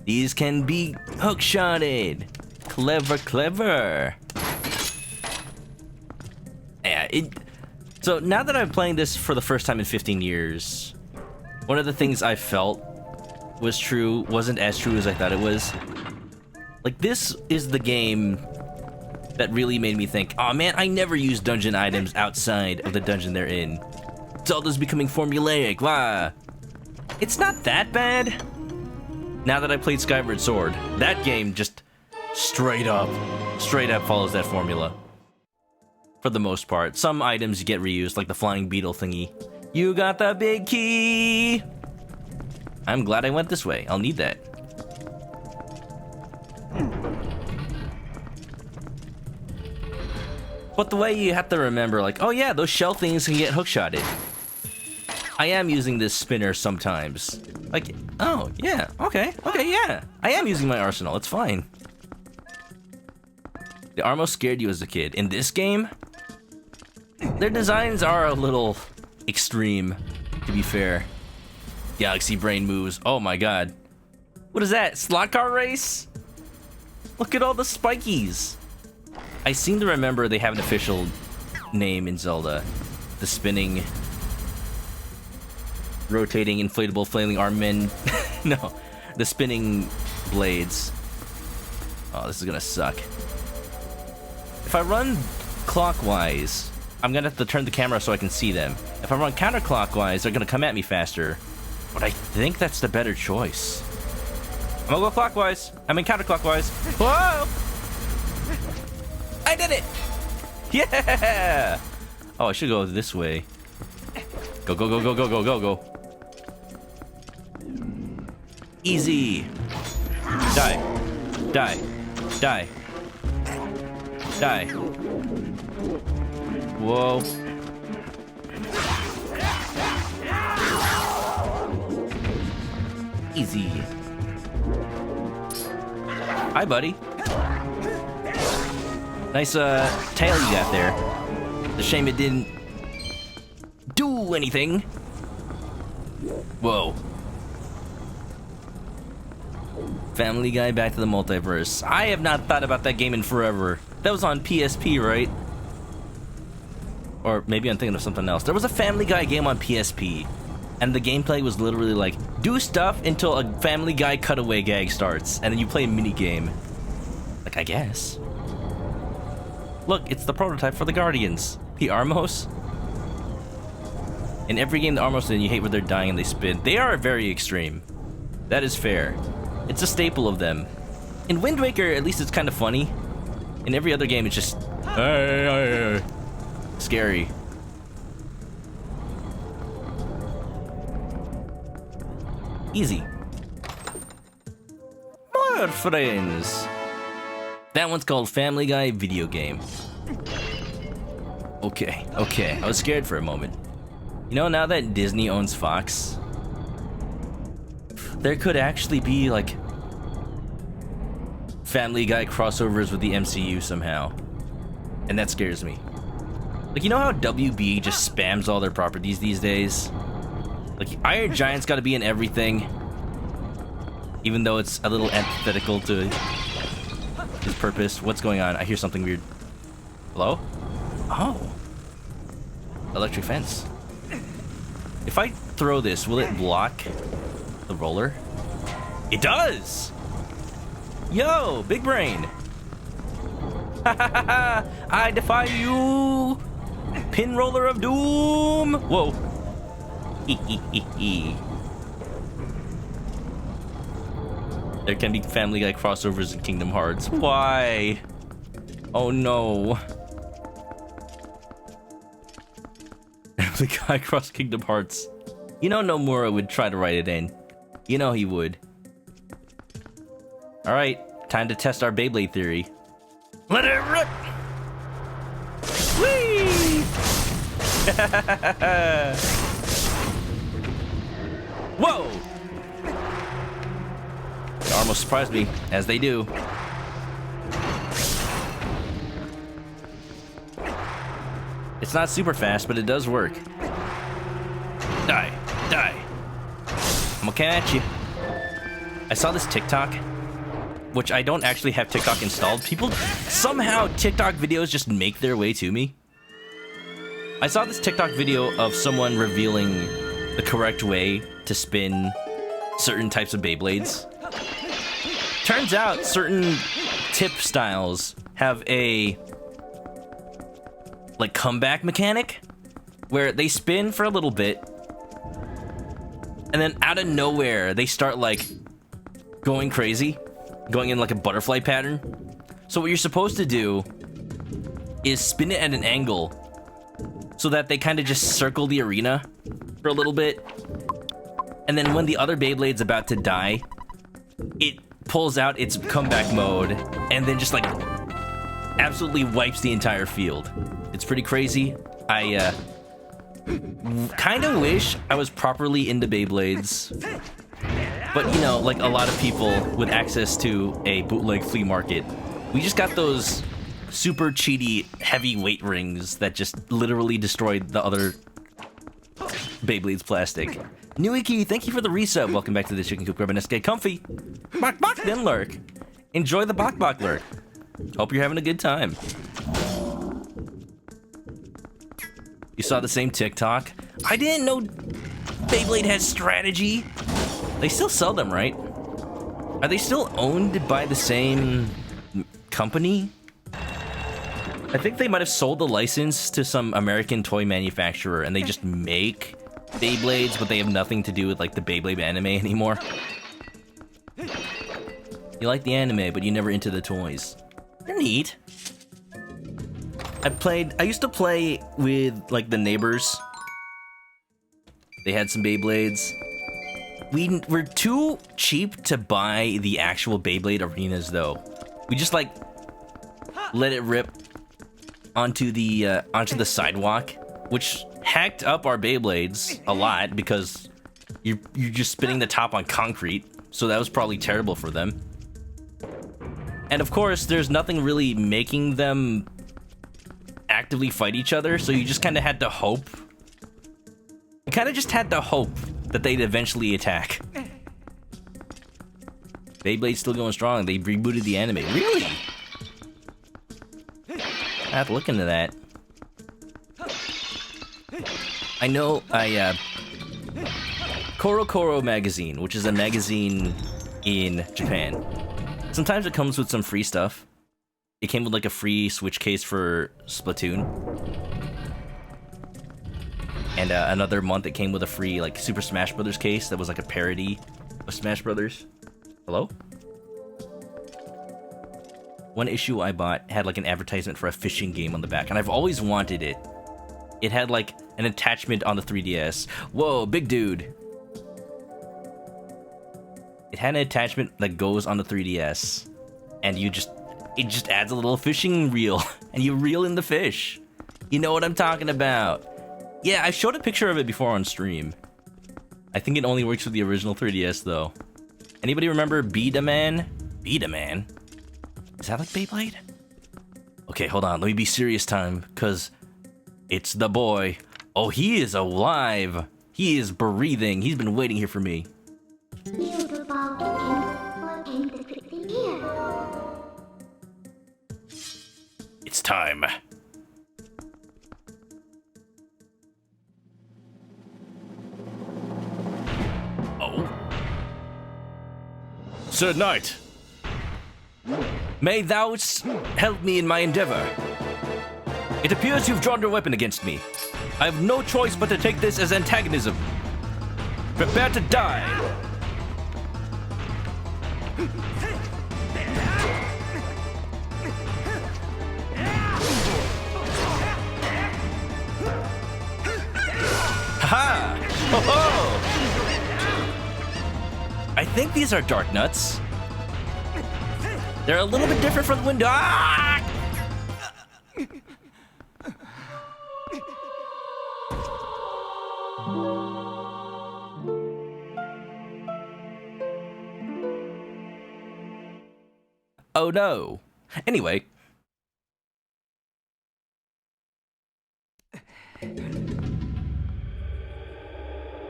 These can be hookshotted. Clever. Yeah, so now that I'm playing this for the first time in 15 years, one of the things I felt was true wasn't as true as I thought it was. Like, this is the game that really made me think, oh man, I never use dungeon items outside of the dungeon they're in. Zelda's becoming formulaic, wow. It's not that bad. Now that I played Skyward Sword, that game just straight up follows that formula. For the most part. Some items get reused, like the flying beetle thingy. You got the big key! I'm glad I went this way. I'll need that. But the way you have to remember, like, oh yeah, those shell things can get hookshotted. I am using this spinner sometimes. Like, oh, yeah, okay, yeah. I am using my arsenal, it's fine. The Armos scared you as a kid. In this game, their designs are a little extreme, to be fair. Galaxy Brain moves, oh my god. What is that, slot car race? Look at all the spikies. I seem to remember they have an official name in Zelda. The spinning, rotating, inflatable, flailing arm men. No, the spinning blades. Oh, this is gonna suck. If I run clockwise, I'm gonna have to turn the camera so I can see them. If I run counterclockwise, they're gonna come at me faster. But I think that's the better choice. I'm gonna go clockwise. I mean counterclockwise. Whoa! I did it! Yeah! Oh, I should go this way. Go. Easy. Die. Whoa. Easy. Hi, buddy. Nice tail you got there. It's a shame it didn't do anything. Whoa. Family Guy Back to the Multiverse. I have not thought about that game in forever. That was on PSP, right? Or maybe I'm thinking of something else. There was a Family Guy game on PSP, and the gameplay was literally like, do stuff until a Family Guy cutaway gag starts, and then you play a mini game. Like, I guess. Look, it's the prototype for the Guardians. The Armos. In every game the Armos in, you hate when they're dying and they spin. They are very extreme. That is fair. It's a staple of them. In Wind Waker, at least it's kind of funny. In every other game, it's just scary. Easy. More friends. That one's called Family Guy Video Game. Okay. I was scared for a moment. You know, now that Disney owns Fox, there could actually be, like, Family Guy crossovers with the MCU somehow. And that scares me. Like, you know how WB just spams all their properties these days? Like, Iron Giant's gotta be in everything. Even though it's a little antithetical to his purpose. What's going on? I hear something weird. Hello? Oh. Electric fence. If I throw this, will it block the roller? It does! Yo, big brain. I defy you, pin roller of doom. Whoa. There can be Family Guy crossovers in Kingdom Hearts. Why? Oh no. Family Guy cross Kingdom Hearts. You know Nomura would try to write it in. You know he would. Alright, time to test our Beyblade theory. Let it rip! Whee! Whoa! They almost surprised me, as they do. It's not super fast, but it does work. Die. I'm gonna catch you. I saw this TikTok, which I don't actually have TikTok installed. People, somehow TikTok videos just make their way to me. I saw this TikTok video of someone revealing the correct way to spin certain types of Beyblades. Turns out certain tip styles have a like comeback mechanic where they spin for a little bit and then out of nowhere they start like going crazy, going in like a butterfly pattern. So what you're supposed to do is spin it at an angle so that they kind of just circle the arena for a little bit. And then when the other Beyblade's about to die, it pulls out its comeback mode and then just like absolutely wipes the entire field. It's pretty crazy. I kind of wish I was properly into Beyblades. But, you know, like a lot of people with access to a bootleg flea market, we just got those super cheaty heavy weight rings that just literally destroyed the other Beyblade's plastic. Newiki, thank you for the resub. Welcome back to the Chicken Coop. Grab an SK comfy. Bok bok, then lurk. Enjoy the bok bok lurk. Hope you're having a good time. You saw the same TikTok? I didn't know Beyblade has strategy. They still sell them, right? Are they still owned by the same company? I think they might have sold the license to some American toy manufacturer and they just make Beyblades, but they have nothing to do with like the Beyblade anime anymore. You like the anime, but you never into the toys. They're neat. I used to play with like the neighbors. They had some Beyblades. We were too cheap to buy the actual Beyblade arenas though. We just like let it rip onto the sidewalk, which hacked up our Beyblades a lot because You're just spinning the top on concrete, so that was probably terrible for them. And of course, there's nothing really making them actively fight each other, so you just kind of had to hope. You kind of just had to hope that they'd eventually attack. Beyblade's still going strong. They rebooted the anime. Really? I have to look into that. I know Koro Koro magazine, which is a magazine in Japan. Sometimes it comes with some free stuff. It came with like a free Switch case for Splatoon. And another month it came with a free like Super Smash Brothers case that was like a parody of Smash Brothers. Hello? One issue I bought had like an advertisement for a fishing game on the back, and I've always wanted it. It had like an attachment on the 3DS. Whoa, big dude. It had an attachment that goes on the 3DS, and it just adds a little fishing reel, and you reel in the fish. You know what I'm talking about. Yeah, I showed a picture of it before on stream. I think it only works with the original 3DS though. Anybody remember Beat-A-Man? Beat-A-Man? Is that like Beyblade? Okay, hold on, let me be serious time, cause it's the boy. Oh, he is alive. He is breathing. He's been waiting here for me. It's time. Oh. Sir Knight. May thou help me in my endeavor. It appears you've drawn your weapon against me. I have no choice but to take this as antagonism. Prepare to die. Ha! Ho ho! I think these are Dark Nuts. They're a little bit different from the window. Ah! Oh no. Anyway.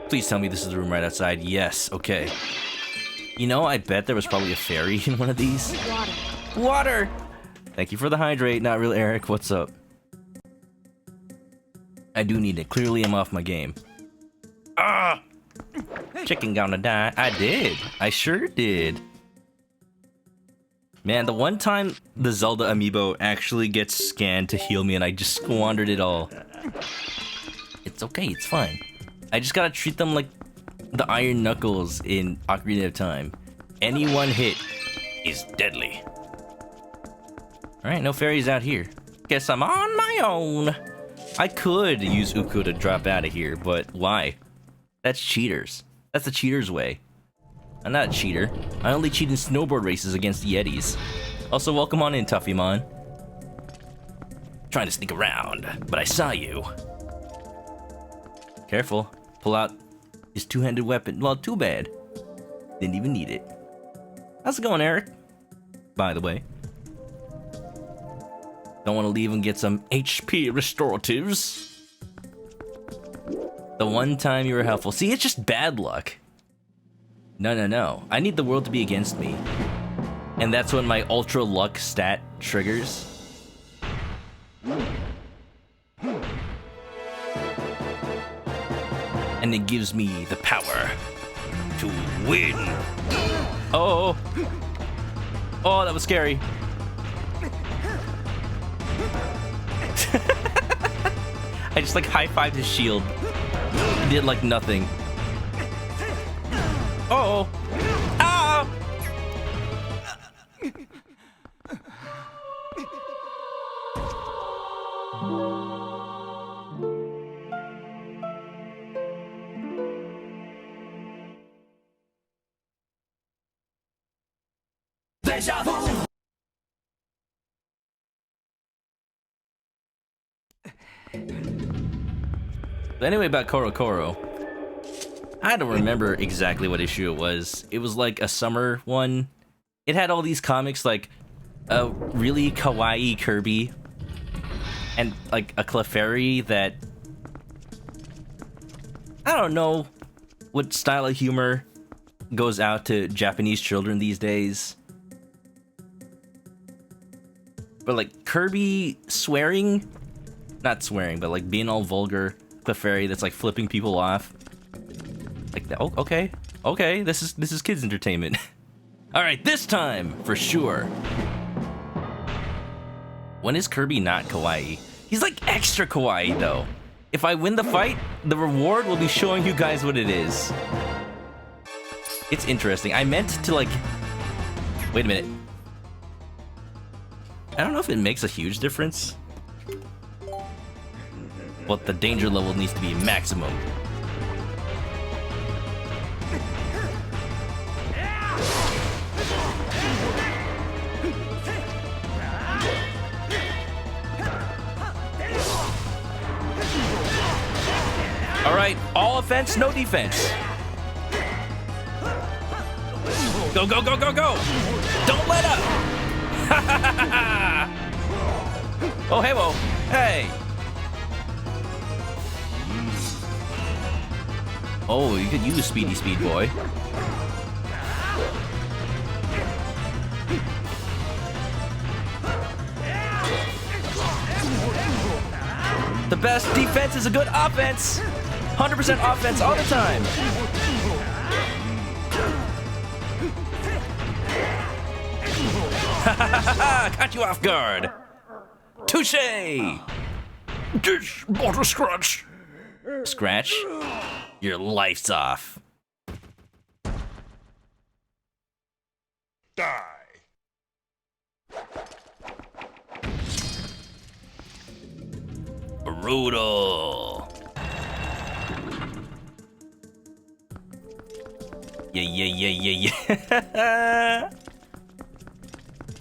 Please tell me this is the room right outside. Yes, okay. You know, I bet there was probably a fairy in one of these. Water. Water! Thank you for the hydrate, not real Eric. What's up? I do need it. Clearly I'm off my game. Ah! Chicken gonna die. I did. I sure did. Man, the one time the Zelda amiibo actually gets scanned to heal me and I just squandered it all. It's okay, it's fine. I just gotta treat them like the Iron Knuckles in Ocarina of Time. Any one hit is deadly. Alright, no fairies out here. Guess I'm on my own. I could use Uku to drop out of here, but why? That's cheaters. That's the cheater's way. I'm not a cheater. I only cheat in snowboard races against the Yetis. Also, welcome on in, Tuffymon. Trying to sneak around, but I saw you. Careful. Pull out his two-handed weapon. Well, too bad. Didn't even need it. How's it going, Eric? By the way. Don't want to leave and get some HP restoratives. The one time you were helpful. See, it's just bad luck. No. I need the world to be against me. And that's when my ultra luck stat triggers. And it gives me the power to win. Oh. Oh, that was scary. I just like high-fived his shield. It did like nothing. Uh-oh. Ah! Deja vu. But anyway, about Koro Koro. I don't remember exactly what issue it was. It was like a summer one. It had all these comics, like a really kawaii Kirby and like a Clefairy that I don't know what style of humor goes out to Japanese children these days. But like Kirby swearing, not swearing, but like being all vulgar, Clefairy that's like flipping people off. Like, oh, okay, this is kids entertainment. All right, this time for sure. When is Kirby not kawaii? He's like extra kawaii though. If I win the fight, the reward will be showing you guys what it is. It's interesting. I meant to like, wait a minute. I don't know if it makes a huge difference, but the danger level needs to be maximum. All right, all offense, no defense. Go, go, go, go, go! Don't let up! Oh, hey, whoa. Hey! Oh, you could use Speedy Speed Boy. The best defense is a good offense! 100% offense all the time! Caught you off guard! Touche! This bought scratch. Scratch? Your life's off. Die. Brutal. Yeah.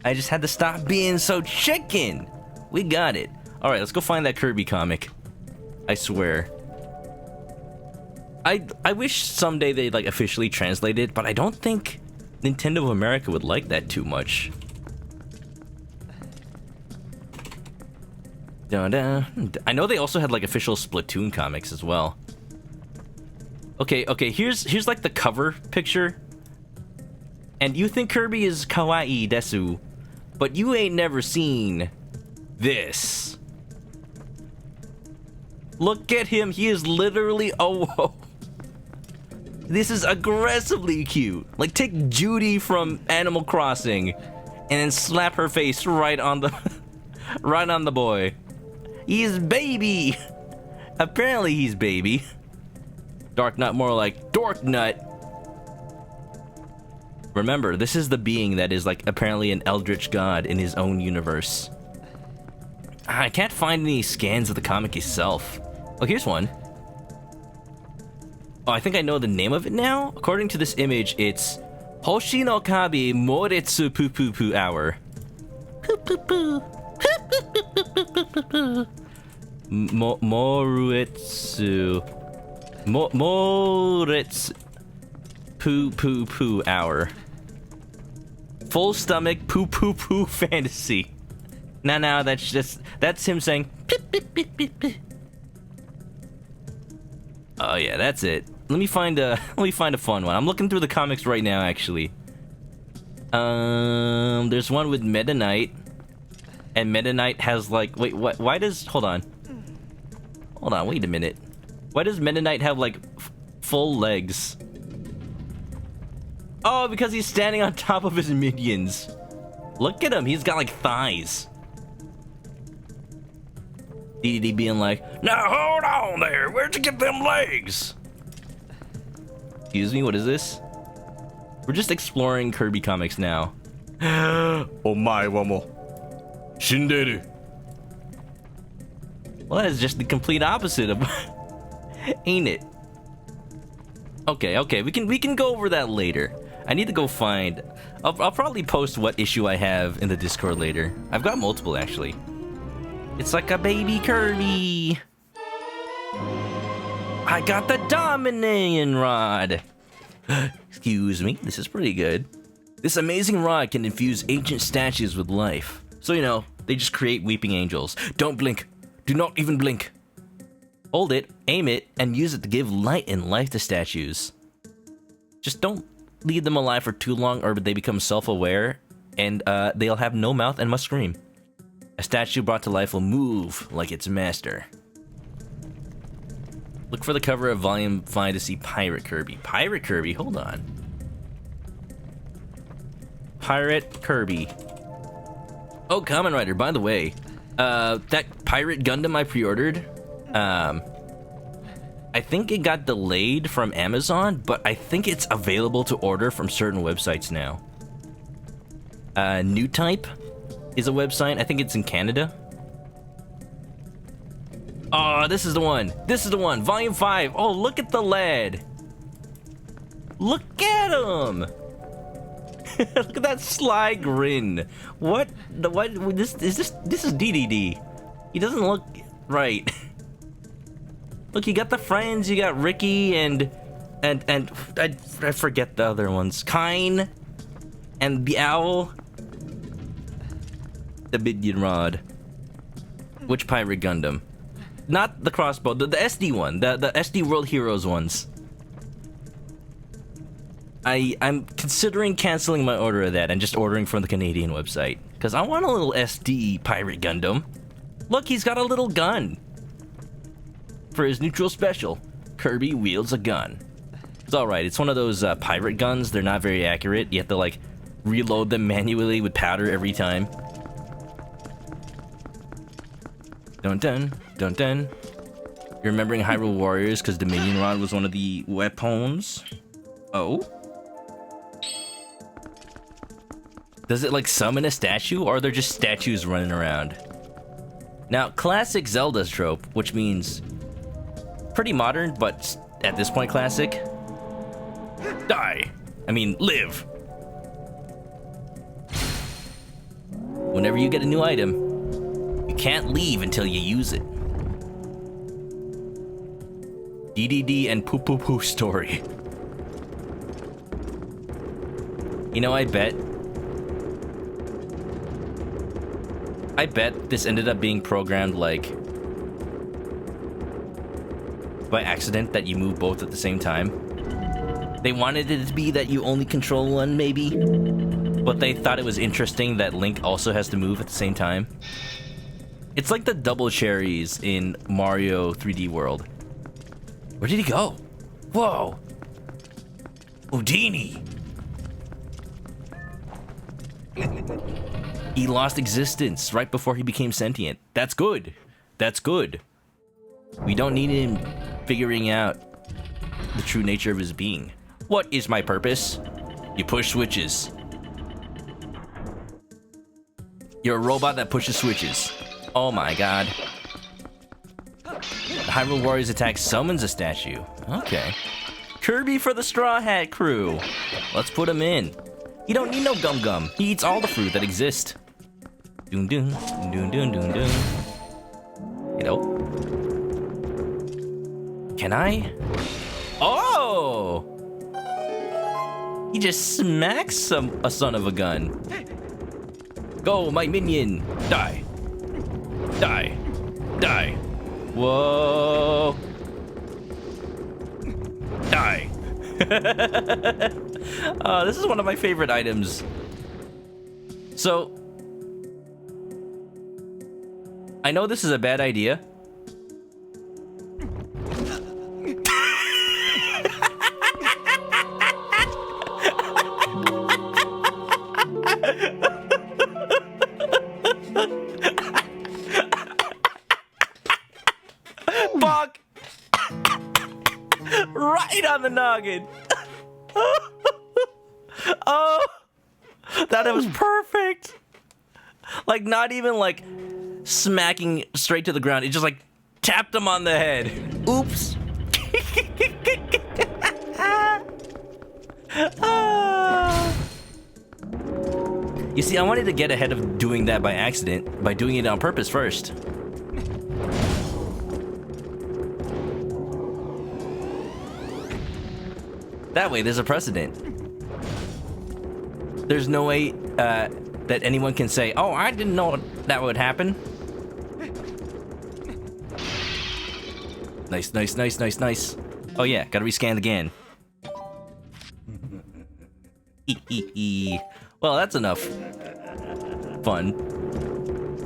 I just had to stop being so chicken. We got it. All right, let's go find that Kirby comic. I swear. I wish someday they'd like officially translate it, but I don't think Nintendo of America would like that too much. Da-da. I know they also had like official Splatoon comics as well. Okay, here's like the cover picture. And you think Kirby is kawaii desu, but you ain't never seen this. Look at him, he is literally, oh, whoa. This is aggressively cute. Like take Judy from Animal Crossing and then slap her face right on the right on the boy. He's baby. Apparently he's baby. Dark Nut, more like Dork Nut. Remember, this is the being that is like apparently an eldritch god in his own universe. I can't find any scans of the comic itself. Oh, here's one. Oh, I think I know the name of it now. According to this image, it's Hoshi no Kabi Moretsu Poo Poo Poo Hour. Poo Poo Poo. Moretsu. Moretsu Poo Poo Poo Hour. Full stomach poo poo poo fantasy. Now that's him saying pip, pip, pip, pip, pip. Oh yeah, that's it. Let me find a fun one. I'm looking through the comics right now actually. There's one with Meta Knight. And Meta Knight has like why does hold on, wait a minute. Why does Meta Knight have like full legs? Oh, because he's standing on top of his minions. Look at him, he's got like thighs. DDD being like, now hold on there, where'd you get them legs? Excuse me, what is this? We're just exploring Kirby comics now. Omae wa mo shinderu. Well, that is just the complete opposite of ain't it? Okay, we can go over that later. I need to go find. I'll probably post what issue I have in the Discord later. I've got multiple actually. It's like a baby Kirby. I got the Dominion Rod. Excuse me, this is pretty good. This amazing rod can infuse ancient statues with life. So, you know, they just create weeping angels. Don't blink. Do not even blink. Hold it, aim it, and use it to give light and life to statues. Just don't leave them alive for too long or they become self-aware and they'll have no mouth and must scream. A statue brought to life will move like its master. Look for the cover of Volume 5 to see Pirate Kirby. Pirate Kirby? Hold on. Pirate Kirby. Oh, Kamen Rider, by the way, that Pirate Gundam I pre-ordered, I think it got delayed from Amazon, but I think it's available to order from certain websites now. New Type is a website. I think it's in Canada. Oh, this is the one. This is the one. Volume 5. Oh, look at the lad. Look at him. Look at that sly grin. What? This is DDD. He doesn't look right. Look, you got the friends. You got Ricky and I forget the other ones. Kine and the owl. The Minion Rod. Which Pirate Gundam? Not the crossbow, the SD one, the SD World Heroes ones. I'm considering canceling my order of that and just ordering from the Canadian website. Because I want a little SD Pirate Gundam. Look, he's got a little gun. For his neutral special, Kirby wields a gun. It's alright, it's one of those pirate guns. They're not very accurate. You have to like reload them manually with powder every time. Dun dun, dun dun. You're remembering Hyrule Warriors because the Minion Rod was one of the weapons. Oh? Does it like summon a statue or are there just statues running around? Now, classic Zelda's trope, which means pretty modern, but at this point classic. Die! I mean, live! Whenever you get a new item, you can't leave until you use it. DDD and Poo Poo Poo story. You know, I bet this ended up being programmed like by accident that you move both at the same time. They wanted it to be that you only control one, maybe, but they thought it was interesting that Link also has to move at the same time. It's like the double cherries in Mario 3D World. Where did he go? Whoa! Houdini! He lost existence right before he became sentient. That's good. That's good. We don't need him figuring out the true nature of his being. What is my purpose? You push switches. You're a robot that pushes switches. Oh my god. The Hyrule Warriors attack summons a statue. Okay. Kirby for the Straw Hat crew. Let's put him in. He don't need no gum gum. He eats all the fruit that exist. Doon doon, doon doon doon doon. You know. Can I? Oh! He just smacks a son of a gun. Go, my minion! Die! Die! Die! Whoa! Die! This is one of my favorite items. So, I know this is a bad idea. Bonk! Right on the noggin. Oh, that was perfect. Like, not even like smacking straight to the ground. It just like tapped him on the head. Oops. You see, I wanted to get ahead of doing that by accident by doing it on purpose first. That way, there's a precedent. There's no way that anyone can say, "Oh, I didn't know that would happen." Nice, nice, nice, nice, nice. Oh yeah, gotta rescan again. Well, that's enough fun.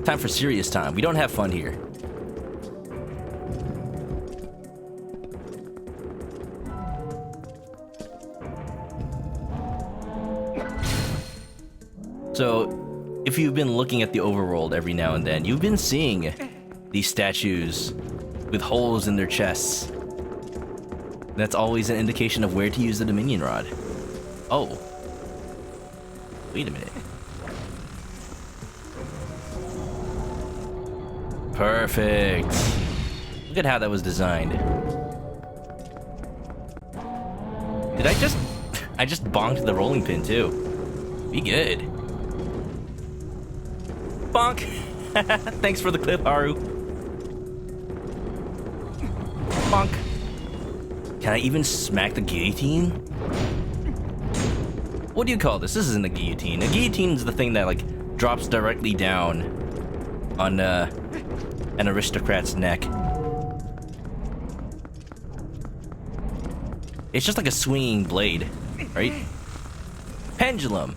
Time for serious time. We don't have fun here. So, if you've been looking at the overworld every now and then, you've been seeing these statues with holes in their chests. That's always an indication of where to use the Dominion Rod. Oh. Wait a minute. Perfect. Look at how that was designed. Did I just... I just bonked the rolling pin too. Be good. Bonk! Thanks for the clip, Haru. Bonk. Can I even smack the guillotine? What do you call this? This isn't a guillotine. A guillotine is the thing that, like, drops directly down on an aristocrat's neck. It's just like a swinging blade, right? Pendulum.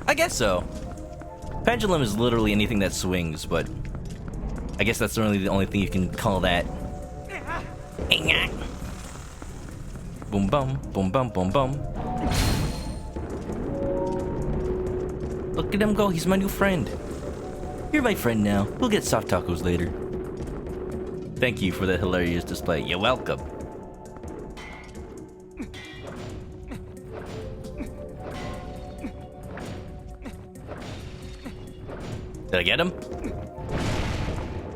I guess so. Pendulum is literally anything that swings, but I guess that's really the only thing you can call that. Boom bum, boom bum, boom bum. Look at him go, he's my new friend. You're my friend now. We'll get soft tacos later. Thank you for that hilarious display. You're welcome. Did I get him?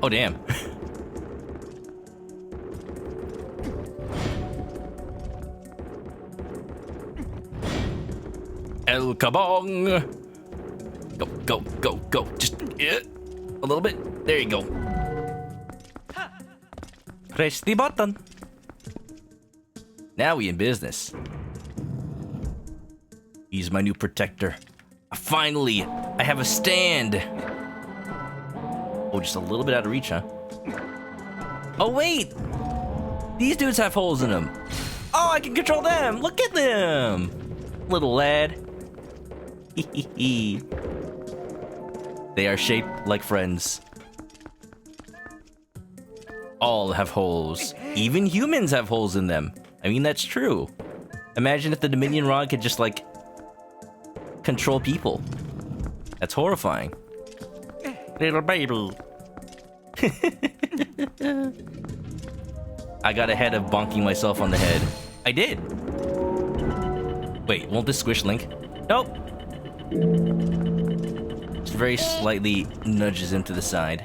Oh, damn. El Kabong! Go, go, go, go. Just a little bit. There you go. Press the button. Now we in business. He's my new protector. Finally, I have a stand. Oh, just a little bit out of reach, huh? Oh, wait! These dudes have holes in them. Oh, I can control them! Look at them! Little lad. They are shaped like friends. All have holes. Even humans have holes in them. I mean, that's true. Imagine if the Dominion Rod could just, like, control people. That's horrifying. Little baby. I got ahead of bonking myself on the head. I did. Wait, won't this squish Link? Nope. Just very slightly nudges him to the side.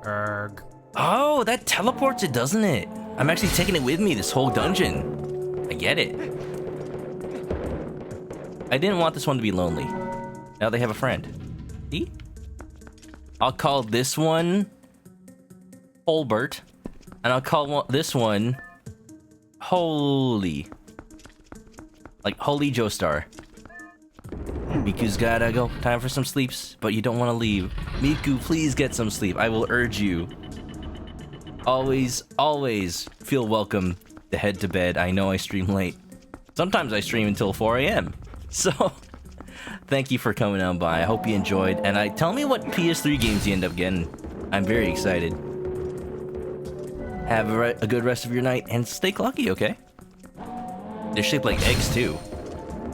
Erg. Oh, that teleports it, doesn't it? I'm actually taking it with me this whole dungeon. I get it. I didn't want this one to be lonely. Now they have a friend. See? I'll call this one Holbert, and I'll call this one Holy. Like Holy Joestar. Miku's gotta go. Time for some sleeps, but you don't want to leave. Miku, please get some sleep. I will urge you. Always, always feel welcome to head to bed. I know I stream late. Sometimes I stream until 4 a.m. So, thank you for coming on by. I hope you enjoyed. And tell me what PS3 games you end up getting. I'm very excited. Have a good rest of your night and stay clucky, okay? They're shaped like eggs, too.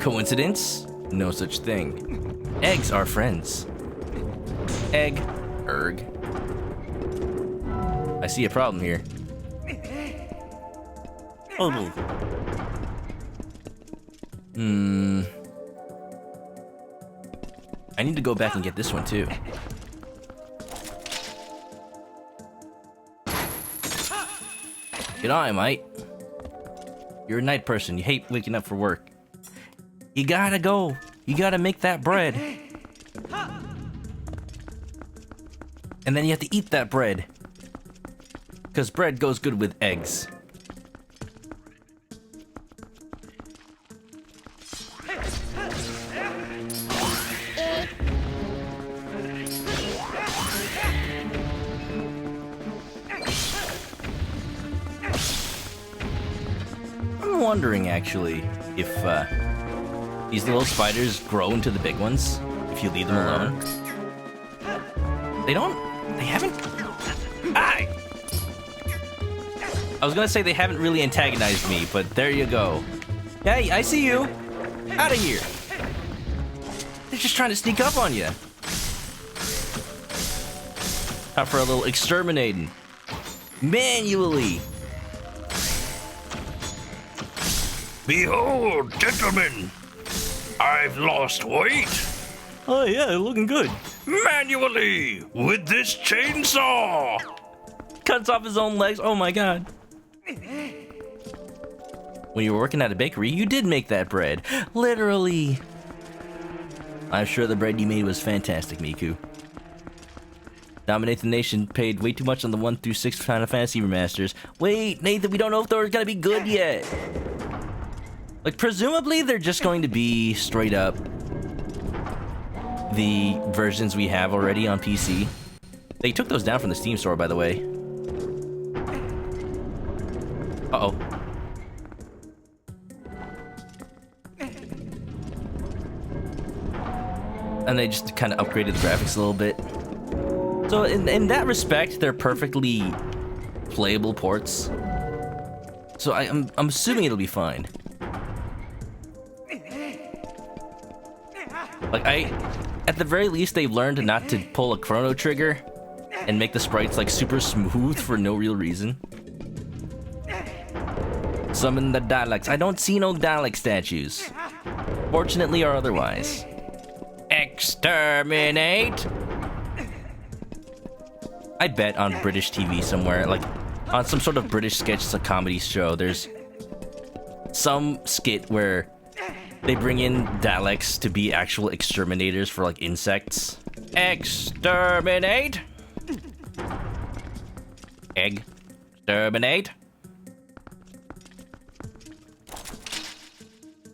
Coincidence? No such thing. Eggs are friends. Egg. Erg. I see a problem here. Oh. I need to go back and get this one too. Get on, mate. You're a night person. You hate waking up for work. You gotta go. You gotta make that bread. And then you have to eat that bread. Because bread goes good with eggs. wondering, actually, if these little spiders grow into the big ones if you leave them alone. They haven't... I was gonna say they haven't really antagonized me, but there you go. Hey, I see you! Out of here! They're just trying to sneak up on you. Time for a little exterminating. Manually. Behold, gentlemen, I've lost weight Oh yeah, looking good. manually with this chainsaw. Cuts off his own legs. Oh my god. When you were working at a bakery, you did make that bread. Literally. I'm sure the bread you made was fantastic, Miku. Dominate the Nation paid way too much on the 1 through 6 Final Fantasy remasters. Wait, Nathan, we don't know if they're gonna be good yet. Like, presumably they're just going to be straight up the versions we have already on PC. They took those down from the Steam store, by the way. Uh-oh. And they just kind of upgraded the graphics a little bit. So in that respect, they're perfectly playable ports. So I'm assuming it'll be fine. Like, at the very least, they've learned not to pull a chrono trigger and make the sprites like super smooth for no real reason. Summon the Daleks. I don't see no Dalek statues. Fortunately or otherwise. Exterminate! I bet on British TV somewhere, like on some sort of British sketch comedy show, there's some skit where they bring in Daleks to be actual exterminators for like insects. Exterminate! Exterminate!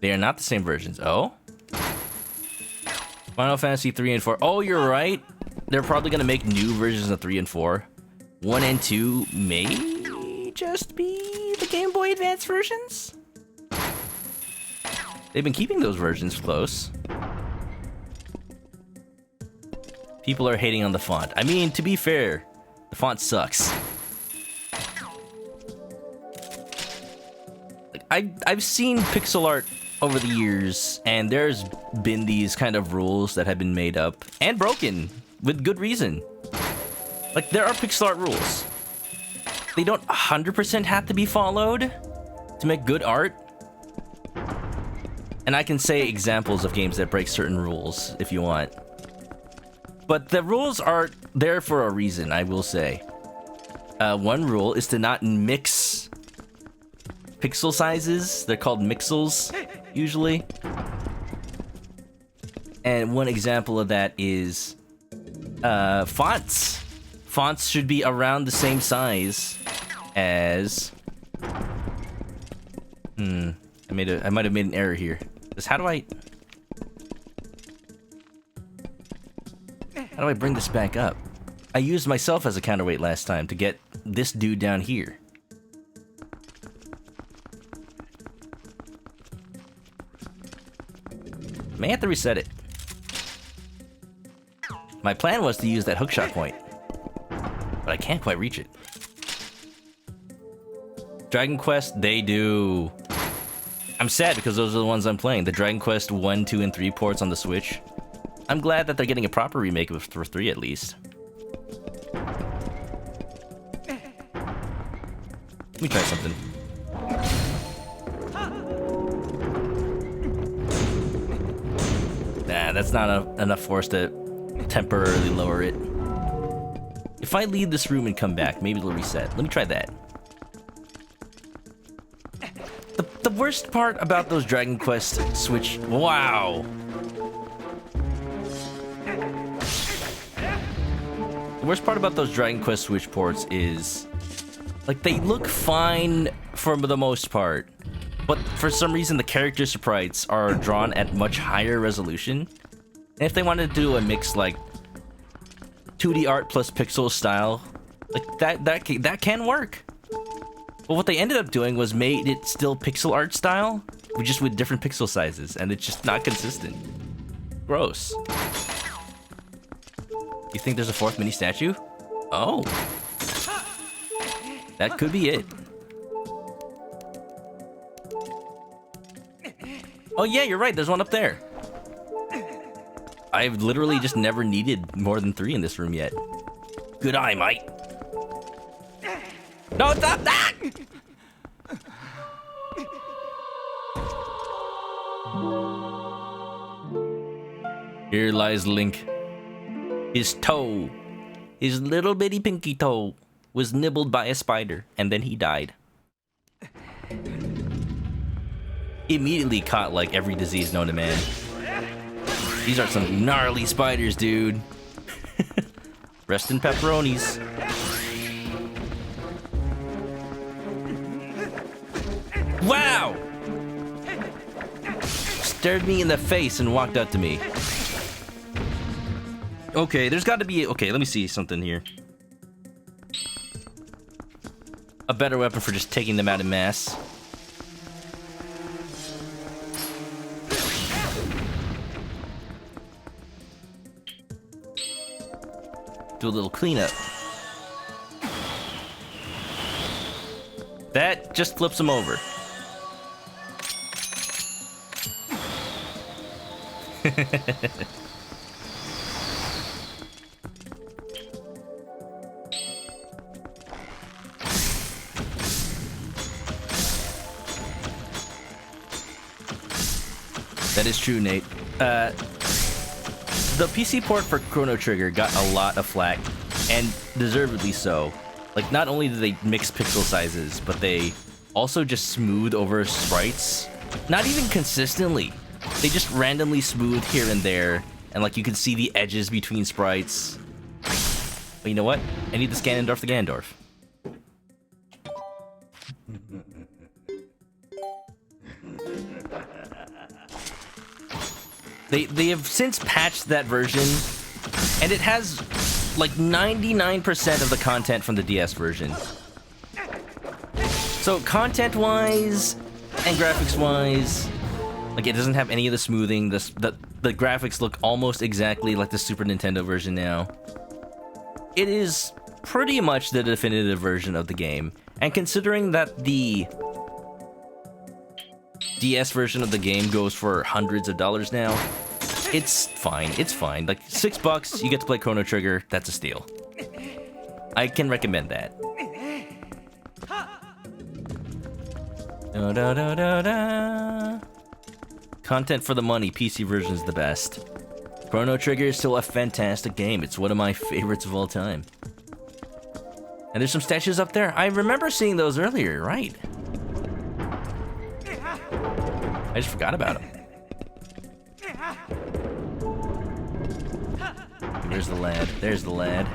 They are not the same versions. Oh? Final Fantasy 3 and 4. Oh, you're right. They're probably gonna make new versions of 3 and 4. 1 and 2 may just be the Game Boy Advance versions? They've been keeping those versions close. People are hating on the font. I mean, to be fair, the font sucks. Like, I've seen pixel art over the years, and there's been these kind of rules that have been made up and broken with good reason. Like, there are pixel art rules. They don't 100% have to be followed to make good art. And I can say examples of games that break certain rules if you want. But the rules are there for a reason, I will say. One rule is to not mix pixel sizes. They're called mixels, usually. And one example of that is fonts. Fonts should be around the same size as... I might have made an error here. Because how do I bring this back up? I used myself as a counterweight last time to get this dude down here. May have to reset it. My plan was to use that hookshot point, but I can't quite reach it. Dragon Quest, they do. I'm sad because those are the ones I'm playing. The Dragon Quest 1, 2, and 3 ports on the Switch. I'm glad that they're getting a proper remake for 3 at least. Let me try something. Nah, that's not enough force to temporarily lower it. If I leave this room and come back, maybe it'll reset. Let me try that. The worst part about those Dragon Quest Switch... Wow! The worst part about those Dragon Quest Switch ports is... like, they look fine for the most part. But for some reason, the character sprites are drawn at much higher resolution. And if they wanted to do a mix, like... 2D art plus pixel style... like, that can work. But what they ended up doing was made it still pixel art style, just with different pixel sizes, and it's just not consistent. Gross. You think there's a 4th mini statue? Oh. That could be it. Oh yeah, you're right, there's one up there. I've literally just never needed more than 3 in this room yet. Good eye, mate. No, stop that! Here lies Link. His toe, his little bitty pinky toe, was nibbled by a spider, and then he died. He immediately caught like every disease known to man. These are some gnarly spiders, dude. Rest in pepperonis. Wow! Stared me in the face and walked up to me. Okay, there's got to be... Okay, let me see something here. A better weapon for just taking them out in mass. Do a little cleanup. That just flips them over. That is true, Nate. The PC port for Chrono Trigger got a lot of flack, and deservedly so. Like, not only did they mix pixel sizes, but they also just smooth over sprites. Not even consistently. They just randomly smooth here and there, and like you can see the edges between sprites. But you know what? I need the Ganondorf the Gandorf. They have since patched that version, and it has like 99% of the content from the DS version. So content-wise and graphics-wise, like it doesn't have any of the smoothing. The graphics look almost exactly like the Super Nintendo version now. It is pretty much the definitive version of the game, and considering that the DS version of the game goes for hundreds of dollars now, it's fine. It's fine. Like $6, you get to play Chrono Trigger. That's a steal. I can recommend that. Da, da, da, da, da. Content for the money. PC version is the best. Chrono Trigger is still a fantastic game. It's one of my favorites of all time. And there's some statues up there. I remember seeing those earlier, right? I just forgot about them. There's the lad. There's the lad.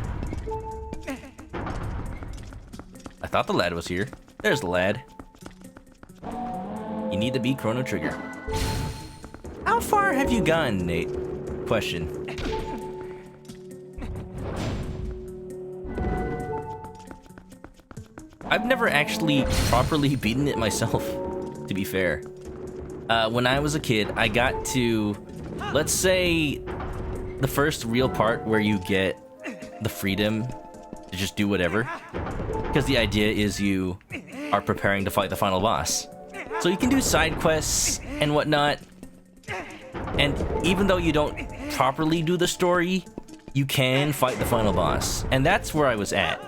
I thought the lad was here. There's the lad. You need to beat Chrono Trigger. How far have you gone, Nate? Question. I've never actually properly beaten it myself, to be fair. When I was a kid, I got to, let's say, the first real part where you get the freedom to just do whatever. Because the idea is you are preparing to fight the final boss. So you can do side quests and whatnot. And even though you don't properly do the story, you can fight the final boss. And that's where I was at.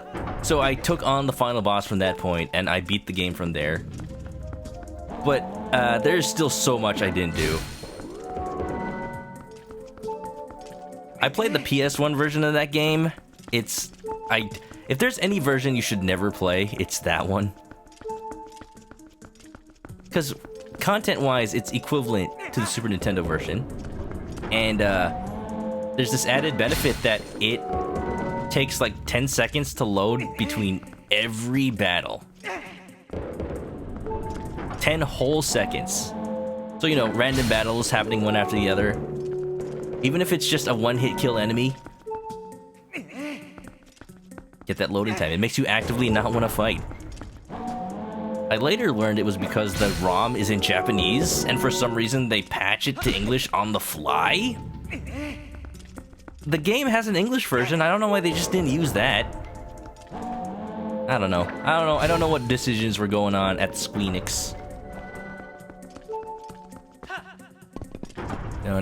So I took on the final boss from that point, and I beat the game from there. But there's still so much I didn't do. I played the PS1 version of that game. If there's any version you should never play, it's that one. Because content-wise, it's equivalent to the Super Nintendo version. And there's this added benefit that it takes like 10 seconds to load between every battle. 10 whole seconds. So, you know, random battles happening one after the other. Even if it's just a one-hit kill enemy, get that loading time. It makes you actively not want to fight. I later learned it was because the ROM is in Japanese, and for some reason they patch it to English on the fly. The game has an English version. I don't know why they just didn't use that. I don't know. I don't know what decisions were going on at Squeenix.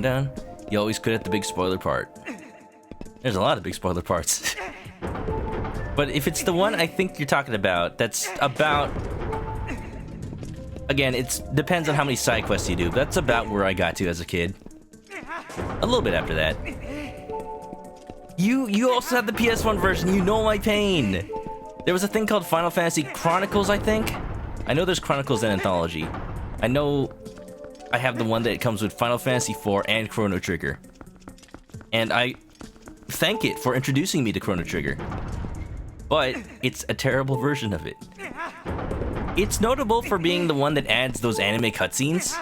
Down. You always could at the big spoiler part. There's a lot of big spoiler parts. But if it's the one I think you're talking about, that's about... Again, it depends on how many side quests you do. That's about where I got to as a kid. A little bit after that. You also have the PS1 version. You know my pain. There was a thing called Final Fantasy Chronicles, I think. I know there's Chronicles and Anthology. I know I have the one that comes with Final Fantasy IV and Chrono Trigger. And I thank it for introducing me to Chrono Trigger. But it's a terrible version of it. It's notable for being the one that adds those anime cutscenes.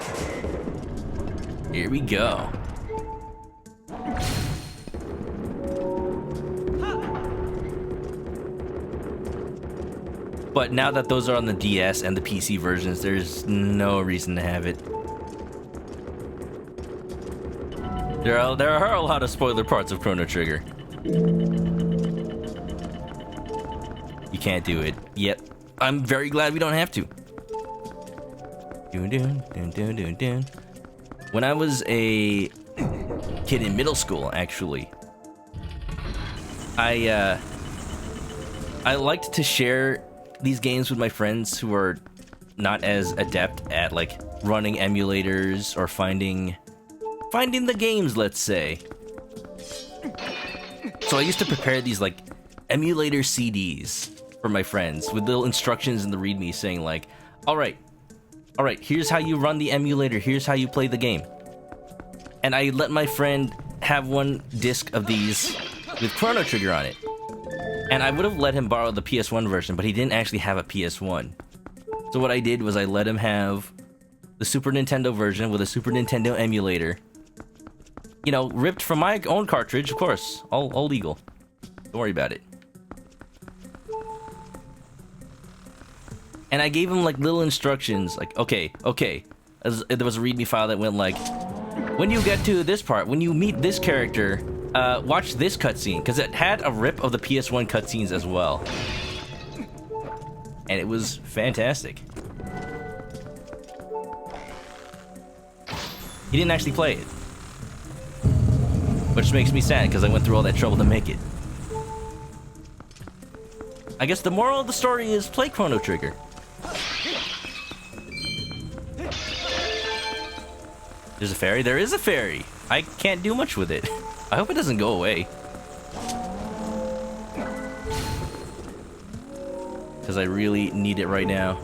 Here we go. But now that those are on the DS and the PC versions, there's no reason to have it. There are a lot of spoiler parts of Chrono Trigger. You can't do it. Yet, I'm very glad we don't have to. When I was a kid in middle school, actually, I liked to share these games with my friends who are not as adept at like running emulators or finding the games, let's say. So I used to prepare these like emulator CDs for my friends with little instructions in the README saying like, all right, here's how you run the emulator, here's how you play the game. And I let my friend have one disc of these with Chrono Trigger on it. And I would have let him borrow the PS1 version, but he didn't actually have a PS1. So what I did was I let him have the Super Nintendo version with a Super Nintendo emulator. You know, ripped from my own cartridge, of course. All legal. Don't worry about it. And I gave him like little instructions, like, okay. There was a README file that went like, when you get to this part, when you meet this character, watch this cutscene, because it had a rip of the PS1 cutscenes as well. And it was fantastic. He didn't actually play it. Which makes me sad, because I went through all that trouble to make it. I guess the moral of the story is play Chrono Trigger. There's a fairy? There is a fairy! I can't do much with it. I hope it doesn't go away. Because I really need it right now.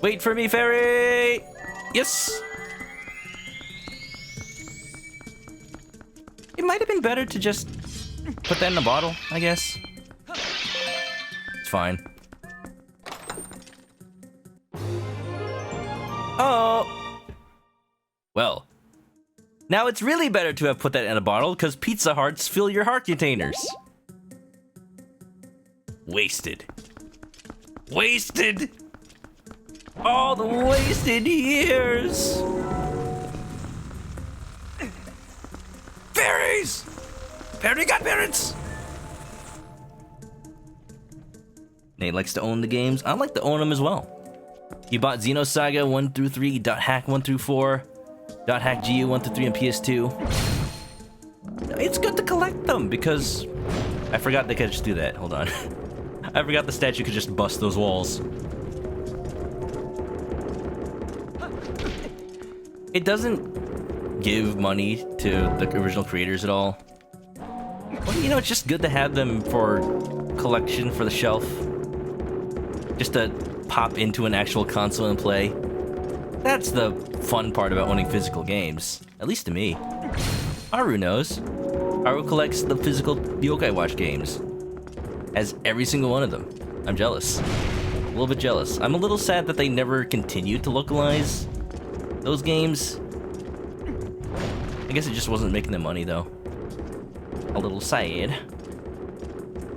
Wait for me, fairy! Yes! It might have been better to just put that in a bottle, I guess. It's fine. Oh! Well, now it's really better to have put that in a bottle because Pizza Hearts fill your heart containers. Wasted. Wasted! All the wasted years! Fairies! Fairy godparents! Nate likes to own the games. I like to own them as well. He bought Xenosaga 1 through 3, .hack 1 through 4, .hack GU 1 through 3 on PS2. It's good to collect them because I forgot they could just do that. Hold on. I forgot the statue could just bust those walls. It doesn't give money to the original creators at all. Well, you know, it's just good to have them for collection for the shelf. Just to pop into an actual console and play. That's the fun part about owning physical games. At least to me. Aru knows. Aru collects the physical Yokai Watch games. Has every single one of them. I'm jealous. A little bit jealous. I'm a little sad that they never continued to localize those games. I guess it just wasn't making them money though. A little sad.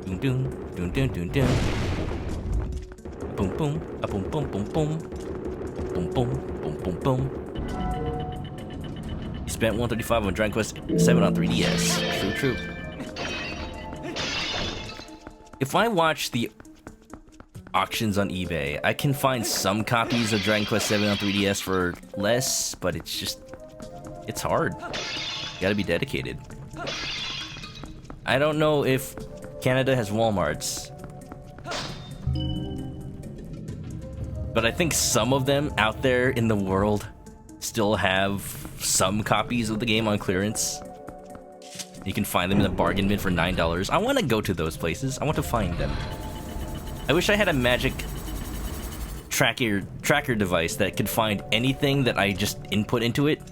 Doon doon doon doon doon doon. boom boom, a boom boom boom boom, boom boom boom boom boom. You spent 135 on Dragon Quest 7 on 3DS. True. If I watch the auctions on eBay, I can find some copies of Dragon Quest 7 on 3DS for less, but it's hard. You gotta be dedicated. I don't know if Canada has Walmarts, but I think some of them out there in the world still have some copies of the game on clearance. You can find them in the bargain bin for $9. I want to go to those places. I want to find them. I wish I had a magic tracker device that could find anything that I just input into it.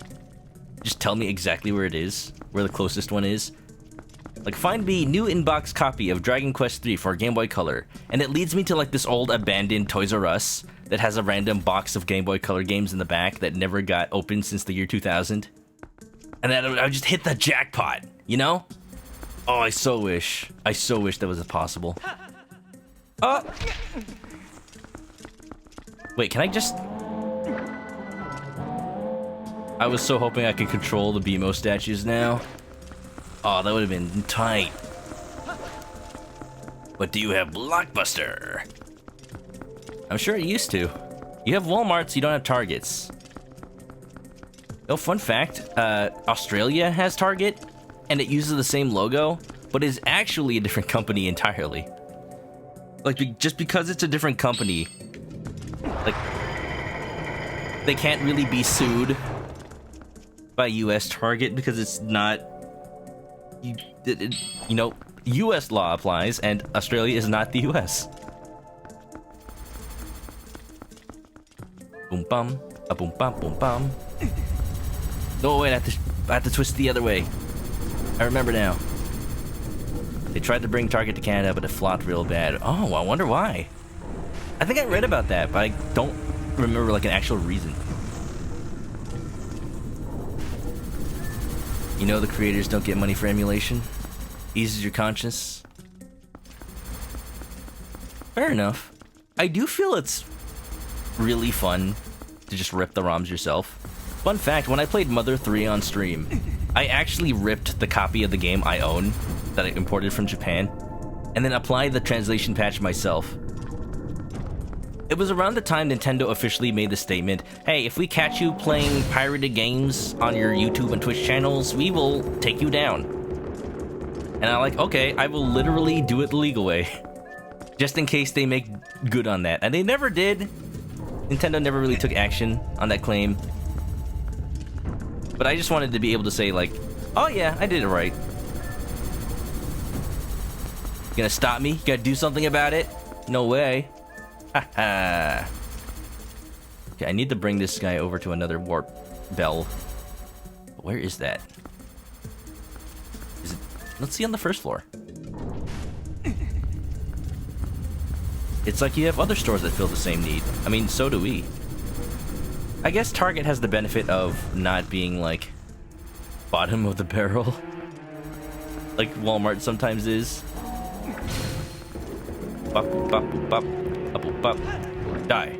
Just tell me exactly where it is, where the closest one is. Like, find the new inbox copy of Dragon Quest 3 for Game Boy Color, and it leads me to like this old abandoned Toys R Us that has a random box of Game Boy Color games in the back that never got opened since the year 2000. And then I would just hit the jackpot, you know? Oh, I so wish that was possible. Oh! Wait, can I just... I was so hoping I could control the BMO statues now. Oh, that would have been tight. But do you have Blockbuster? I'm sure it used to. You have Walmarts, you don't have Targets. Oh, fun fact, Australia has Target, and it uses the same logo, but is actually a different company entirely. Like, just because it's a different company, like, they can't really be sued by US Target because it's not... You know, US law applies, and Australia is not the US. Boom bum, a boom bum boom bum. No, wait, I have to twist the other way. I remember now. They tried to bring Target to Canada, but it flopped real bad. Oh, I wonder why. I think I read about that, but I don't remember like an actual reason. You know the creators don't get money for emulation? Eases your conscience. Fair enough. I do feel it's really fun to just rip the ROMs yourself. Fun fact, when I played Mother 3 on stream, I actually ripped the copy of the game I own that I imported from Japan, and then applied the translation patch myself. It was around the time Nintendo officially made the statement, hey, if we catch you playing pirated games on your YouTube and Twitch channels, we will take you down. And I'm like, okay, I will literally do it the legal way. Just in case they make good on that. And they never did. Nintendo never really took action on that claim. But I just wanted to be able to say, like, oh yeah, I did it right. You gonna stop me? You gotta do something about it? No way. Haha. Okay, I need to bring this guy over to another warp bell. Where is that? Is it? Let's see on the first floor. It's like you have other stores that fill the same need. I mean, so do we. I guess Target has the benefit of not being, like, bottom of the barrel. Like Walmart sometimes is. Bop, bop, bop, bop, bop. Die.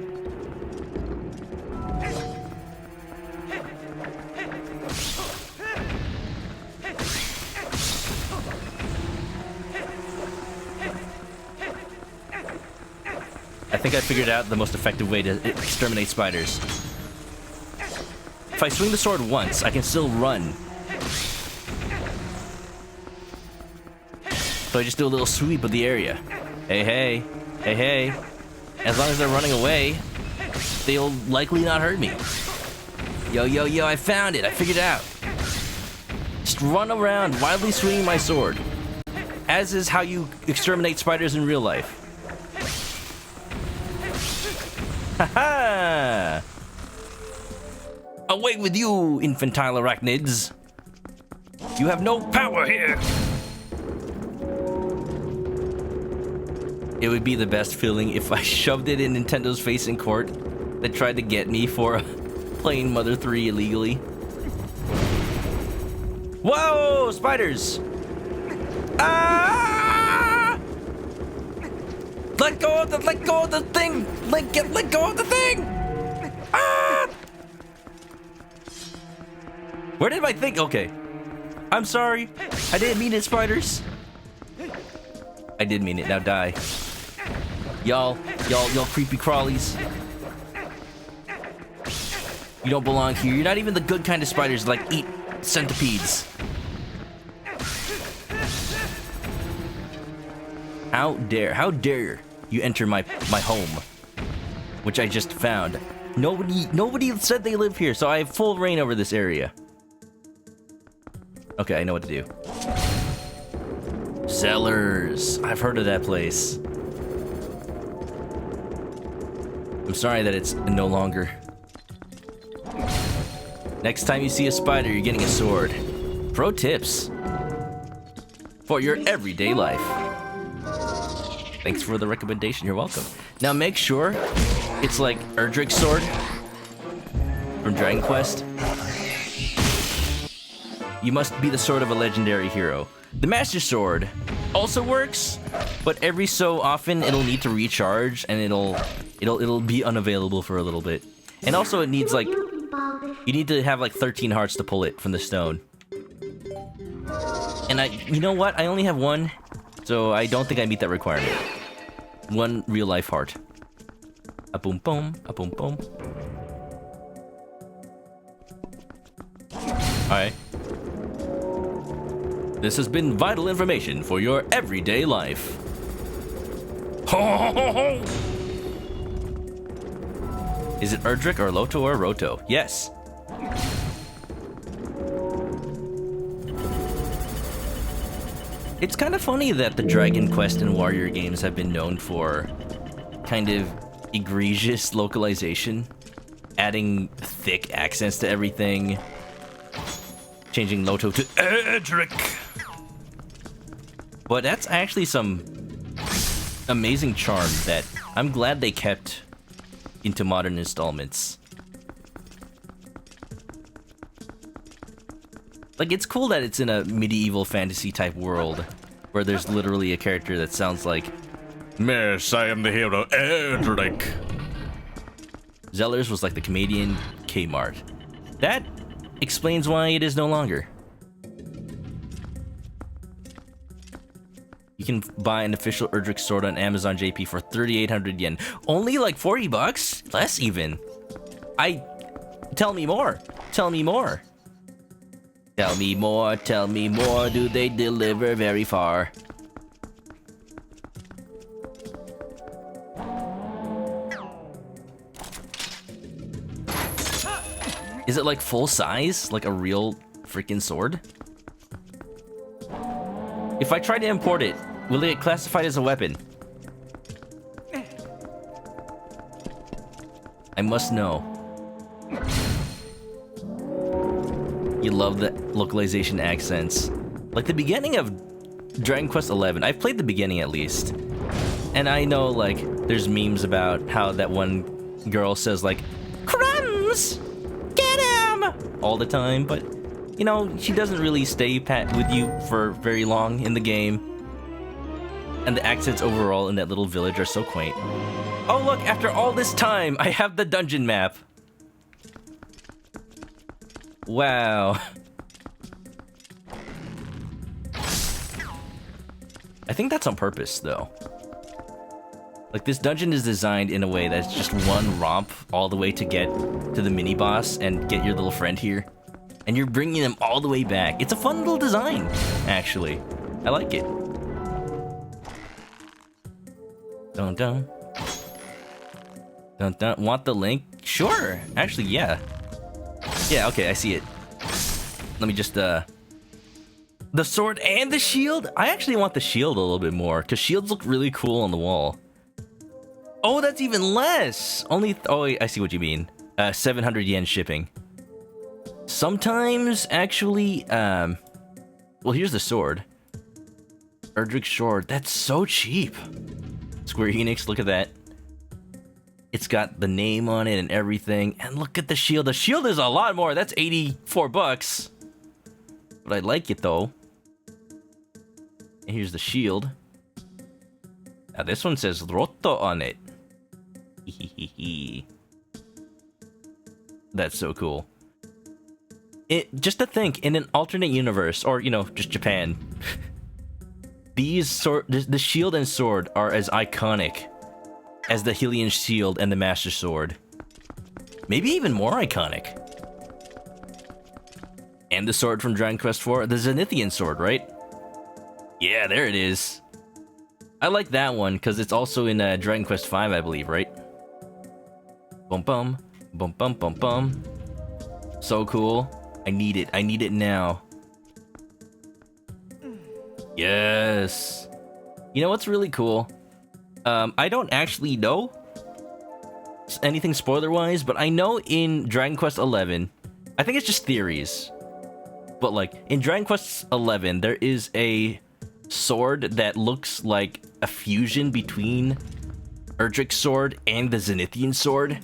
I think I figured out the most effective way to exterminate spiders. If I swing the sword once, I can still run. So I just do a little sweep of the area. Hey, hey. Hey, hey. As long as they're running away, they'll likely not hurt me. Yo, yo, yo, I found it. I figured it out. Just run around, wildly swinging my sword. As is how you exterminate spiders in real life. Haha! Away with you, infantile arachnids! You have no power here! It would be the best feeling if I shoved it in Nintendo's face in court that tried to get me for playing Mother 3 illegally. Whoa! Spiders! Ah! Let go of the thing! Let go of the thing! Ah! Where did my thing? Okay. I'm sorry. I didn't mean it, spiders. I did mean it. Now die. Y'all creepy crawlies. You don't belong here. You're not even the good kind of spiders that, like, eat centipedes. How dare you enter my home, which I just found. Nobody said they live here, so I have full reign over this area. Okay, I know what to do. Cellars. I've heard of that place. I'm sorry that it's no longer. Next time you see a spider, you're getting a sword. Pro tips for your everyday life. Thanks for the recommendation. You're welcome. Now make sure it's like Erdrick's sword from Dragon Quest. You must be the sword of a legendary hero. The Master Sword also works, but every so often it'll need to recharge and it'll be unavailable for a little bit. And also it needs like you need to have like 13 hearts to pull it from the stone. And you know what? I only have one, so I don't think I meet that requirement. One real life heart. A boom boom, a boom boom. Alright. This has been vital information for your everyday life. Ho ho ho ho! Is it Erdrick or Loto or Roto? Yes. It's kind of funny that the Dragon Quest and Warrior games have been known for kind of egregious localization, adding thick accents to everything, changing Loto to Erdrick. But that's actually some amazing charm that I'm glad they kept into modern installments. Like, it's cool that it's in a medieval fantasy type world where there's literally a character that sounds like, "Yes, I am the hero, Erdrick." Zellers was like the Canadian Kmart. That explains why it is no longer. You can buy an official Erdrick sword on Amazon JP for 3,800 yen. Only like 40 bucks? Less even. Tell me more. Tell me more. Tell me more, tell me more. Do they deliver very far? Is it like full size? Like a real freaking sword? If I try to import it, will it get classified as a weapon? I must know. You love the localization accents. Like the beginning of Dragon Quest XI. I've played the beginning at least. And I know, like, there's memes about how that one girl says, like, "Crumbs! Get him!" all the time, but, you know, she doesn't really stay with you for very long in the game. And the accents overall in that little village are so quaint. Oh look, after all this time, I have the dungeon map. Wow. I think that's on purpose, though. Like, this dungeon is designed in a way that's just one romp all the way to get to the mini-boss and get your little friend here. And you're bringing them all the way back. It's a fun little design, actually. I like it. Dun dun. Dun dun. Want the link? Sure. Actually, yeah. Yeah, okay, I see it. Let me just, the sword and the shield? I actually want the shield a little bit more, because shields look really cool on the wall. Oh, that's even less! Only, oh, wait, I see what you mean. 700 yen shipping. Sometimes, actually, well, here's the sword. Erdrick's sword. That's so cheap. Square Enix, look at that. It's got the name on it and everything. And look at the shield. The shield is a lot more. That's 84 bucks. But I like it, though. And here's the shield. Now this one says Roto on it. That's so cool. Just to think, in an alternate universe, or you know, just Japan, the shield and sword are as iconic as the Hylian shield and the Master Sword. Maybe even more iconic. And the sword from Dragon Quest IV, the Zenithian sword, right? Yeah, there it is. I like that one because it's also in Dragon Quest V, I believe, right? Bum bum, bum bum bum bum. So cool. I need it. I need it now. Yes. You know what's really cool? I don't actually know anything spoiler-wise, but I know in Dragon Quest XI, I think it's just theories, but like in Dragon Quest XI, there is a sword that looks like a fusion between Erdrick's sword and the Zenithian sword,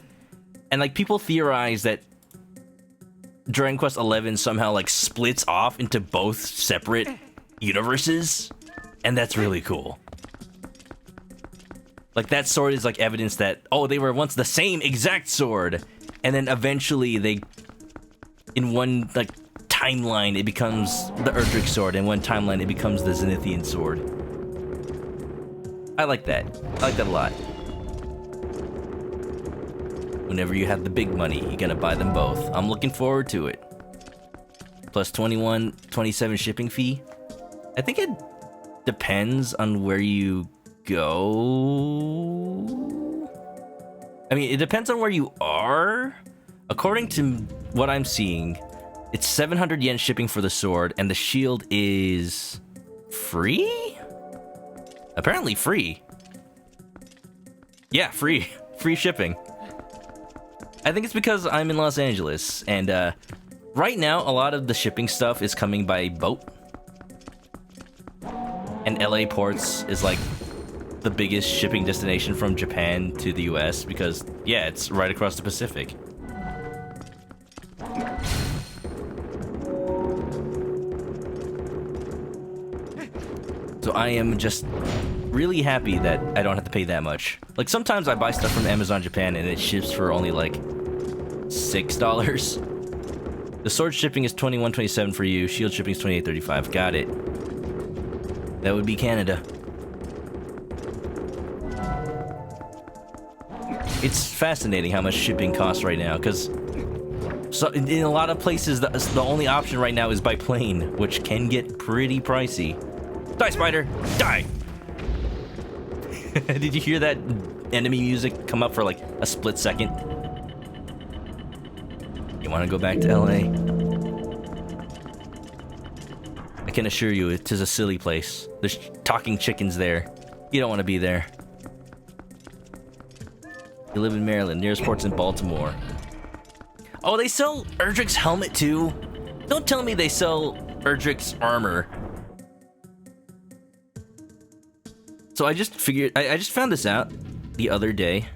and like people theorize that Dragon Quest XI somehow like splits off into both separate universes, and that's really cool. Like that sword is like evidence that, oh, they were once the same exact sword, and then eventually they, in one like timeline, it becomes the Erdrick sword, and one timeline it becomes the Zenithian sword. I like that. I like that a lot. Whenever you have the big money, you're gonna buy them both. I'm looking forward to it. Plus 27 shipping fee. I think it depends on where you go. I mean, it depends on where you are. According to what I'm seeing, it's 700 yen shipping for the sword, and the shield is free? Apparently free. Yeah, free. Free shipping. I think it's because I'm in Los Angeles, and right now, a lot of the shipping stuff is coming by boat. And LA ports is like the biggest shipping destination from Japan to the US because, yeah, it's right across the Pacific. So I am just really happy that I don't have to pay that much. Like sometimes I buy stuff from Amazon Japan and it ships for only like $6. The sword shipping is $21.27 for you. Shield shipping is $28.35. Got it. That would be Canada. It's fascinating how much shipping costs right now, because so in a lot of places, the only option right now is by plane, which can get pretty pricey. Die, spider! Die! Did you hear that enemy music come up for like a split second? You want to go back to LA? I can assure you, it is a silly place. There's talking chickens there. You don't want to be there. You live in Maryland. Nearest port's in Baltimore. Oh, they sell Erdrick's helmet too? Don't tell me they sell Erdrick's armor. So I just figured, I just found this out the other day.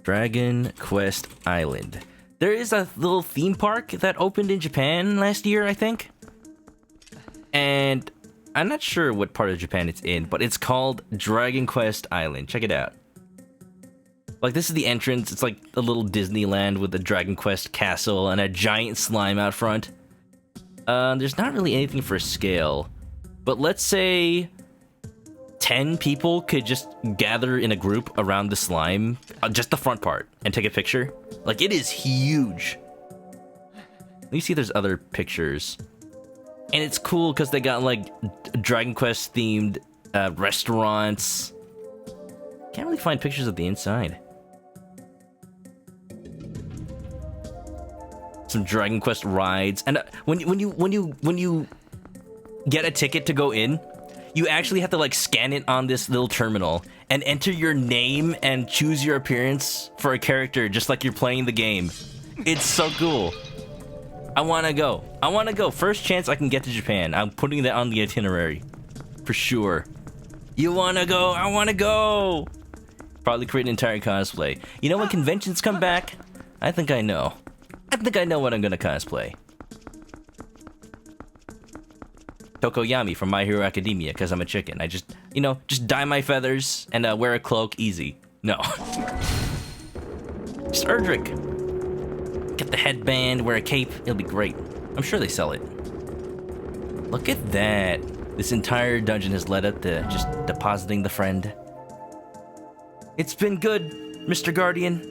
Dragon Quest Island. There is a little theme park that opened in Japan last year, I think. And I'm not sure what part of Japan it's in, but it's called Dragon Quest Island. Check it out. Like, this is the entrance. It's like a little Disneyland with a Dragon Quest castle and a giant slime out front. There's not really anything for scale. But let's say 10 people could just gather in a group around the slime, just the front part, and take a picture. Like, it is huge. Let me see if there's other pictures. And it's cool because they got, like, Dragon Quest themed restaurants. Can't really find pictures of the inside. Some Dragon Quest rides. And when you get a ticket to go in, you actually have to like scan it on this little terminal and enter your name and choose your appearance for a character just like you're playing the game. It's so cool. I want to go. I want to go. First chance I can get to Japan. I'm putting that on the itinerary. For sure. You want to go? I want to go. Probably create an entire cosplay. You know when conventions come back? I think I know. I think I know what I'm going to cosplay. Tokoyami from My Hero Academia, because I'm a chicken. I just, just dye my feathers and wear a cloak, easy. No. Just Erdrick. Get the headband, wear a cape, it'll be great. I'm sure they sell it. Look at that. This entire dungeon has led up to just depositing the friend. It's been good, Mr. Guardian.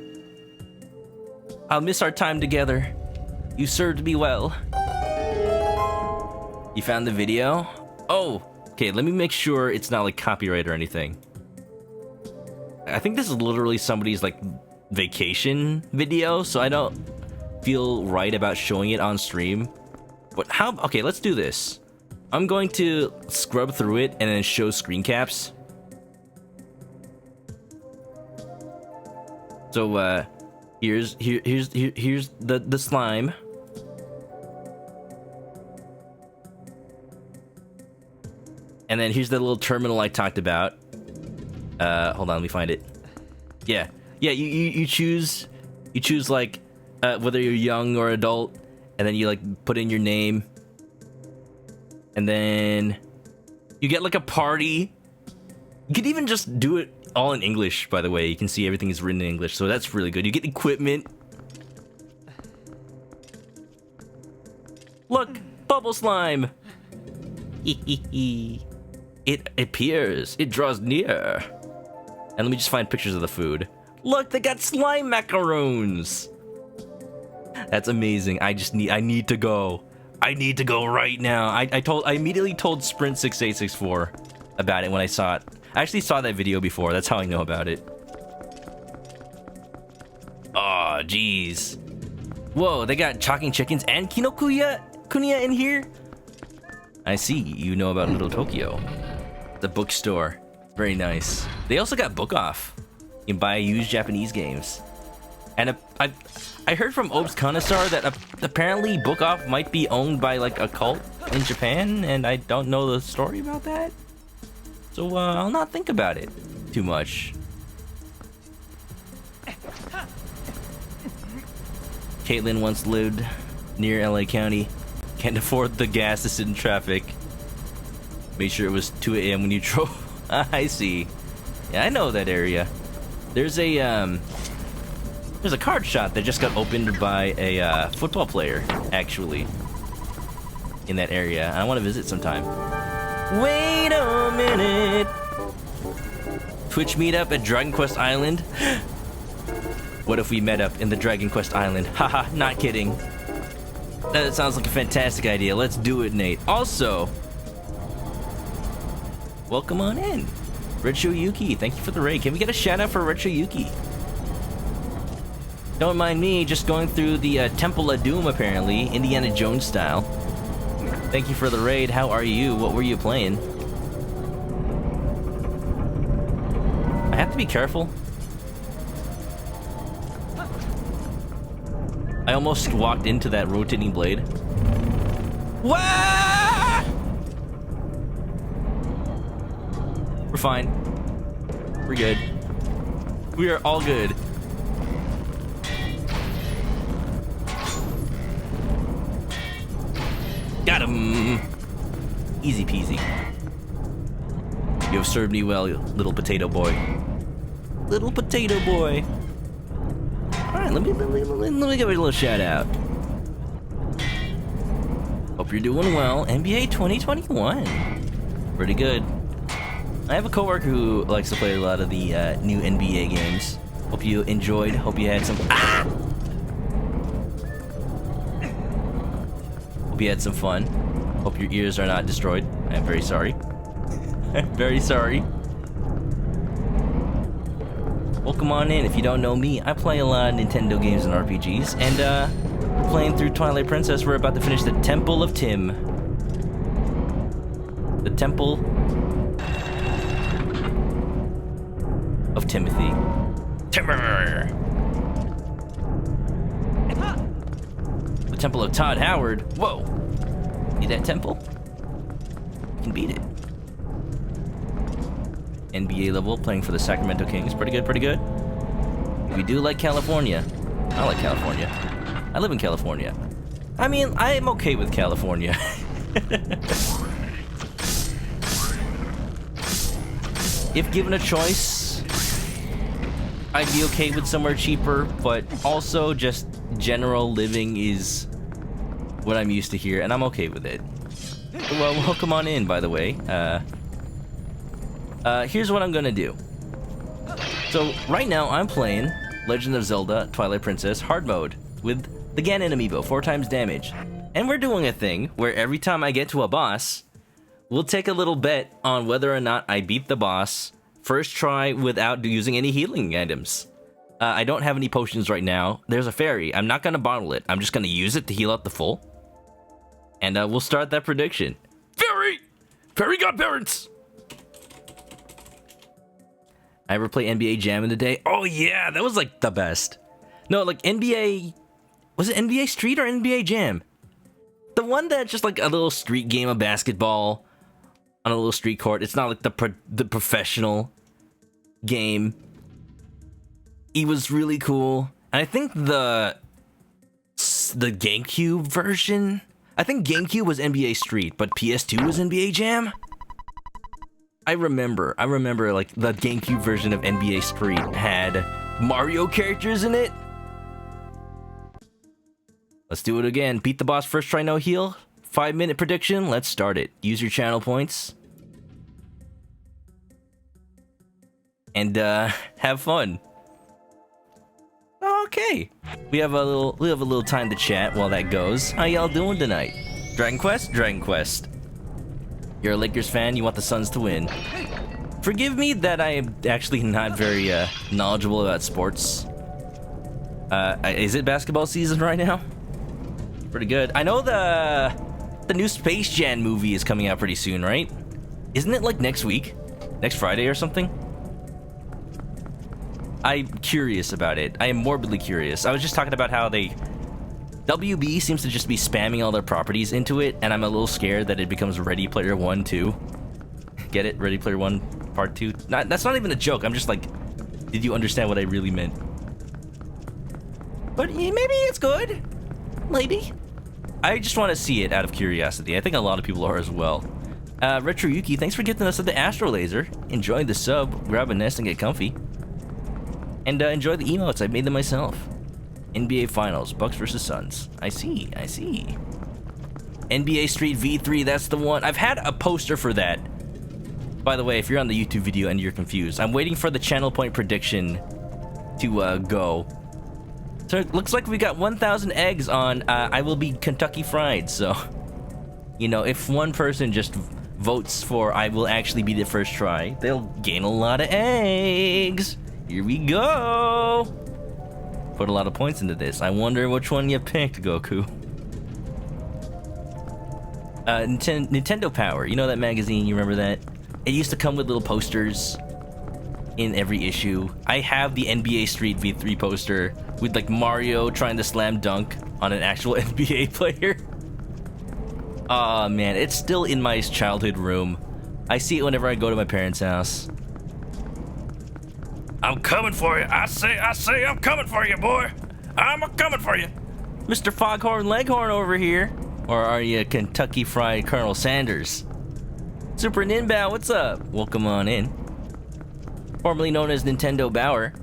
I'll miss our time together. You served me well. You found the video? Oh, okay, let me make sure it's not like copyright or anything. I think this is literally somebody's like vacation video, so I don't feel right about showing it on stream. But okay, let's do this. I'm going to scrub through it and then show screen caps. So here's the slime. And then here's the little terminal I talked about. Hold on, let me find it. Yeah, you choose like whether you're young or adult, and then you like put in your name, and then you get like a party. You could even just do it all in English, by the way. You can see everything is written in English, so that's really good. You get equipment. Look, bubble slime. It appears. It draws near. And let me just find pictures of the food. Look, they got slime macaroons. That's amazing. I need to go. I need to go right now. I immediately told Sprint 6864 about it when I saw it. I actually saw that video before. That's how I know about it. Oh, jeez. Whoa, they got Chalking Chickens and Kinokuniya in here? I see, you know about Little Tokyo. The bookstore. Very nice. They also got Book Off. You can buy used Japanese games. And I heard from Obes Connoisseur that apparently Book Off might be owned by like a cult in Japan, and I don't know the story about that. So I'll not think about it too much. Caitlin once lived near LA County. Can't afford the gas to sit in traffic. Made sure it was 2 a.m. when you drove. I see. Yeah, I know that area. There's a card shop that just got opened by a football player, actually, in that area. I want to visit sometime. Wait a minute. Twitch meetup at Dragon Quest Island. What if we met up in the Dragon Quest Island? Haha, not kidding. That sounds like a fantastic idea. Let's do it, Nate. Also, welcome on in. Retro Yuki, thank you for the raid. Can we get a shout out for Retro Yuki? Don't mind me, just going through the Temple of Doom, apparently, Indiana Jones style. Thank you for the raid. How are you? What were you playing? I have to be careful. I almost walked into that rotating blade. Wah! We're fine. We're good. We are all good. Got him. Easy peasy. You have served me well, little potato boy. Little potato boy. Alright, let me give it a little shout out. Hope you're doing well. NBA 2021. Pretty good. I have a coworker who likes to play a lot of the new NBA games. Hope you enjoyed. Hope you had some. Ah! Hope you had some fun. Hope your ears are not destroyed. I'm very sorry. I'm very sorry. Welcome on in. If you don't know me, I play a lot of Nintendo games and RPGs, and we're playing through Twilight Princess. We're about to finish the Temple of Tim. The Temple of Timothy. Timber! The Temple of Todd Howard. Whoa! See that temple? You can beat it. NBA level, playing for the Sacramento Kings. Pretty good, pretty good. We do like California. I like California. I live in California. I mean, I am okay with California. if given a choice, I'd be okay with somewhere cheaper, but also just general living is what I'm used to here, and I'm okay with it. Well, welcome on in, by the way. Here's what I'm gonna do. So, right now, I'm playing Legend of Zelda Twilight Princess hard mode with the Ganon amiibo, 4 times damage. And we're doing a thing where every time I get to a boss, we'll take a little bet on whether or not I beat the boss first try without using any healing items. I don't have any potions right now. There's a fairy. I'm not gonna bottle it. I'm just gonna use it to heal up the full. And we'll start that prediction. Fairy! Fairy godparents! I ever play NBA Jam in the day? Oh yeah, that was like the best. No, like NBA... Was it NBA Street or NBA Jam? The one that's just like a little street game of basketball on a little street court. It's not like the professional game. It was really cool. And I think the GameCube version... I think GameCube was NBA Street, but PS2 was NBA Jam? I remember like the GameCube version of NBA Street had Mario characters in it. Let's do it again. Beat the boss first try, no heal. 5-minute prediction. Let's start it. Use your channel points. And have fun. Okay. We have a little time to chat while that goes. How y'all doing tonight? Dragon Quest? Dragon Quest. You're a Lakers fan, you want the Suns to win. Forgive me that I am actually not very knowledgeable about sports. Is it basketball season right now? Pretty good. I know the new Space Jam movie is coming out pretty soon, right? Isn't it like next week? Next Friday or something? I'm curious about it. I am morbidly curious. I was just talking about how WB seems to just be spamming all their properties into it, and I'm a little scared that it becomes Ready Player One 2. Get it? Ready Player One Part 2? That's not even a joke. I'm just like, did you understand what I really meant? But maybe it's good. Maybe. I just want to see it out of curiosity. I think a lot of people are as well. Retro Yuki, thanks for gifting us the Astro Laser. Enjoy the sub. Grab a nest and get comfy. And enjoy the emotes. I made them myself. NBA Finals, Bucks versus Suns. I see. NBA Street V3, that's the one. I've had a poster for that. By the way, if you're on the YouTube video and you're confused, I'm waiting for the channel point prediction to go. So it looks like we got 1,000 eggs on I Will Be Kentucky Fried, so... You know, if one person just votes for I will actually be the first try, they'll gain a lot of eggs. Here we go. Put a lot of points into this. I wonder which one you picked, Goku. Nintendo Power. You know that magazine? You remember that? It used to come with little posters in every issue. I have the NBA Street V3 poster with like Mario trying to slam dunk on an actual NBA player. Aw, man, it's still in my childhood room. I see it whenever I go to my parents' house. I'm coming for you. I say I'm coming for you, boy. I'm coming for you. Mr. Foghorn Leghorn over here. Or are you Kentucky Fried Colonel Sanders? Super Ninbao, what's up? Welcome on in. Formerly known as Nintendo Bauer.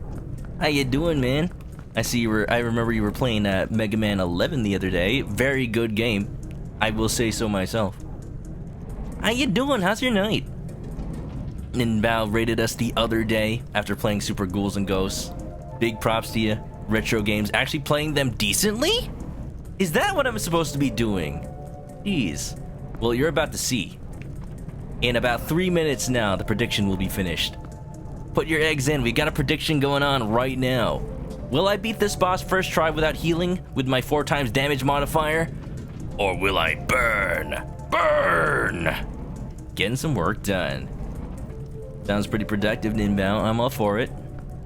How you doing, man? I remember you were playing Mega Man 11 the other day. Very good game. I will say so myself. How you doing? How's your night? Ninbao rated us the other day after playing Super Ghouls and Ghosts. Big props to you. Retro games, actually playing them decently? Is that what I'm supposed to be doing? Jeez. Well, you're about to see. In about 3 minutes now, the prediction will be finished. Put your eggs in. We got a prediction going on right now. Will I beat this boss first try without healing with my 4 times damage modifier? Or will I burn? Burn! Getting some work done. Sounds pretty productive, Ninbao. I'm all for it.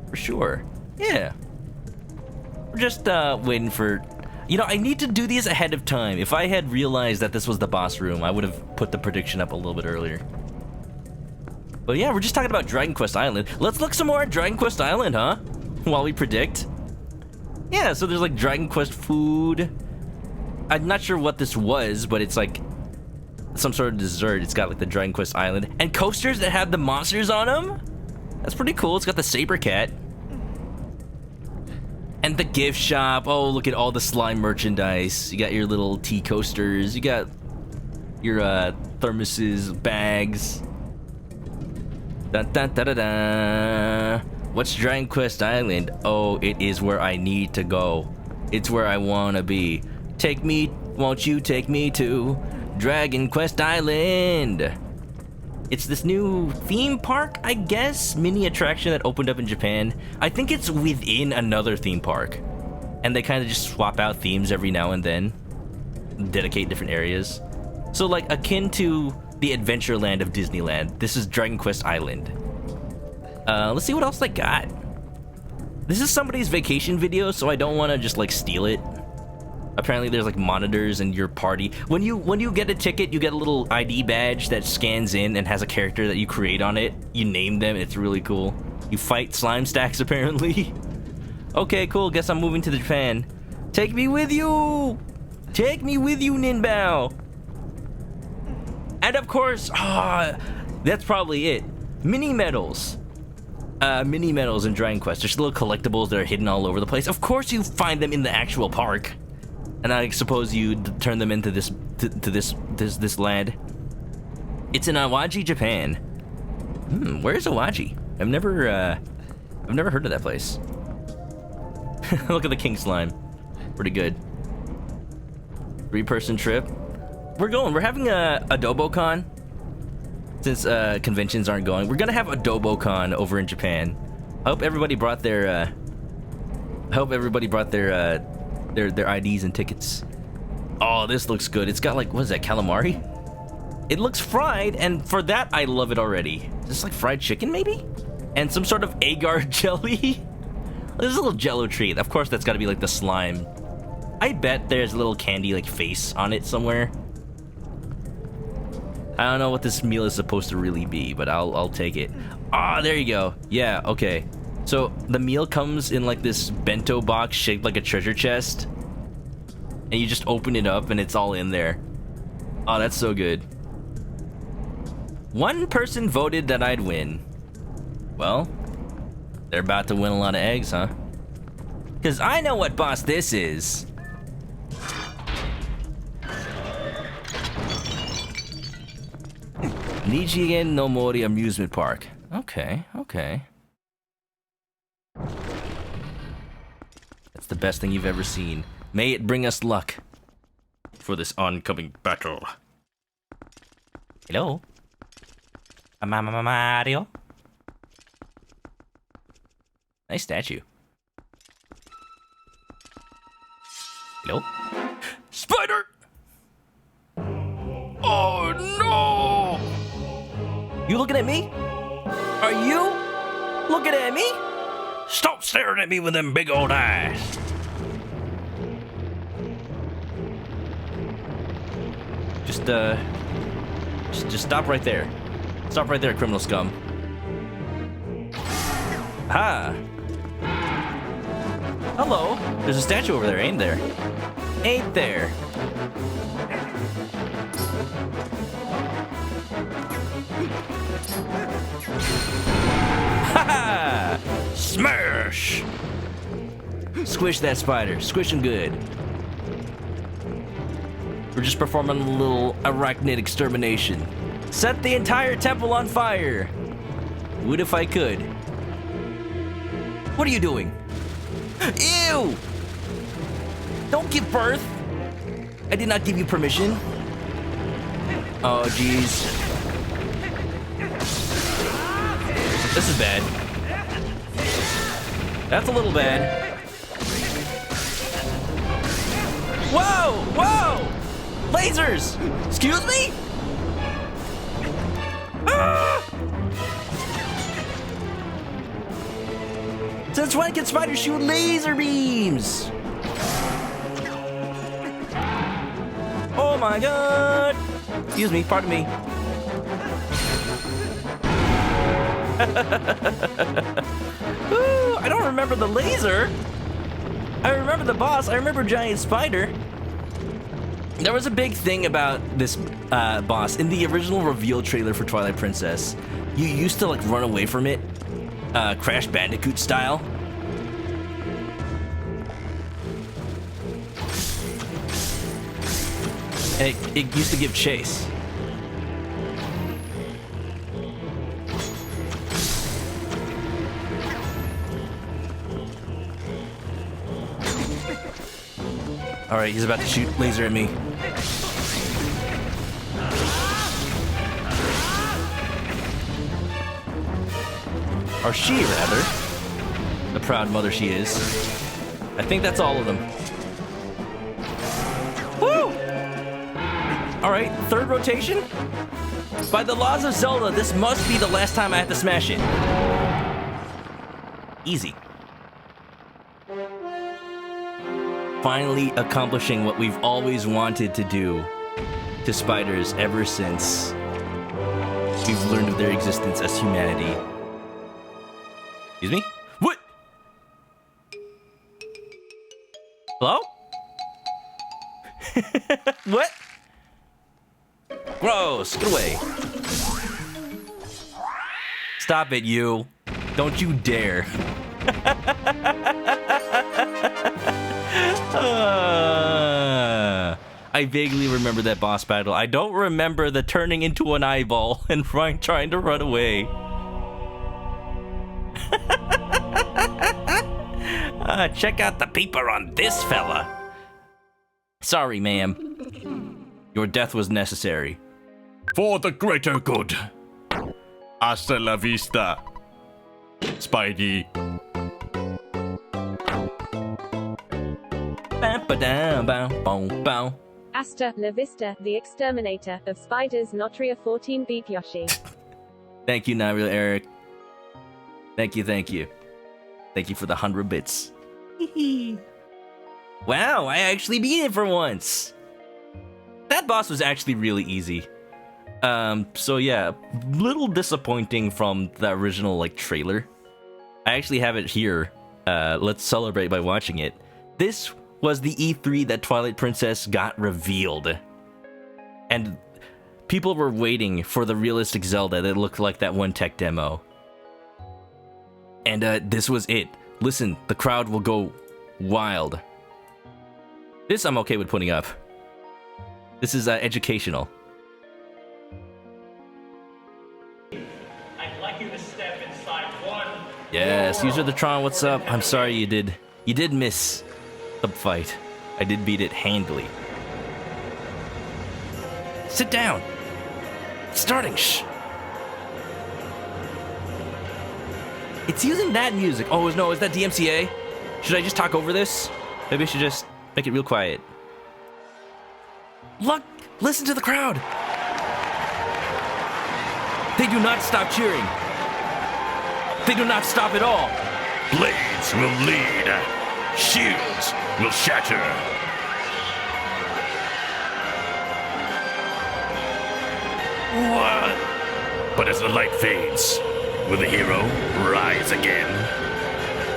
For sure. Yeah. We're just waiting for... You know, I need to do these ahead of time. If I had realized that this was the boss room, I would have put the prediction up a little bit earlier. But yeah, we're just talking about Dragon Quest Island. Let's look some more at Dragon Quest Island, huh? While we predict. Yeah, so there's like Dragon Quest food. I'm not sure what this was, but it's like some sort of dessert. It's got like the Dragon Quest Island. And coasters that have the monsters on them? That's pretty cool. It's got the saber cat. And the gift shop. Oh, look at all the slime merchandise. You got your little tea coasters. You got your thermoses, bags. Dun, dun, da, da, da. What's Dragon Quest Island? Oh, it is where I need to go. It's where I want to be. Take me, won't you take me to Dragon Quest Island? It's this new theme park, I guess, mini attraction that opened up in Japan. I think it's within another theme park. And they kind of just swap out themes every now and then. Dedicate different areas. So like akin to the Adventureland of Disneyland, this is Dragon Quest Island. Let's see what else they got. This is somebody's vacation video, so I don't want to just like steal it. Apparently there's like monitors in your party. When you get a ticket, you get a little ID badge that scans in and has a character that you create on it. You name them, it's really cool. You fight slime stacks apparently. Okay, cool, guess I'm moving to Japan. Take me with you! Take me with you, Ninbao! And of course, that's probably it. Mini medals. Mini medals in Dragon Quest. There's little collectibles that are hidden all over the place. Of course you find them in the actual park. And I suppose you turn them into this land. It's in Awaji, Japan. Where's Awaji? I've never heard of that place. Look at the king slime. Pretty good. 3-person trip. We're having a Adobo Con. Since conventions aren't going, we're gonna have Adobo Con over in Japan. I hope everybody brought their their IDs and tickets. Oh, this looks good. It's got like, what is that, calamari? It looks fried, and for that, I love it already. Is this like fried chicken, maybe? And some sort of agar jelly? There's a little jello treat. Of course, that's gotta be like the slime. I bet there's a little candy like face on it somewhere. I don't know what this meal is supposed to really be, but I'll take it. Ah, there you go. Yeah, okay. So the meal comes in like this bento box shaped like a treasure chest. And you just open it up and it's all in there. Oh, that's so good. One person voted that I'd win. Well, they're about to win a lot of eggs, huh? Because I know what boss this is. Nijigen no Mori Amusement Park. Okay, okay. That's the best thing you've ever seen. May it bring us luck for this oncoming battle. Hello? Mario? Nice statue. Hello? Spider! Oh no! You looking at me? Are you looking at me? Stop staring at me with them big old eyes. Just stop right there. Stop right there, criminal scum. Ha! Hello. There's a statue over there, ain't there? Ain't there? Ha ha! Smash! Squish that spider. Squish him good. We're just performing a little arachnid extermination. Set the entire temple on fire. Would if I could. What are you doing? Ew! Don't give birth. I did not give you permission. Oh, jeez. This is bad. That's a little bad. Whoa! Whoa! Lasers! Excuse me? Ah! Since when can spiders shoot laser beams? Oh my god! Excuse me, pardon me. Ooh, I don't remember the laser. I remember the boss. I remember Giant Spider. There was a big thing about this boss in the original reveal trailer for Twilight Princess. You used to like run away from it, Crash Bandicoot style. And it used to give chase. Alright, he's about to shoot laser at me. Or she, rather. The proud mother she is. I think that's all of them. Woo! Alright, third rotation? By the laws of Zelda, this must be the last time I have to smash it. Easy. Finally accomplishing what we've always wanted to do to spiders ever since we've learned of their existence as humanity. Excuse me? What? Hello? What? Gross, get away. Stop it, you. Don't you dare. I vaguely remember that boss battle. I don't remember the turning into an eyeball and trying to run away. Check out the peeper on this fella. Sorry, ma'am. Your death was necessary. For the greater good. Hasta la vista, Spidey. Hasta la vista, the exterminator of spiders, Notria 14 beep Yoshi. Thank you, not real Eric. Thank you, thank you. Thank you for the 100 bits. Wow, I actually beat it for once. That boss was actually really easy. So yeah, little disappointing from the original like trailer. I actually have it here. Let's celebrate by watching it. This was the E3 that Twilight Princess got revealed. And people were waiting for the realistic Zelda that looked like that one tech demo. And this was it. Listen, the crowd will go wild. This I'm okay with putting up. This is educational. I'd like you to step inside one. Yes, user the Tron, what's up? I'm sorry you did miss the fight. I did beat it handily. Sit down. It's starting. Shh. It's using that music. Oh no, is that DMCA? Should I just talk over this? Maybe I should just make it real quiet. Look, listen to the crowd. They do not stop cheering. They do not stop at all. Blades will lead. Shields will shatter. What? But as the light fades, will the hero rise again?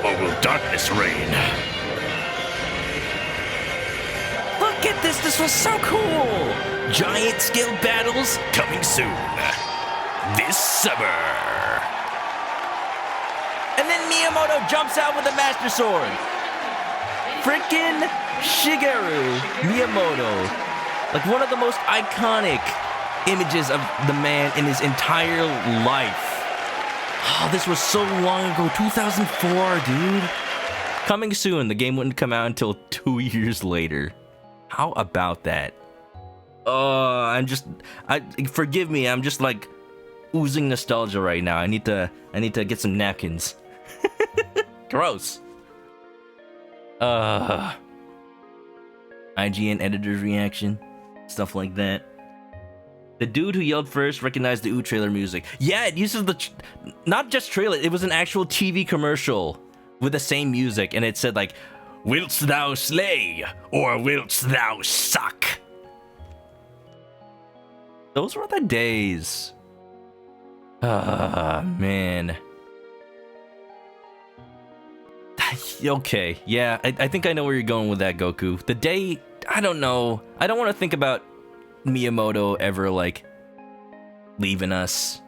Or will darkness reign? Look at this, this was so cool. Giant skill battles coming soon. This summer. And then Miyamoto jumps out with a Master Sword. Frickin' Shigeru Miyamoto. Like one of the most iconic images of the man in his entire life. Oh, this was so long ago, 2004, dude. Coming soon, the game wouldn't come out until 2 years later. How about that? Forgive me, I'm just like oozing nostalgia right now. I need to get some napkins. Gross. IGN editor's reaction, stuff like that. The dude who yelled first recognized the trailer music. Yeah, it uses the not just trailer, it was an actual TV commercial with the same music, and it said like, "Wilt thou slay, or wilt thou suck?" Those were the days. Man. Okay, yeah, I think I know where you're going with that, Goku. The day, I don't know. I don't want to think about Miyamoto ever, like, leaving us.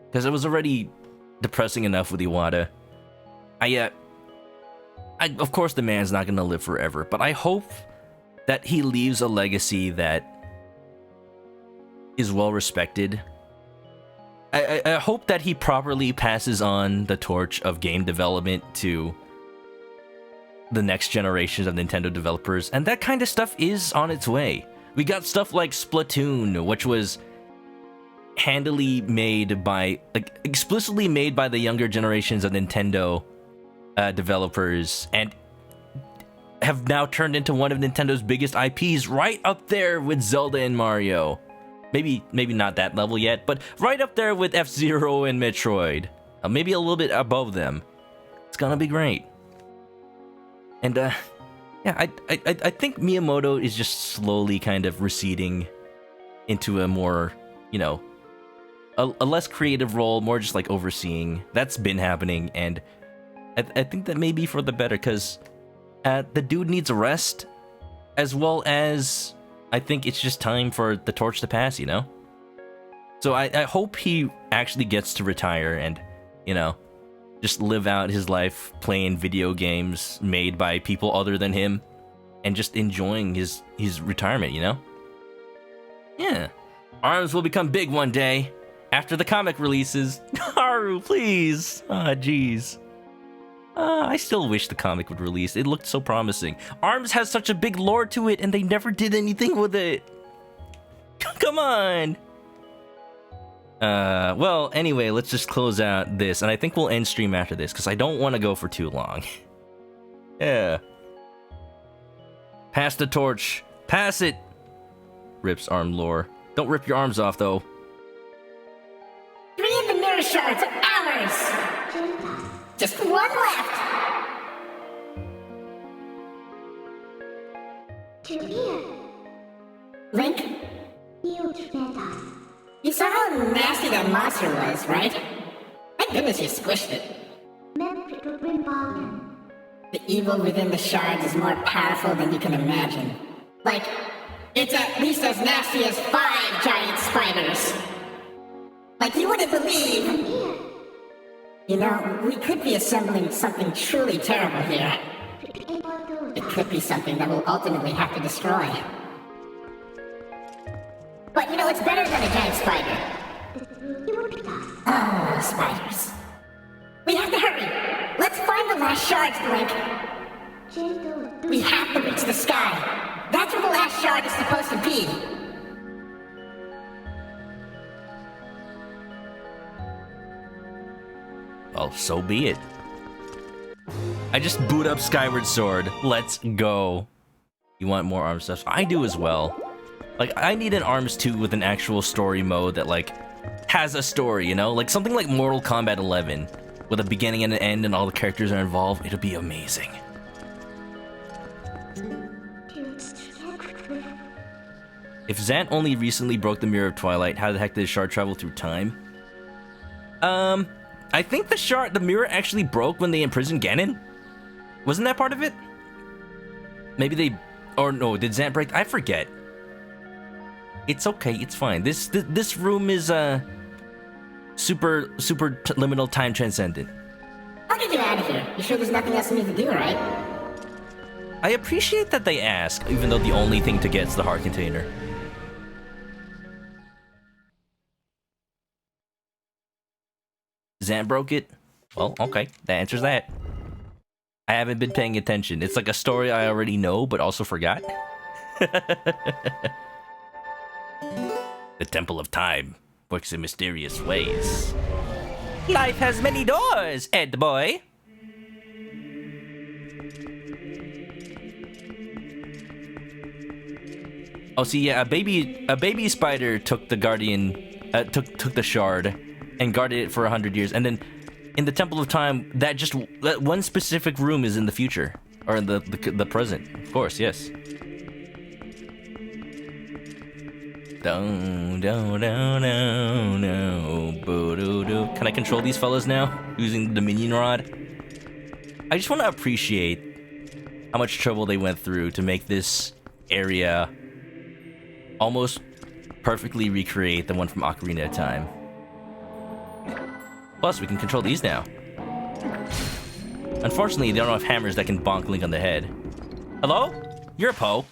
Because it was already depressing enough with Iwata. Of course the man's not gonna live forever, but I hope that he leaves a legacy that is well respected. I hope that he properly passes on the torch of game development to the next generation of Nintendo developers, and that kind of stuff is on its way. We got stuff like Splatoon, which was handily made by, like, explicitly made by the younger generations of Nintendo developers, and have now turned into one of Nintendo's biggest IPs, right up there with Zelda and Mario. Maybe not that level yet, but right up there with F-Zero and Metroid. Maybe a little bit above them. It's gonna be great. And yeah, I think Miyamoto is just slowly kind of receding into a more, you know, a less creative role, more just like overseeing. That's been happening, and I think that may be for the better, because the dude needs a rest, as well as I think it's just time for the torch to pass, you know? So I hope he actually gets to retire and, you know, just live out his life playing video games made by people other than him, and just enjoying his retirement, you know? Yeah. ARMS will become big one day, after the comic releases. Haru, please! Ah, jeez. I still wish the comic would release. It looked so promising. ARMS has such a big lore to it, and they never did anything with it. Come on! Well, anyway, let's just close out this, and I think we'll end stream after this, because I don't want to go for too long. Yeah. Pass the torch. Pass it! Rips arm lore. Don't rip your arms off, though. 3 of the mirror shards are ours! Just one left! Link? You saw how nasty that monster was, right? Thank goodness you squished it. The evil within the shards is more powerful than you can imagine. Like, it's at least as nasty as 5 giant spiders. Like, you wouldn't believe. You know, we could be assembling something truly terrible here. It could be something that we'll ultimately have to destroy. But you know, it's better than a giant spider. Oh, spiders. We have to hurry! Let's find the last shards, Blink! We have to reach the sky! That's where the last shard is supposed to be! Well, so be it. I just boot up Skyward Sword. Let's go. You want more ARMS stuff? I do as well. Like, I need an ARMS 2 with an actual story mode that, like, has a story, you know? Like, something like Mortal Kombat 11, with a beginning and an end and all the characters are involved. It'll be amazing. If Zant only recently broke the Mirror of Twilight, how the heck did the shard travel through time? I think the mirror actually broke when they imprisoned Ganon. Wasn't that part of it? Maybe or no, did Zant break? I forget. It's okay, it's fine. This room is super liminal time transcendent. I'll get you out of here. You sure there's nothing else you need to do, right? I appreciate that they ask, even though the only thing to get is the heart container. Zant broke it? Well, okay, that answers that. I haven't been paying attention. It's like a story I already know, but also forgot. The Temple of Time works in mysterious ways. Life has many doors, Ed boy. Oh, see, yeah, a baby spider took the guardian, took the shard, and guarded it for 100 years, and then in the Temple of Time, that one specific room is in the future, or in the present. Of course, yes. Can I control these fellas now using the Dominion Rod? I just want to appreciate how much trouble they went through to make this area almost perfectly recreate the one from Ocarina of Time. Plus, we can control these now. Unfortunately, they don't have hammers that can bonk Link on the head. Hello? You're a Poe.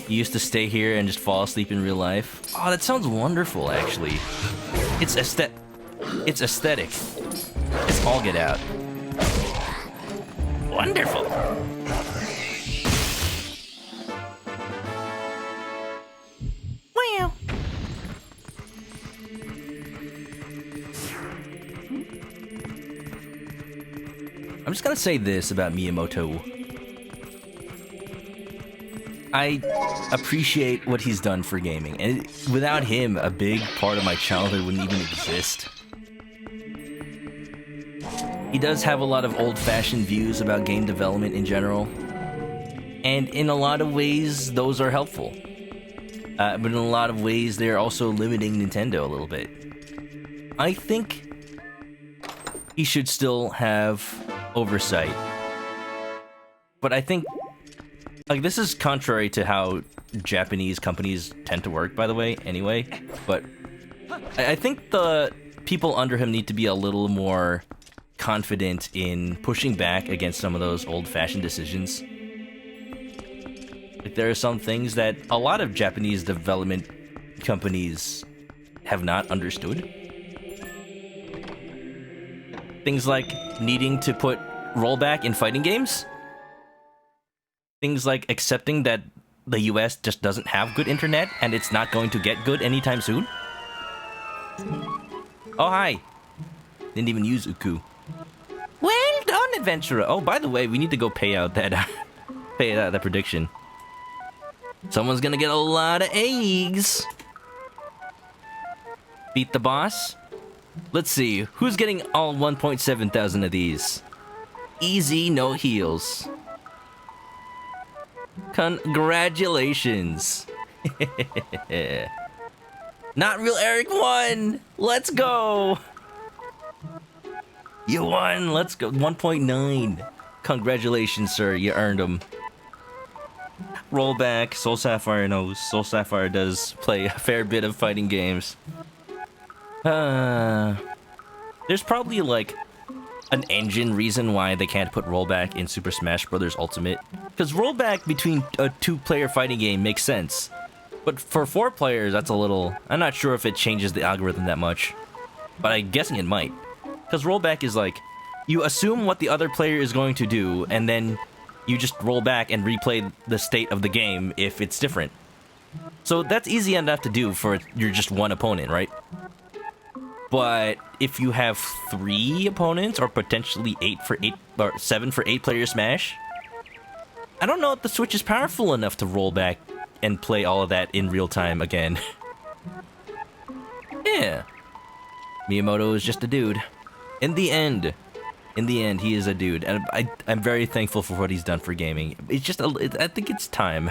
You used to stay here and just fall asleep in real life. Oh, that sounds wonderful, actually. It's aesthetic. It's all get out. Wonderful. Wow. I'm just gonna say this about Miyamoto. I appreciate what he's done for gaming, and without him, a big part of my childhood wouldn't even exist. He does have a lot of old-fashioned views about game development in general, and in a lot of ways, those are helpful. But in a lot of ways, they're also limiting Nintendo a little bit. I think he should still have oversight. But I think, like, this is contrary to how Japanese companies tend to work, by the way, anyway. But I think the people under him need to be a little more confident in pushing back against some of those old-fashioned decisions. Like, there are some things that a lot of Japanese development companies have not understood. Things like needing to put rollback in fighting games. Things like accepting that the US just doesn't have good internet and it's not going to get good anytime soon. Oh, hi. Didn't even use Uku. Well done, adventurer. Oh, by the way, we need to go pay out that that prediction. Someone's gonna get a lot of eggs. Beat the boss. Let's see, who's getting all 1.7 thousand of these? Easy, no heals. Congratulations. Not Real Eric won. Let's go. You won. Let's go. 1.9. Congratulations, sir. You earned them. Rollback. Soul Sapphire knows. Soul Sapphire does play a fair bit of fighting games. There's probably like an engine reason why they can't put rollback in Super Smash Bros. Ultimate. Because rollback between a two-player fighting game makes sense. But for 4 players, that's a little... I'm not sure if it changes the algorithm that much. But I'm guessing it might. Because rollback is like, you assume what the other player is going to do, and then you just roll back and replay the state of the game if it's different. So that's easy enough to do for your just one opponent, right? But if you have 3 opponents, or potentially 8 for 8 or 7 for 8 player Smash, I don't know if the Switch is powerful enough to roll back and play all of that in real time again. Yeah. Miyamoto is just a dude. In the end, he is a dude, and I'm very thankful for what he's done for gaming. It's just, I think it's time.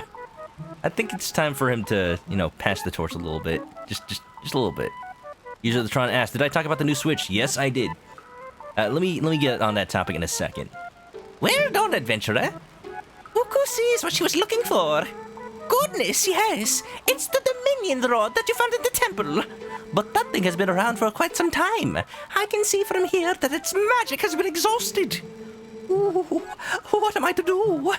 I think it's time for him to, you know, pass the torch a little bit. Just a little bit. User the Tron asked, did I talk about the new Switch? Yes, I did. Let me get on that topic in a second. Well done, adventurer. Uku sees what she was looking for. Goodness, yes. It's the Dominion Rod that you found in the temple. But that thing has been around for quite some time. I can see from here that its magic has been exhausted. Ooh, what am I to do?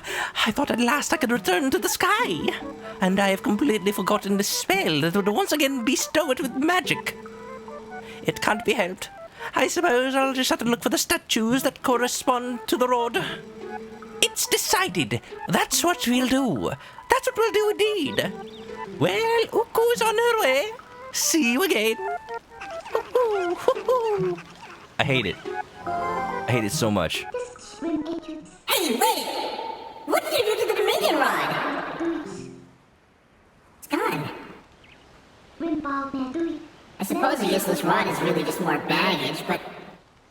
I thought at last I could return to the sky. And I have completely forgotten the spell that would once again bestow it with magic. It can't be helped. I suppose I'll just have to look for the statues that correspond to the rod. It's decided. That's what we'll do. That's what we'll do indeed. Well, Uku's on her way. See you again. I hate it. I hate it so much. Hey, wait! What did you do to the Dominion Rod? It's gone. I suppose a useless rod is really just more baggage, but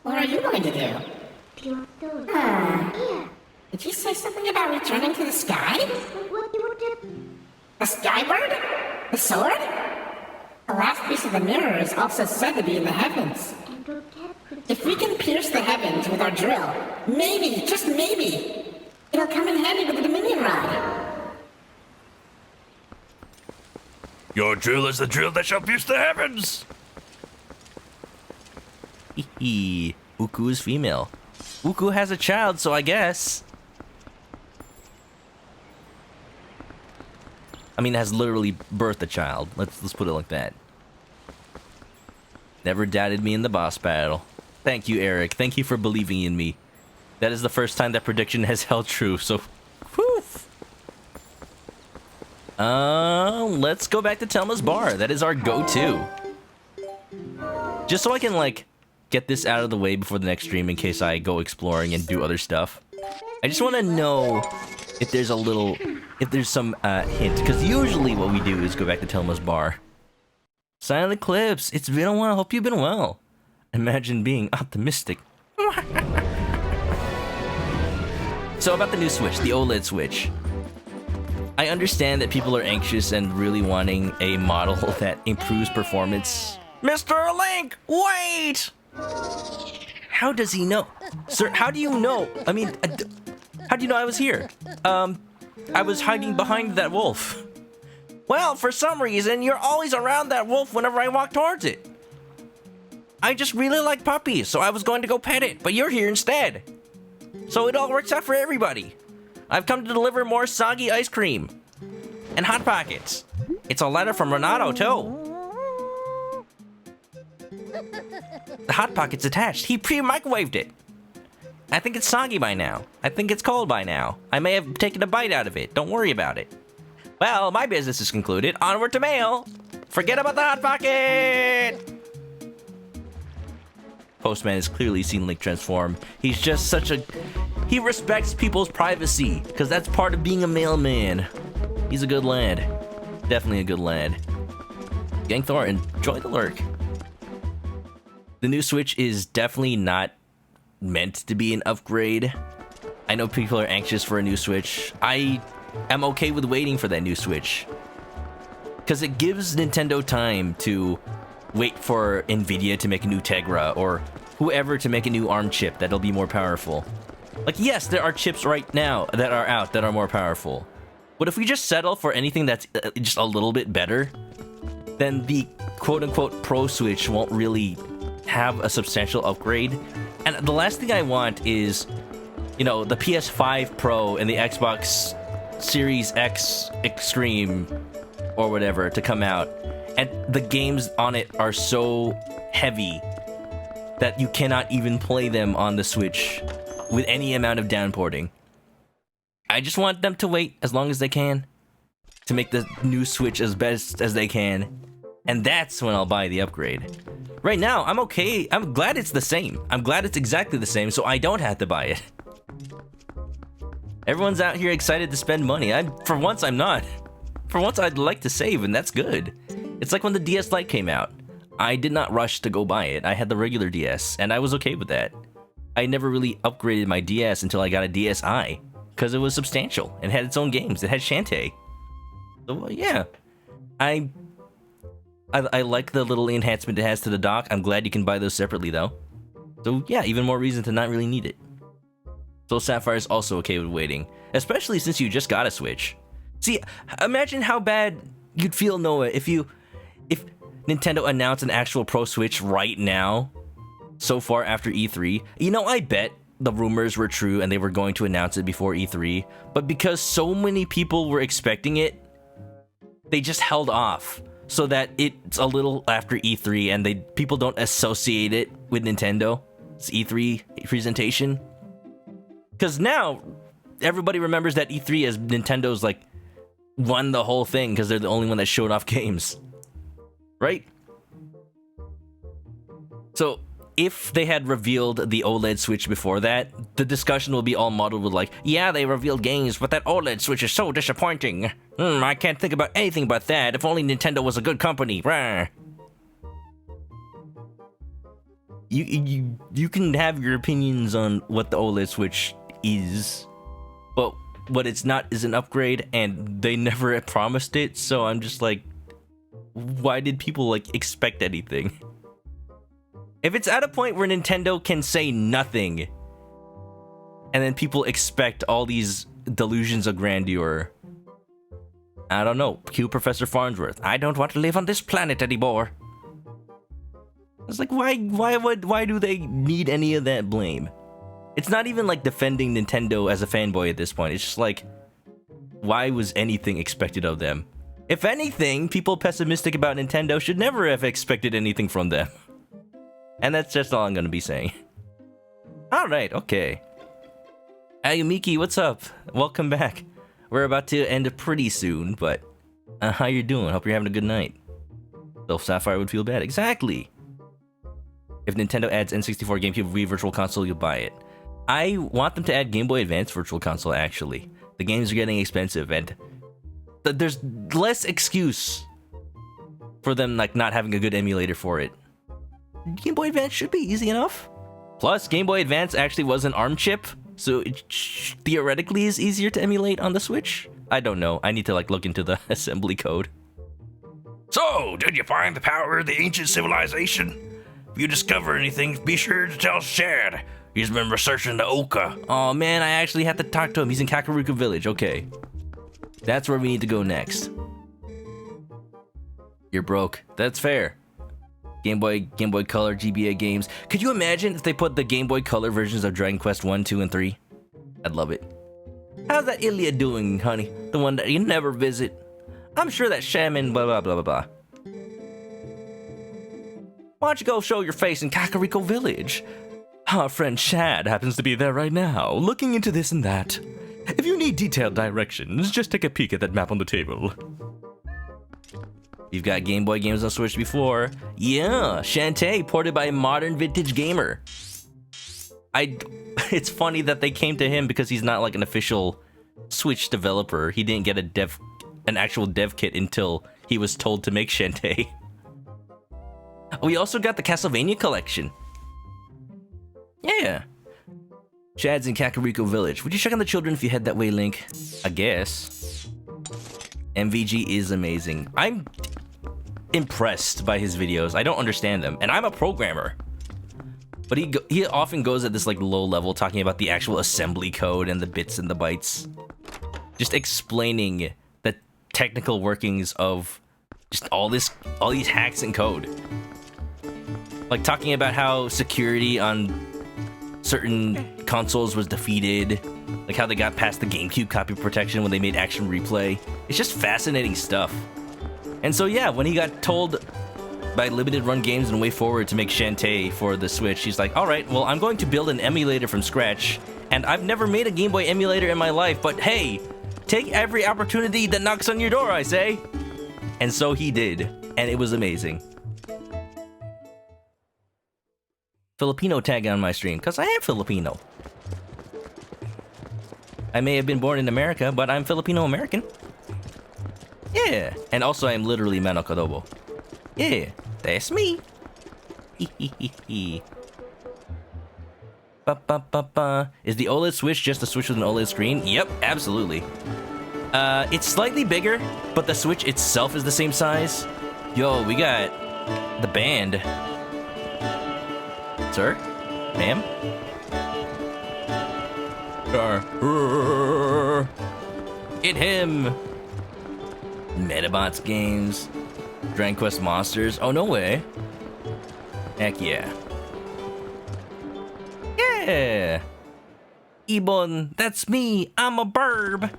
what are you going to do? Did you say something about returning to the sky? The skybird? The sword? The last piece of the mirror is also said to be in the heavens. If we can pierce the heavens with our drill, maybe, just maybe, it'll come in handy with the Dominion Rod. Your drill is the drill that shall pierce the heavens. Uku is female. Uku has a child, so I guess. I mean, has literally birthed a child. Let's put it like that. Never doubted me in the boss battle. Thank you, Eric. Thank you for believing in me. That is the first time that prediction has held true, so... Whew. Let's go back to Telma's bar. That is our go-to. Just so I can, like, get this out of the way before the next stream in case I go exploring and do other stuff. I just want to know if there's some hint. Because usually what we do is go back to Telma's bar. Silent Eclipse, it's been a while. Hope you've been well. Imagine being optimistic. So about the new Switch, the OLED Switch. I understand that people are anxious and really wanting a model that improves performance. Mr. Link, wait! How does he know? Sir, how do you know? I mean, how do you know I was here? I was hiding behind that wolf. Well, for some reason, you're always around that wolf whenever I walk towards it. I just really like puppies, so I was going to go pet it, but you're here instead. So it all works out for everybody. I've come to deliver more soggy ice cream. And Hot Pockets. It's a letter from Renato, too. The Hot Pocket's attached. He pre-microwaved it. I think it's soggy by now. I think it's cold by now. I may have taken a bite out of it. Don't worry about it. Well, my business is concluded. Onward to mail. Forget about the Hot Pocket. Postman has clearly seen Link transform. He's just such a... He respects people's privacy, because that's part of being a mailman. He's a good lad. Definitely a good lad. Gang Thor, enjoy the lurk. The new Switch is definitely not meant to be an upgrade. I know people are anxious for a new Switch. I am okay with waiting for that new Switch. Because it gives Nintendo time to wait for Nvidia to make a new Tegra, or whoever to make a new ARM chip that'll be more powerful. Like, yes, there are chips right now that are out that are more powerful. But if we just settle for anything that's just a little bit better, then the quote-unquote Pro Switch won't really have a substantial upgrade. And the last thing I want is, you know, the PS5 Pro and the Xbox Series X Extreme or whatever to come out, and the games on it are so heavy that you cannot even play them on the Switch with any amount of downporting. I just want them to wait as long as they can to make the new Switch as best as they can, and that's when I'll buy the upgrade. Right now, I'm okay. I'm glad it's the same. I'm glad it's exactly the same, so I don't have to buy it. Everyone's out here excited to spend money. For once, I'm not. For once, I'd like to save, and that's good. It's like when the DS Lite came out. I did not rush to go buy it. I had the regular DS, and I was okay with that. I never really upgraded my DS until I got a DSi, because it was substantial and had its own games. It had Shantae. So, yeah. I like the little enhancement it has to the dock. I'm glad you can buy those separately, though. So, yeah, even more reason to not really need it. Soul Sapphire is also okay with waiting, especially since you just got a Switch. See, imagine how bad you'd feel, Noah, if Nintendo announced an actual Pro Switch right now, so far after E3. You know, I bet the rumors were true and they were going to announce it before E3, but because so many people were expecting it, they just held off so that it's a little after E3 and people don't associate it with Nintendo. It's E3 presentation. Because now, everybody remembers that E3 as Nintendo's, like, won the whole thing because they're the only one that showed off games. Right? So, if they had revealed the OLED Switch before that, the discussion will be all muddled with like, yeah, they revealed games, but that OLED Switch is so disappointing. I can't think about anything but that. If only Nintendo was a good company. Rah. You can have your opinions on what the OLED Switch is, but what it's not is an upgrade, and they never promised it, so I'm just like, why did people, like, expect anything? If it's at a point where Nintendo can say nothing, and then people expect all these delusions of grandeur, I don't know. Cue Professor Farnsworth. I don't want to live on this planet anymore. It's like, why do they need any of that blame? It's not even like defending Nintendo as a fanboy at this point. It's just like, why was anything expected of them? If anything, people pessimistic about Nintendo should never have expected anything from them. And that's just all I'm gonna be saying. Alright, okay. Ayumiki, what's up? Welcome back. We're about to end pretty soon, but how you doing? Hope you're having a good night. So Sapphire would feel bad. Exactly. If Nintendo adds N64, GameCube, Wii Virtual Console, you'll buy it. I want them to add Game Boy Advance Virtual Console, actually. The games are getting expensive, and there's less excuse for them like not having a good emulator for it. Game Boy Advance should be easy enough. Plus, Game Boy Advance actually was an ARM chip, so it theoretically is easier to emulate on the Switch. I don't know. I need to like look into the assembly code. So, did you find the power of the ancient civilization? If you discover anything, be sure to tell Shad. He's been researching the Oka. Oh man, I actually have to talk to him. He's in Kakariko Village. Okay. That's where we need to go next. You're broke. That's fair. Game Boy Color, GBA games. Could you imagine if they put the Game Boy Color versions of Dragon Quest 1, 2, and 3? I'd love it. How's that Ilya doing, honey? The one that you never visit. I'm sure that shaman blah blah blah blah blah. Why don't you go show your face in Kakariko Village? Our friend Shad happens to be there right now, looking into this and that. If you need detailed directions, just take a peek at that map on the table. You've got Game Boy games on Switch before. Yeah, Shantae, ported by a modern vintage gamer. It's funny that they came to him because he's not like an official Switch developer. He didn't get an actual dev kit until he was told to make Shantae. We also got the Castlevania collection. Yeah. Chad's in Kakariko Village. Would you check on the children if you head that way, Link? I guess. MVG is amazing. I'm impressed by his videos. I don't understand them, and I'm a programmer. But he often goes at this like low level, talking about the actual assembly code and the bits and the bytes, just explaining the technical workings of just all these hacks and code. Like talking about how security on certain consoles was defeated, like how they got past the GameCube copy protection when they made Action Replay. It's just fascinating stuff. And so yeah, when he got told by Limited Run Games and Way Forward to make Shantae for the Switch, he's like, alright, well, I'm going to build an emulator from scratch, and I've never made a Game Boy emulator in my life, but hey, take every opportunity that knocks on your door, I say. And so he did, and it was amazing. Filipino tag on my stream, because I am Filipino. I may have been born in America, but I'm Filipino-American. Yeah, and also I'm literally ManokAdobo. Yeah, that's me. Ba-ba-ba-ba. Is the OLED Switch just a Switch with an OLED screen? Yep, absolutely. It's slightly bigger, but the Switch itself is the same size. Yo, we got the band. Sir? Ma'am? Hit him! Metabots games. Dragon Quest Monsters. Oh, no way. Heck yeah. Yeah! Ebon, that's me. I'm a burb.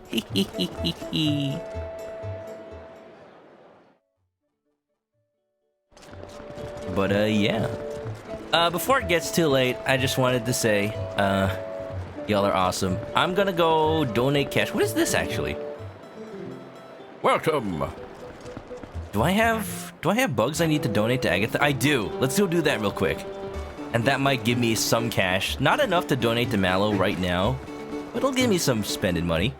But, yeah. Before it gets too late, I just wanted to say, y'all are awesome. I'm gonna go donate cash. What is this, actually? Welcome. Do I have bugs I need to donate to Agatha? I do. Let's go do that real quick. And that might give me some cash. Not enough to donate to Mallow right now, but it'll give me some spending money.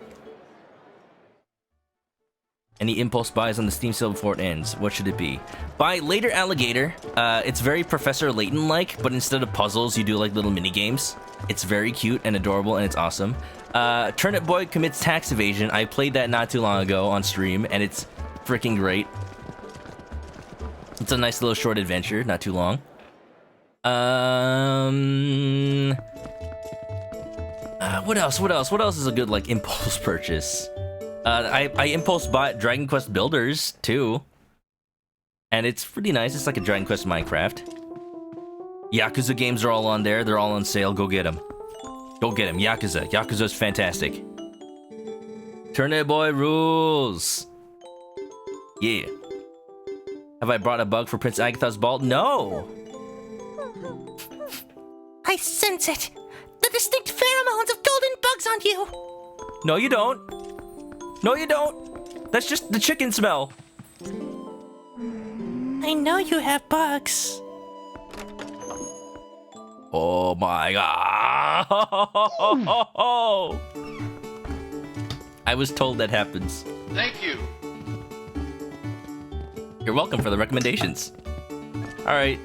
Any impulse buys on the Steam sale before it ends? What should it be? Buy Later Alligator. It's very Professor Layton-like, but instead of puzzles, you do like little mini games. It's very cute and adorable, and it's awesome. Turnip Boy Commits Tax Evasion. I played that not too long ago on stream, and it's freaking great. It's a nice little short adventure, not too long. What else? What else is a good like impulse purchase? I impulse bought Dragon Quest Builders too, and it's pretty nice. It's like a Dragon Quest Minecraft. Yakuza games are all on there. They're all on sale. Go get them. Go get them. Yakuza. Yakuza's fantastic. Turnip Boy rules. Yeah. Have I brought a bug for Prince Agatha's ball? No. I sense it. The distinct pheromones of golden bugs on you. No, you don't. No, you don't. That's just the chicken smell. I know you have bugs. Oh my god. I was told that happens. Thank you. You're welcome for the recommendations. Alright.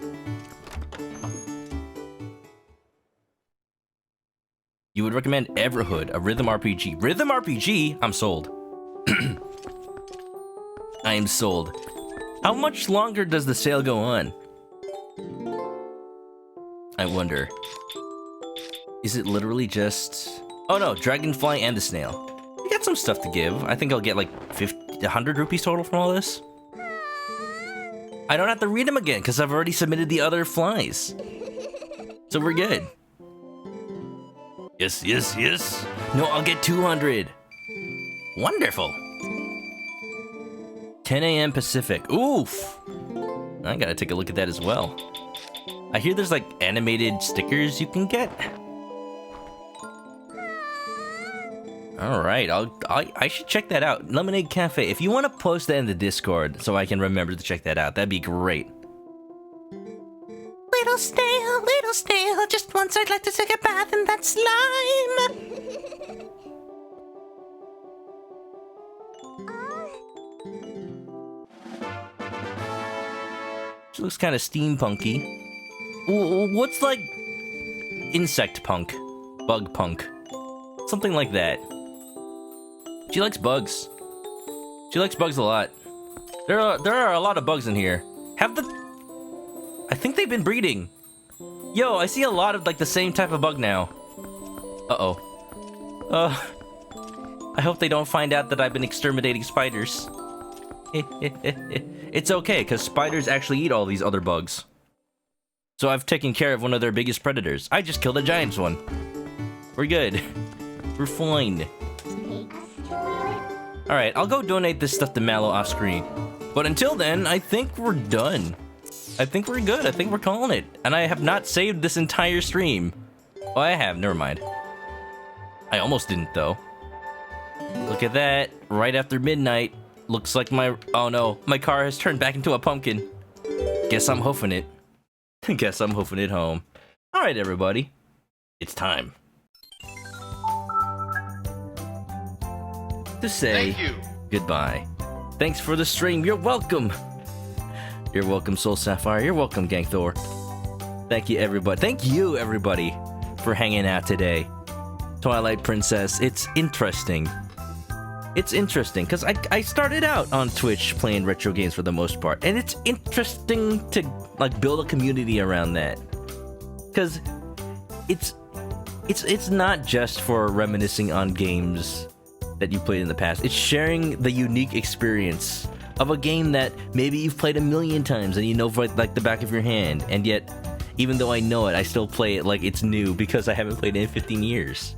You would recommend Everhood, a rhythm RPG. Rhythm RPG? I'm sold. I am sold. How much longer does the sale go on? I wonder. Is it literally just... Oh no, Dragonfly and the Snail. We got some stuff to give. I think I'll get like 100 rupees total from all this. I don't have to read them again because I've already submitted the other flies. So we're good. Yes, yes, yes. No, I'll get 200. Wonderful. 10 a.m. Pacific. Oof. I gotta take a look at that as well. I hear there's like animated stickers you can get. All right, I should check that out. Lemonade Cafe. If you want to post that in the Discord so I can remember to check that out, that'd be great. Little snail, just once I'd like to take a bath in that slime. She looks kind of steampunky. What's like insect punk, bug punk, something like that. She likes bugs. She likes bugs a lot. There are a lot of bugs in here. I think they've been breeding. Yo, I see a lot of like the same type of bug now. I hope they don't find out that I've been exterminating spiders. It's okay, because spiders actually eat all these other bugs. So I've taken care of one of their biggest predators. I just killed a giant's one. We're good. We're fine. Alright, I'll go donate this stuff to Mallow off screen. But until then, I think we're done. I think we're good. I think we're calling it. And I have not saved this entire stream. Oh, I have. Never mind. I almost didn't, though. Look at that. Right after midnight. Looks like oh no, my car has turned back into a pumpkin. Guess I'm hoofing it. Guess I'm hoofing it home. Alright, everybody. It's time to say Thank you. goodbye. Thanks for the stream. You're welcome. You're welcome, Soul Sapphire. You're welcome, Gang Thor. Thank you, everybody. Thank you, everybody, for hanging out today. Twilight Princess, it's interesting. It's interesting, because I started out on Twitch playing retro games for the most part, and it's interesting to, like, build a community around that. Because it's not just for reminiscing on games that you played in the past. It's sharing the unique experience of a game that maybe you've played a million times and you know for like the back of your hand, and yet, even though I know it, I still play it like it's new because I haven't played it in 15 years.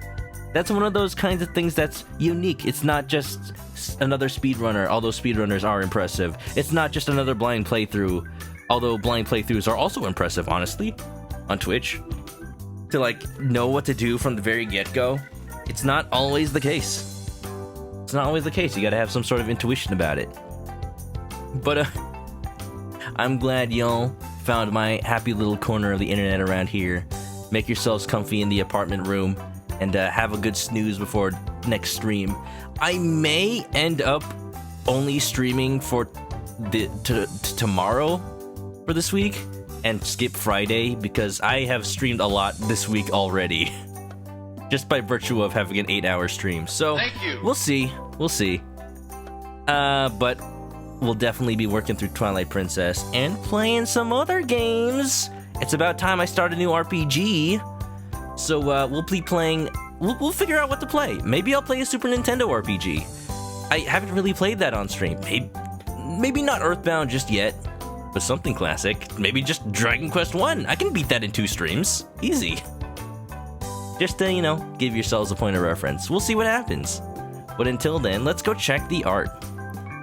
That's one of those kinds of things that's unique. It's not just another speedrunner, although speedrunners are impressive. It's not just another blind playthrough, although blind playthroughs are also impressive, honestly, on Twitch. To, like, know what to do from the very get-go, it's not always the case. It's not always the case. You gotta have some sort of intuition about it. But, I'm glad y'all found my happy little corner of the internet around here. Make yourselves comfy in the apartment room, and have a good snooze before next stream. I may end up only streaming for tomorrow for this week and skip Friday because I have streamed a lot this week already. Just by virtue of having an 8-hour stream. So Thank you. We'll see. We'll see. But we'll definitely be working through Twilight Princess and playing some other games. It's about time I start a new RPG. So we'll be playing. We'll figure out what to play. Maybe I'll play a Super Nintendo RPG. I haven't really played that on stream. Maybe not Earthbound just yet. But something classic. Maybe just Dragon Quest 1. I can beat that in 2 streams. Easy. Just to, you know, give yourselves a point of reference. We'll see what happens. But until then, let's go check the art.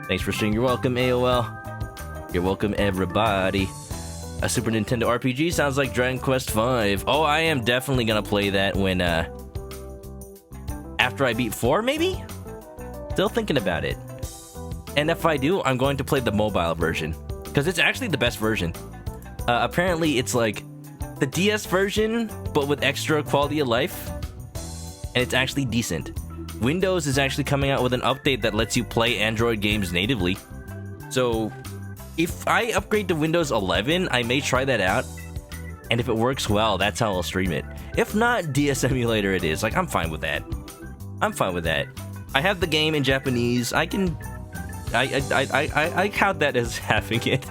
Thanks for streaming. You're welcome, AOL. You're welcome, everybody. A Super Nintendo RPG sounds like Dragon Quest V. Oh, I am definitely gonna play that when, after I beat 4, maybe? Still thinking about it. And if I do, I'm going to play the mobile version. Because it's actually the best version. Apparently, it's like the DS version, but with extra quality of life. And it's actually decent. Windows is actually coming out with an update that lets you play Android games natively. So, if I upgrade to Windows 11, I may try that out. And if it works well, that's how I'll stream it. If not, DS emulator it is. Like, I'm fine with that. I'm fine with that. I have the game in Japanese. I can... I count that as having it.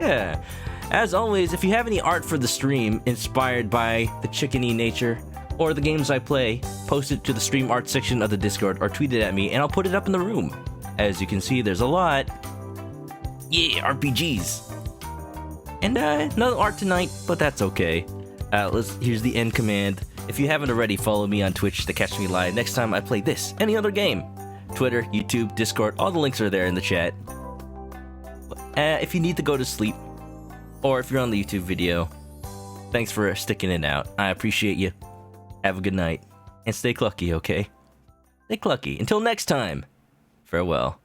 Yeah. As always, if you have any art for the stream inspired by the chickeny nature or the games I play, post it to the stream art section of the Discord or tweet it at me and I'll put it up in the room. As you can see, there's a lot. Yeah, RPGs. And no art tonight, but that's okay. Here's the end command. If you haven't already, follow me on Twitch to catch me live next time I play this, any other game. Twitter, YouTube, Discord, all the links are there in the chat. If you need to go to sleep, or if you're on the YouTube video, thanks for sticking it out. I appreciate you. Have a good night, and stay clucky, okay? Stay clucky. Until next time, farewell.